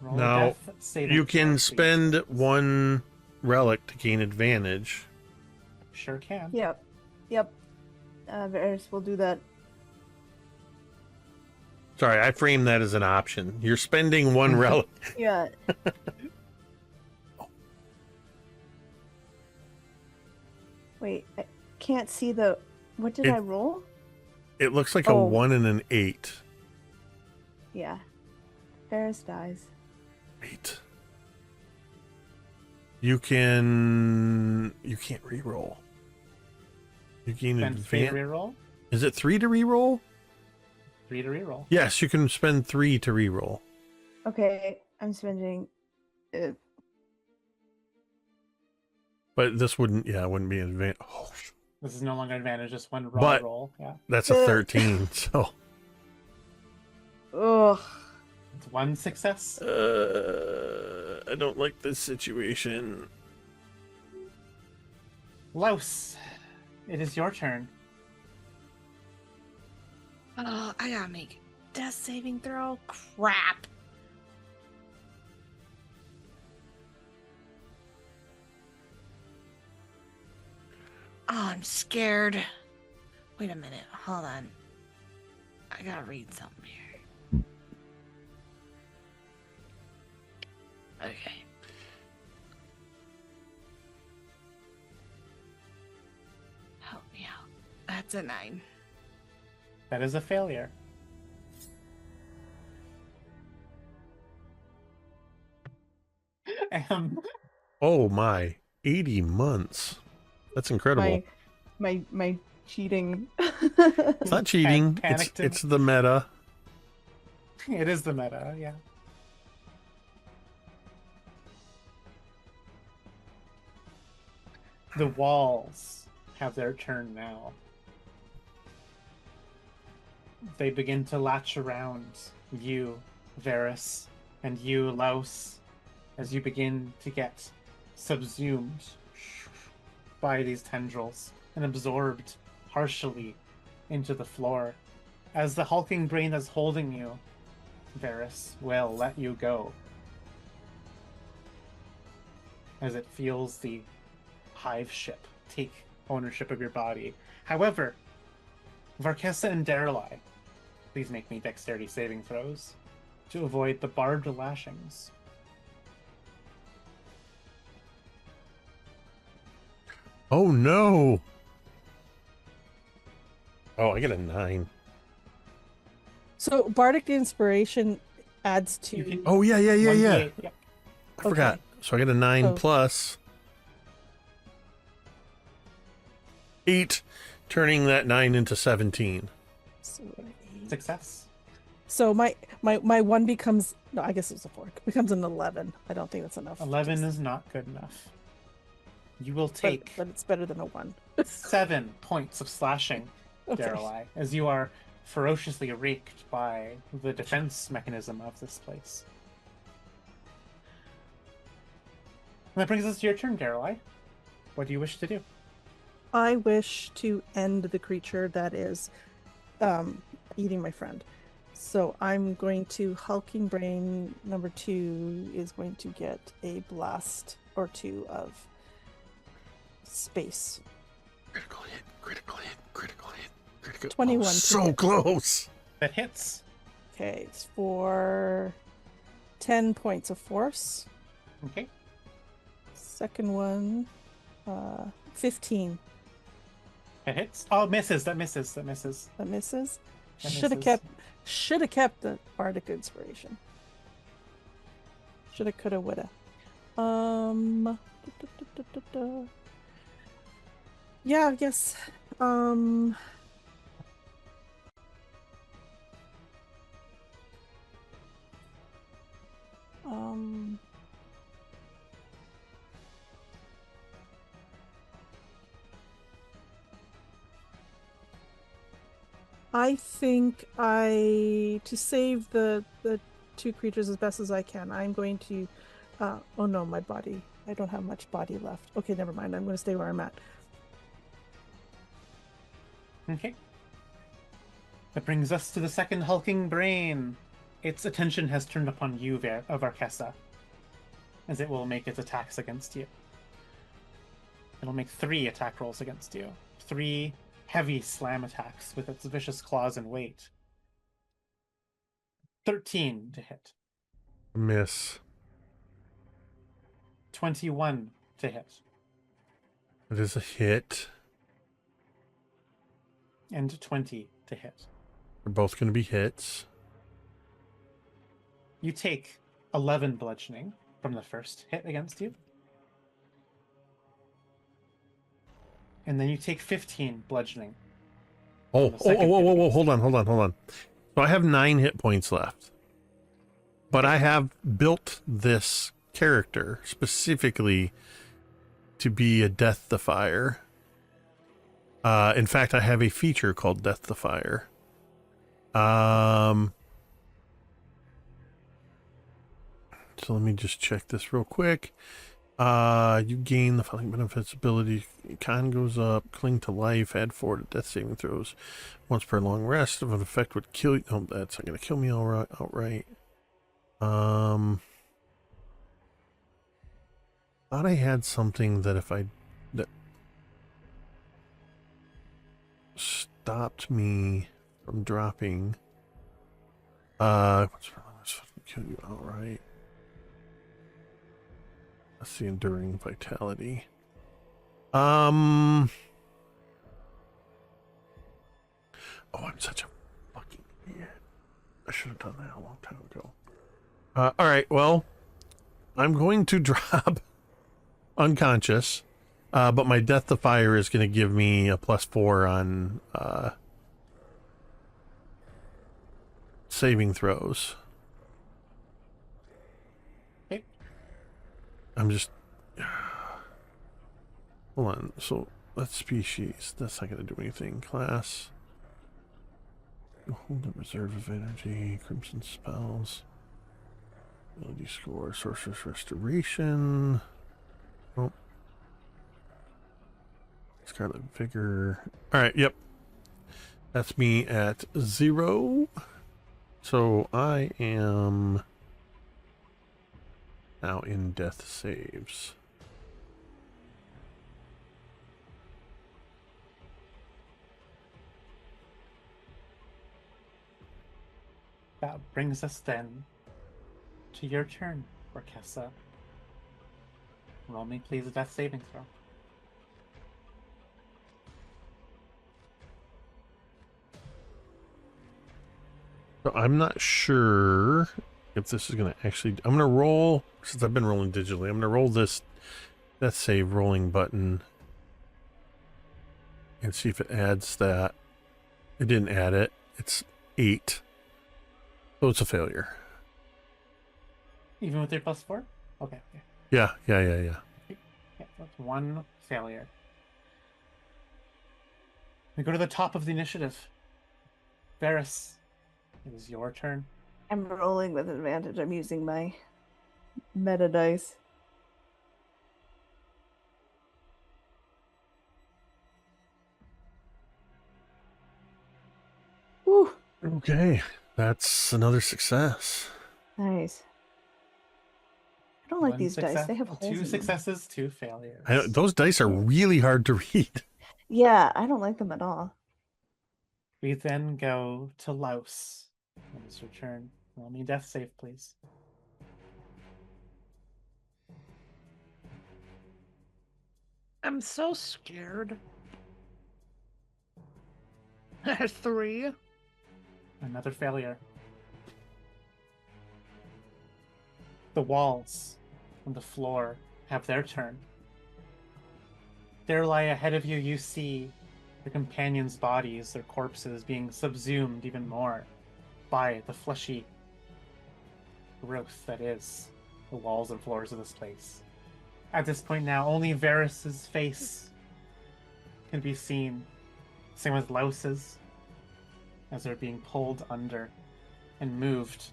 Speaker 1: Roll a
Speaker 2: Now,
Speaker 1: death saving
Speaker 2: You
Speaker 1: throw,
Speaker 2: can
Speaker 1: please.
Speaker 2: spend 1 relic to gain advantage.
Speaker 1: Sure can.
Speaker 3: Yep. Veris will do that.
Speaker 2: Sorry, I framed that as an option. You're spending 1 relic.
Speaker 3: Yeah. Wait, I can't see the. What did
Speaker 2: It-
Speaker 3: I roll?
Speaker 2: It looks like a
Speaker 3: Oh.
Speaker 2: 1 and an 8.
Speaker 3: Yeah. Veris dies.
Speaker 2: 8. You can't reroll. You gain
Speaker 1: Spend 3 to
Speaker 2: advantage.
Speaker 1: reroll.
Speaker 2: Is it 3 to reroll?
Speaker 1: 3 to reroll.
Speaker 2: Yes, you can spend 3 to reroll.
Speaker 3: Okay, I'm spending.
Speaker 2: But this wouldn't be an advantage. Oh,
Speaker 1: This is no longer an advantage, just one raw
Speaker 2: But-
Speaker 1: roll. Yeah.
Speaker 2: that's a 13. So,
Speaker 3: Ugh.
Speaker 1: It's 1 success.
Speaker 2: I don't like this situation.
Speaker 1: Louse, it is your turn.
Speaker 7: Oh, I gotta make death saving throw. Crap. I'm scared. Wait a minute. Hold on. I gotta read something here. Okay. Help me out. That's a 9.
Speaker 1: That is a failure.
Speaker 2: Oh my, 80 months. That's incredible.
Speaker 3: My cheating.
Speaker 2: It's not cheating.
Speaker 1: Panicked
Speaker 2: It's the meta.
Speaker 1: It is the meta, yeah. The walls have their turn now. They begin to latch around you, Veris, and you, Louse, as you begin to get subsumed by these tendrils and absorbed partially into the floor. As the hulking brain that's holding you, Veris, will let you go. As it feels the hive ship take ownership of your body. However, Varkhessa and Daeralei, please make me dexterity saving throws to avoid the barbed lashings.
Speaker 2: Oh no! Oh, I get a 9.
Speaker 6: So bardic inspiration adds to.
Speaker 1: You can-
Speaker 2: Oh yeah.
Speaker 1: 1d8, yep.
Speaker 2: I forgot. So I get a 9
Speaker 6: Oh.
Speaker 2: plus 8, turning that 9 into 17.
Speaker 6: So,
Speaker 1: Success.
Speaker 6: so my 1 becomes, no, I guess it was a 4. It becomes an 11. I don't think that's enough.
Speaker 1: 11 is not good enough. You will take
Speaker 6: but it's better than a 1.
Speaker 1: 7 points of slashing,
Speaker 6: Okay.
Speaker 1: Daeralei, as you are ferociously raked by the defense mechanism of this place. And that brings us to your turn, Daeralei. What do you wish to do?
Speaker 6: I wish to end the creature that is eating my friend. So I'm going to Hulking Brain number 2 is going to get a blast or 2 of space.
Speaker 2: Critical hit, critical hit, critical hit, critical.
Speaker 6: 21
Speaker 2: Oh,
Speaker 6: to
Speaker 2: so
Speaker 6: hit.
Speaker 2: close.
Speaker 1: That hits.
Speaker 6: Okay, it's for 10 points of force.
Speaker 1: Okay.
Speaker 6: Second one, 15.
Speaker 1: That hits. Oh, misses. That misses. That misses.
Speaker 6: That misses.
Speaker 1: That
Speaker 6: Should have
Speaker 1: misses.
Speaker 6: kept the bardic inspiration. Shoulda, coulda, woulda. Yeah, I guess. I think to save the 2 creatures as best as I can, I'm going to oh no, my body. I don't have much body left. Okay, never mind. I'm going to stay where I'm at.
Speaker 1: Okay. That brings us to the second hulking brain. Its attention has turned upon you, Varkhessa, as it will make its attacks against you. It'll make 3 attack rolls against you. 3 heavy slam attacks with its vicious claws and weight. 13 to hit.
Speaker 2: Miss.
Speaker 1: 21 to hit.
Speaker 2: It is a hit.
Speaker 1: And 20 to hit.
Speaker 2: They're both going to be hits.
Speaker 1: You take 11 bludgeoning from the first hit against you. And then you take 15 bludgeoning.
Speaker 2: Oh,
Speaker 1: the
Speaker 2: oh,
Speaker 1: second
Speaker 2: oh,
Speaker 1: hit
Speaker 2: oh, oh,
Speaker 1: against
Speaker 2: hold on. So I have 9 hit points left. But I have built this character specifically to be a Death Defier. In fact, I have a feature called Death Defier. So let me just check this real quick. You gain the following benefits: ability, con goes up, cling to life, add 4 to death saving throws once per long rest. If an effect would kill you, no, that's not gonna kill me outright. Thought I had something that stopped me from dropping. What's wrong? Let's fucking kill you outright. That's the enduring vitality. Oh, I'm such a fucking idiot. I should have done that a long time ago. All right, well, I'm going to drop unconscious, but my death to fire is going to give me a +4 on saving throws.
Speaker 1: Okay.
Speaker 2: I'm just... Hold on. So, that's species. That's not going to do anything. Class. Hold the reserve of energy. Crimson spells. Ability score. Sorcerer's Restoration. Oh. Scarlet Vigor. Alright, yep. That's me at 0. So I am now in death saves.
Speaker 1: That brings us then to your turn, Varkhessa. Roll me please a death saving throw.
Speaker 2: So I'm not sure if this is going to actually... I'm going to roll, since I've been rolling digitally, I'm going to roll this death save rolling button and see if it adds that. It didn't add it. It's 8. So it's a failure.
Speaker 1: Even with your +4? Okay.
Speaker 2: Yeah.
Speaker 1: Yeah, that's 1 failure. We go to the top of the initiative. Veris, it is your turn.
Speaker 3: I'm rolling with advantage. I'm using my meta dice. Whew.
Speaker 2: Okay. That's another success.
Speaker 3: Nice. I don't like
Speaker 1: 1
Speaker 3: these dice.
Speaker 1: success,
Speaker 3: They have holes
Speaker 1: 2
Speaker 3: in them.
Speaker 1: successes, 2 failures.
Speaker 2: Those dice are really hard to read.
Speaker 3: Yeah, I don't like them at all.
Speaker 1: We then go to Louse. It is your turn. Roll me death save, please.
Speaker 7: I'm so scared. 3.
Speaker 1: Another failure. The walls and the floor have their turn. Daeralei, ahead of you, you see your companions' bodies, their corpses, being subsumed even more by the fleshy growth that is the walls and floors of this place. At this point now, only Veris's face can be seen. Same with Louse's, as they're being pulled under and moved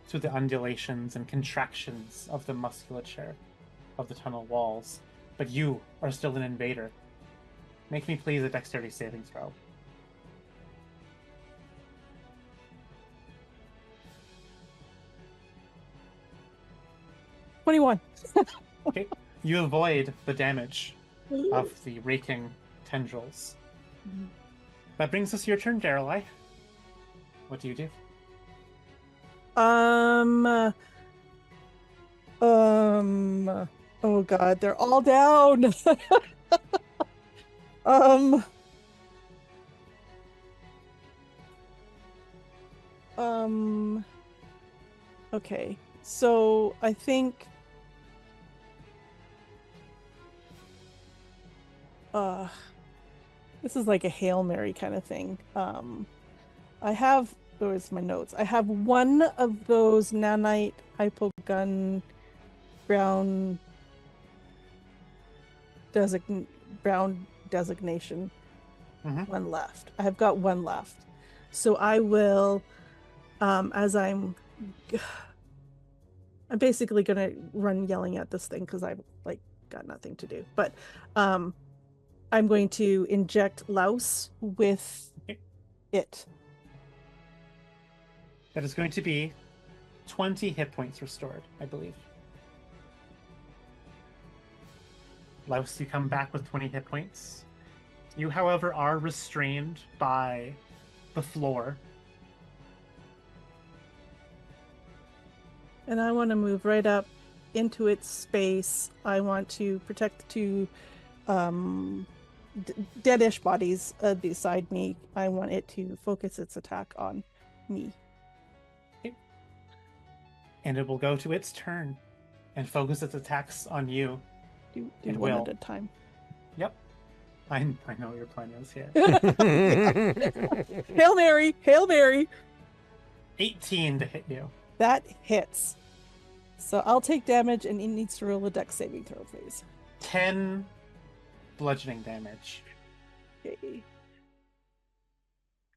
Speaker 1: through the undulations and contractions of the musculature of the tunnel walls. But you are still an invader. Make me please a dexterity saving throw.
Speaker 6: $21.
Speaker 1: Okay, you avoid the damage of the raking tendrils. That brings us to your turn, Daeralei. What do you do?
Speaker 6: Oh god, they're all down. Okay, so I think this is like a Hail Mary kind of thing. I have, where's my notes? I have one of those nanite hypogun brown designation. One left. I have got one left. So I will, as I'm basically gonna run yelling at this thing because I've like got nothing to do. But I'm going to inject Louse with it.
Speaker 1: That is going to be 20 hit points restored, I believe. Louse, you come back with 20 hit points. You, however, are restrained by the floor.
Speaker 6: And I want to move right up into its space. I want to protect the two deadish bodies beside me. I want it to focus its attack on me.
Speaker 1: Okay. And it will go to its turn and focus its attacks on you.
Speaker 6: Do
Speaker 1: It
Speaker 6: one
Speaker 1: will.
Speaker 6: at a time.
Speaker 1: Yep. I know what your plan is here.
Speaker 6: Hail Mary! Hail Mary!
Speaker 1: 18 to hit you.
Speaker 6: That hits. So I'll take damage, and it needs to roll a dex saving throw, please.
Speaker 1: 10 bludgeoning damage.
Speaker 6: Yay.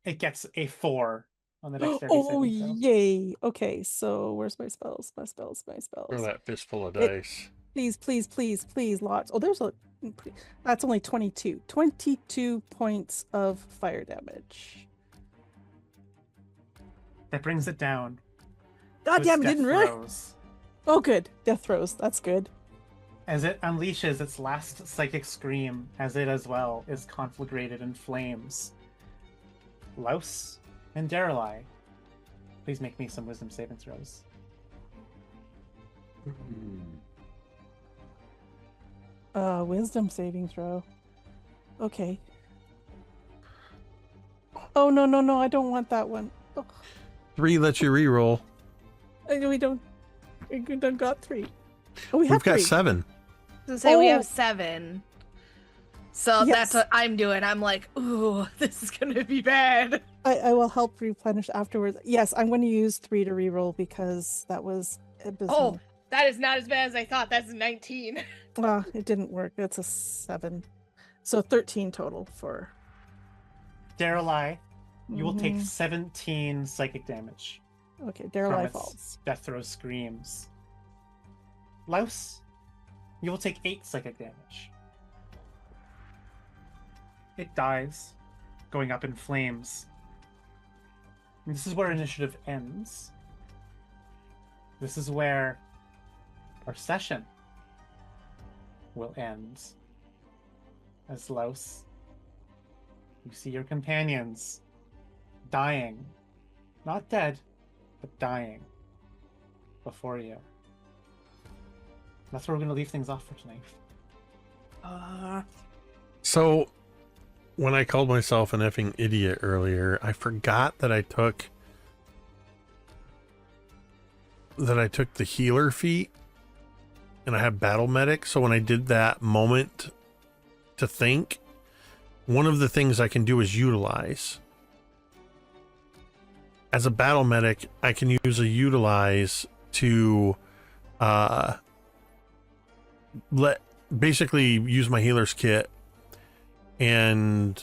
Speaker 1: It gets a 4 on the dexterity
Speaker 6: Oh,
Speaker 1: saving throw.
Speaker 6: yay. Okay, so where's my spells? My spells.
Speaker 2: Throw that fistful of
Speaker 6: It-
Speaker 2: dice.
Speaker 6: Please, please, please, please, lots. Oh, there's a... That's only 22. 22 points of fire damage.
Speaker 1: That brings it down.
Speaker 6: God
Speaker 1: to its
Speaker 6: damn, it
Speaker 1: death
Speaker 6: didn't really...
Speaker 1: throes.
Speaker 6: Oh, good. Death throws. That's good.
Speaker 1: As it unleashes its last psychic scream, as it as well is conflagrated in flames. Louse and Daeralei, please make me some wisdom saving throws.
Speaker 6: Wisdom saving throw. Okay. Oh, no, I don't want that one. Oh,
Speaker 2: 3 lets you reroll.
Speaker 6: we don't got 3. Oh, we have
Speaker 2: We've got
Speaker 6: 3.
Speaker 2: 7.
Speaker 4: To say we
Speaker 6: Oh.
Speaker 4: have 7. So
Speaker 6: Yes.
Speaker 4: that's what I'm doing. I'm like, ooh, this is gonna be bad.
Speaker 6: I will help replenish afterwards. Yes, I'm going to use 3 to reroll because that was abysmal.
Speaker 4: Oh, that is not as bad as I thought. That's 19.
Speaker 6: It didn't work. It's a 7. So 13 total for...
Speaker 1: Daeralei, you will take
Speaker 6: Mhm.
Speaker 1: 17 psychic damage
Speaker 6: Okay,
Speaker 1: from
Speaker 6: Daeralei
Speaker 1: its
Speaker 6: falls.
Speaker 1: death throw screams. Louse, you will take 8 psychic damage. It dies, going up in flames. And this is where initiative ends. This is where our session will end. As Louse, you see your companions dying. Not dead, but dying before you. That's where we're going to leave things off for tonight.
Speaker 2: So, when I called myself an effing idiot earlier, I forgot that I took the healer feat, and I have battle medic. So when I did that moment to think, one of the things I can do is utilize. As a battle medic, I can use a utilize to basically use my healer's kit, and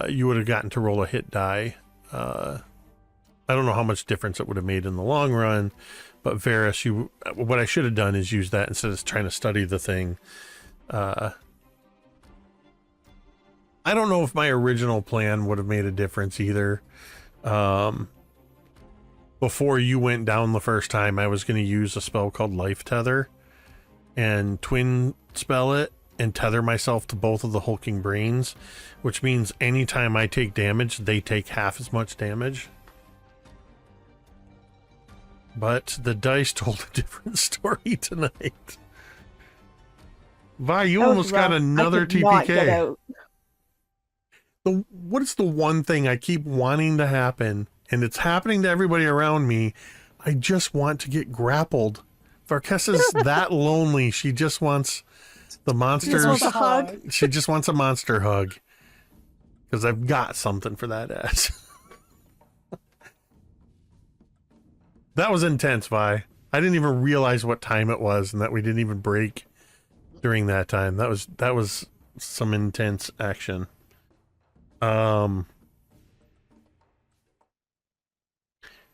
Speaker 2: you would have gotten to roll a hit die. I don't know how much difference it would have made in the long run, but Veris, what I should have done is use that instead of trying to study the thing. I don't know if my original plan would have made a difference either. Before you went down the first time, I was going to use a spell called Life Tether and twin spell it and tether myself to both of the hulking brains, which means anytime I take damage, they take half as much damage. But the dice told a different story tonight. Vi, you
Speaker 3: That was
Speaker 2: almost got
Speaker 3: rough.
Speaker 2: another
Speaker 3: I could not get
Speaker 2: TPK.
Speaker 3: out.
Speaker 2: What is the one thing I keep wanting to happen, and it's happening to everybody around me? I just want to get grappled. Varkhessa's that lonely. She just wants the monsters.
Speaker 6: wants a hug.
Speaker 2: She just wants a monster hug. Because I've got something for that ass. That was intense, Vi. I didn't even realize what time it was, and that we didn't even break during that time. That was some intense action.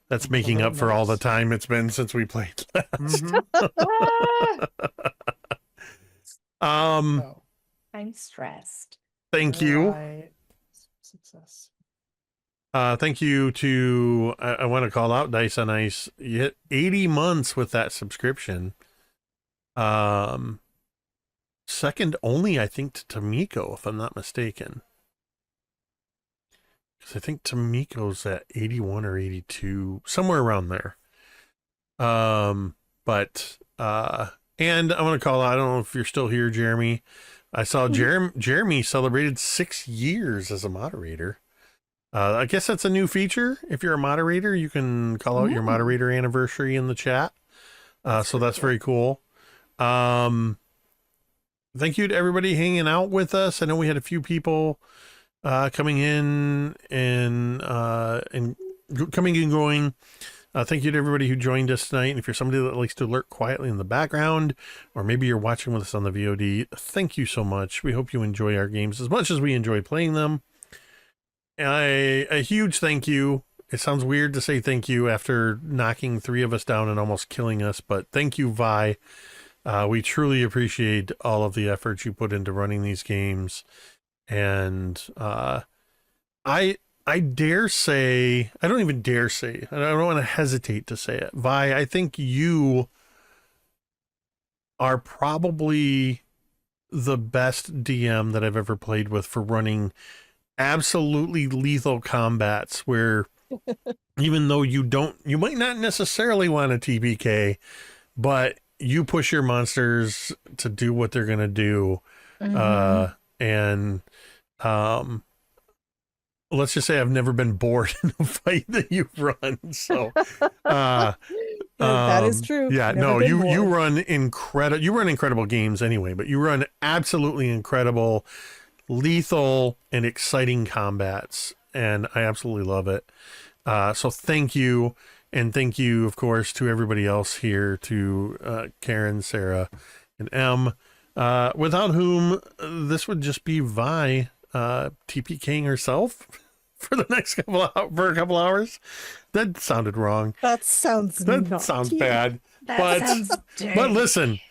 Speaker 2: That's making up for all the time it's been since we played last.
Speaker 1: Oh,
Speaker 4: I'm stressed.
Speaker 2: Thank you.
Speaker 1: Daeralei, success.
Speaker 2: Thank you to, I want to call out Dice on Ice. You hit 80 months with that subscription. Second only, I think, to Tamiko, if I'm not mistaken. because I think Tamiko's at 81 or 82, somewhere around there. But and I'm gonna call out, I don't know if you're still here, Jeremy. I saw Jeremy celebrated 6 years as a moderator. I guess that's a new feature. If you're a moderator, you can call out your moderator anniversary in the chat. So that's very cool. Thank you to everybody hanging out with us. I know we had a few people coming in and coming and going. Thank you to everybody who joined us tonight. And if you're somebody that likes to lurk quietly in the background, or maybe you're watching with us on the VOD, thank you so much. We hope you enjoy our games as much as we enjoy playing them. A huge thank you. It sounds weird to say thank you after knocking 3 of us down and almost killing us, but thank you, Vi. We truly appreciate all of the efforts you put into running these games. And I dare say, I don't even dare say, I don't want to hesitate to say it. Vi, I think you are probably the best DM that I've ever played with for running absolutely lethal combats where even though you might not necessarily want a TPK, but you push your monsters to do what they're going to do. And let's just say I've never been bored in a fight that you've run. So
Speaker 6: that is true.
Speaker 2: Yeah, no, you run incredible games anyway, but you run absolutely incredible, lethal and exciting combats, and I absolutely love it. So thank you, and thank you, of course, to everybody else here, to Kaeryn, Sara, and Em, without whom this would just be Vi TPKing herself for the next couple hours. That sounded wrong.
Speaker 6: That sounds
Speaker 2: bad.
Speaker 7: Sounds dirty.
Speaker 2: But listen,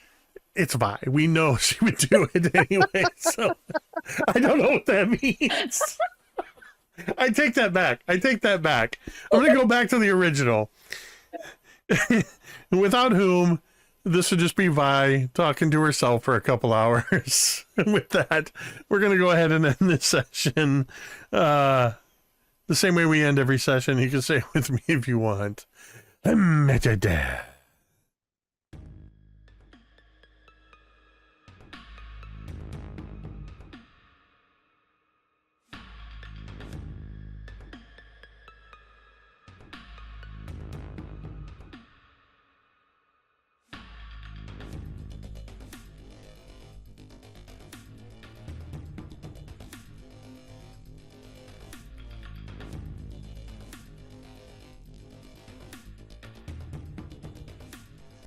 Speaker 2: it's Vi. We know she would do it anyway. So I don't know what that means. I take that back. I'm going to go back to the original. Without whom this would just be Vi talking to herself for a couple hours. And with that, we're going to go ahead and end this session. The same way we end every session. You can say it with me if you want. Metadad.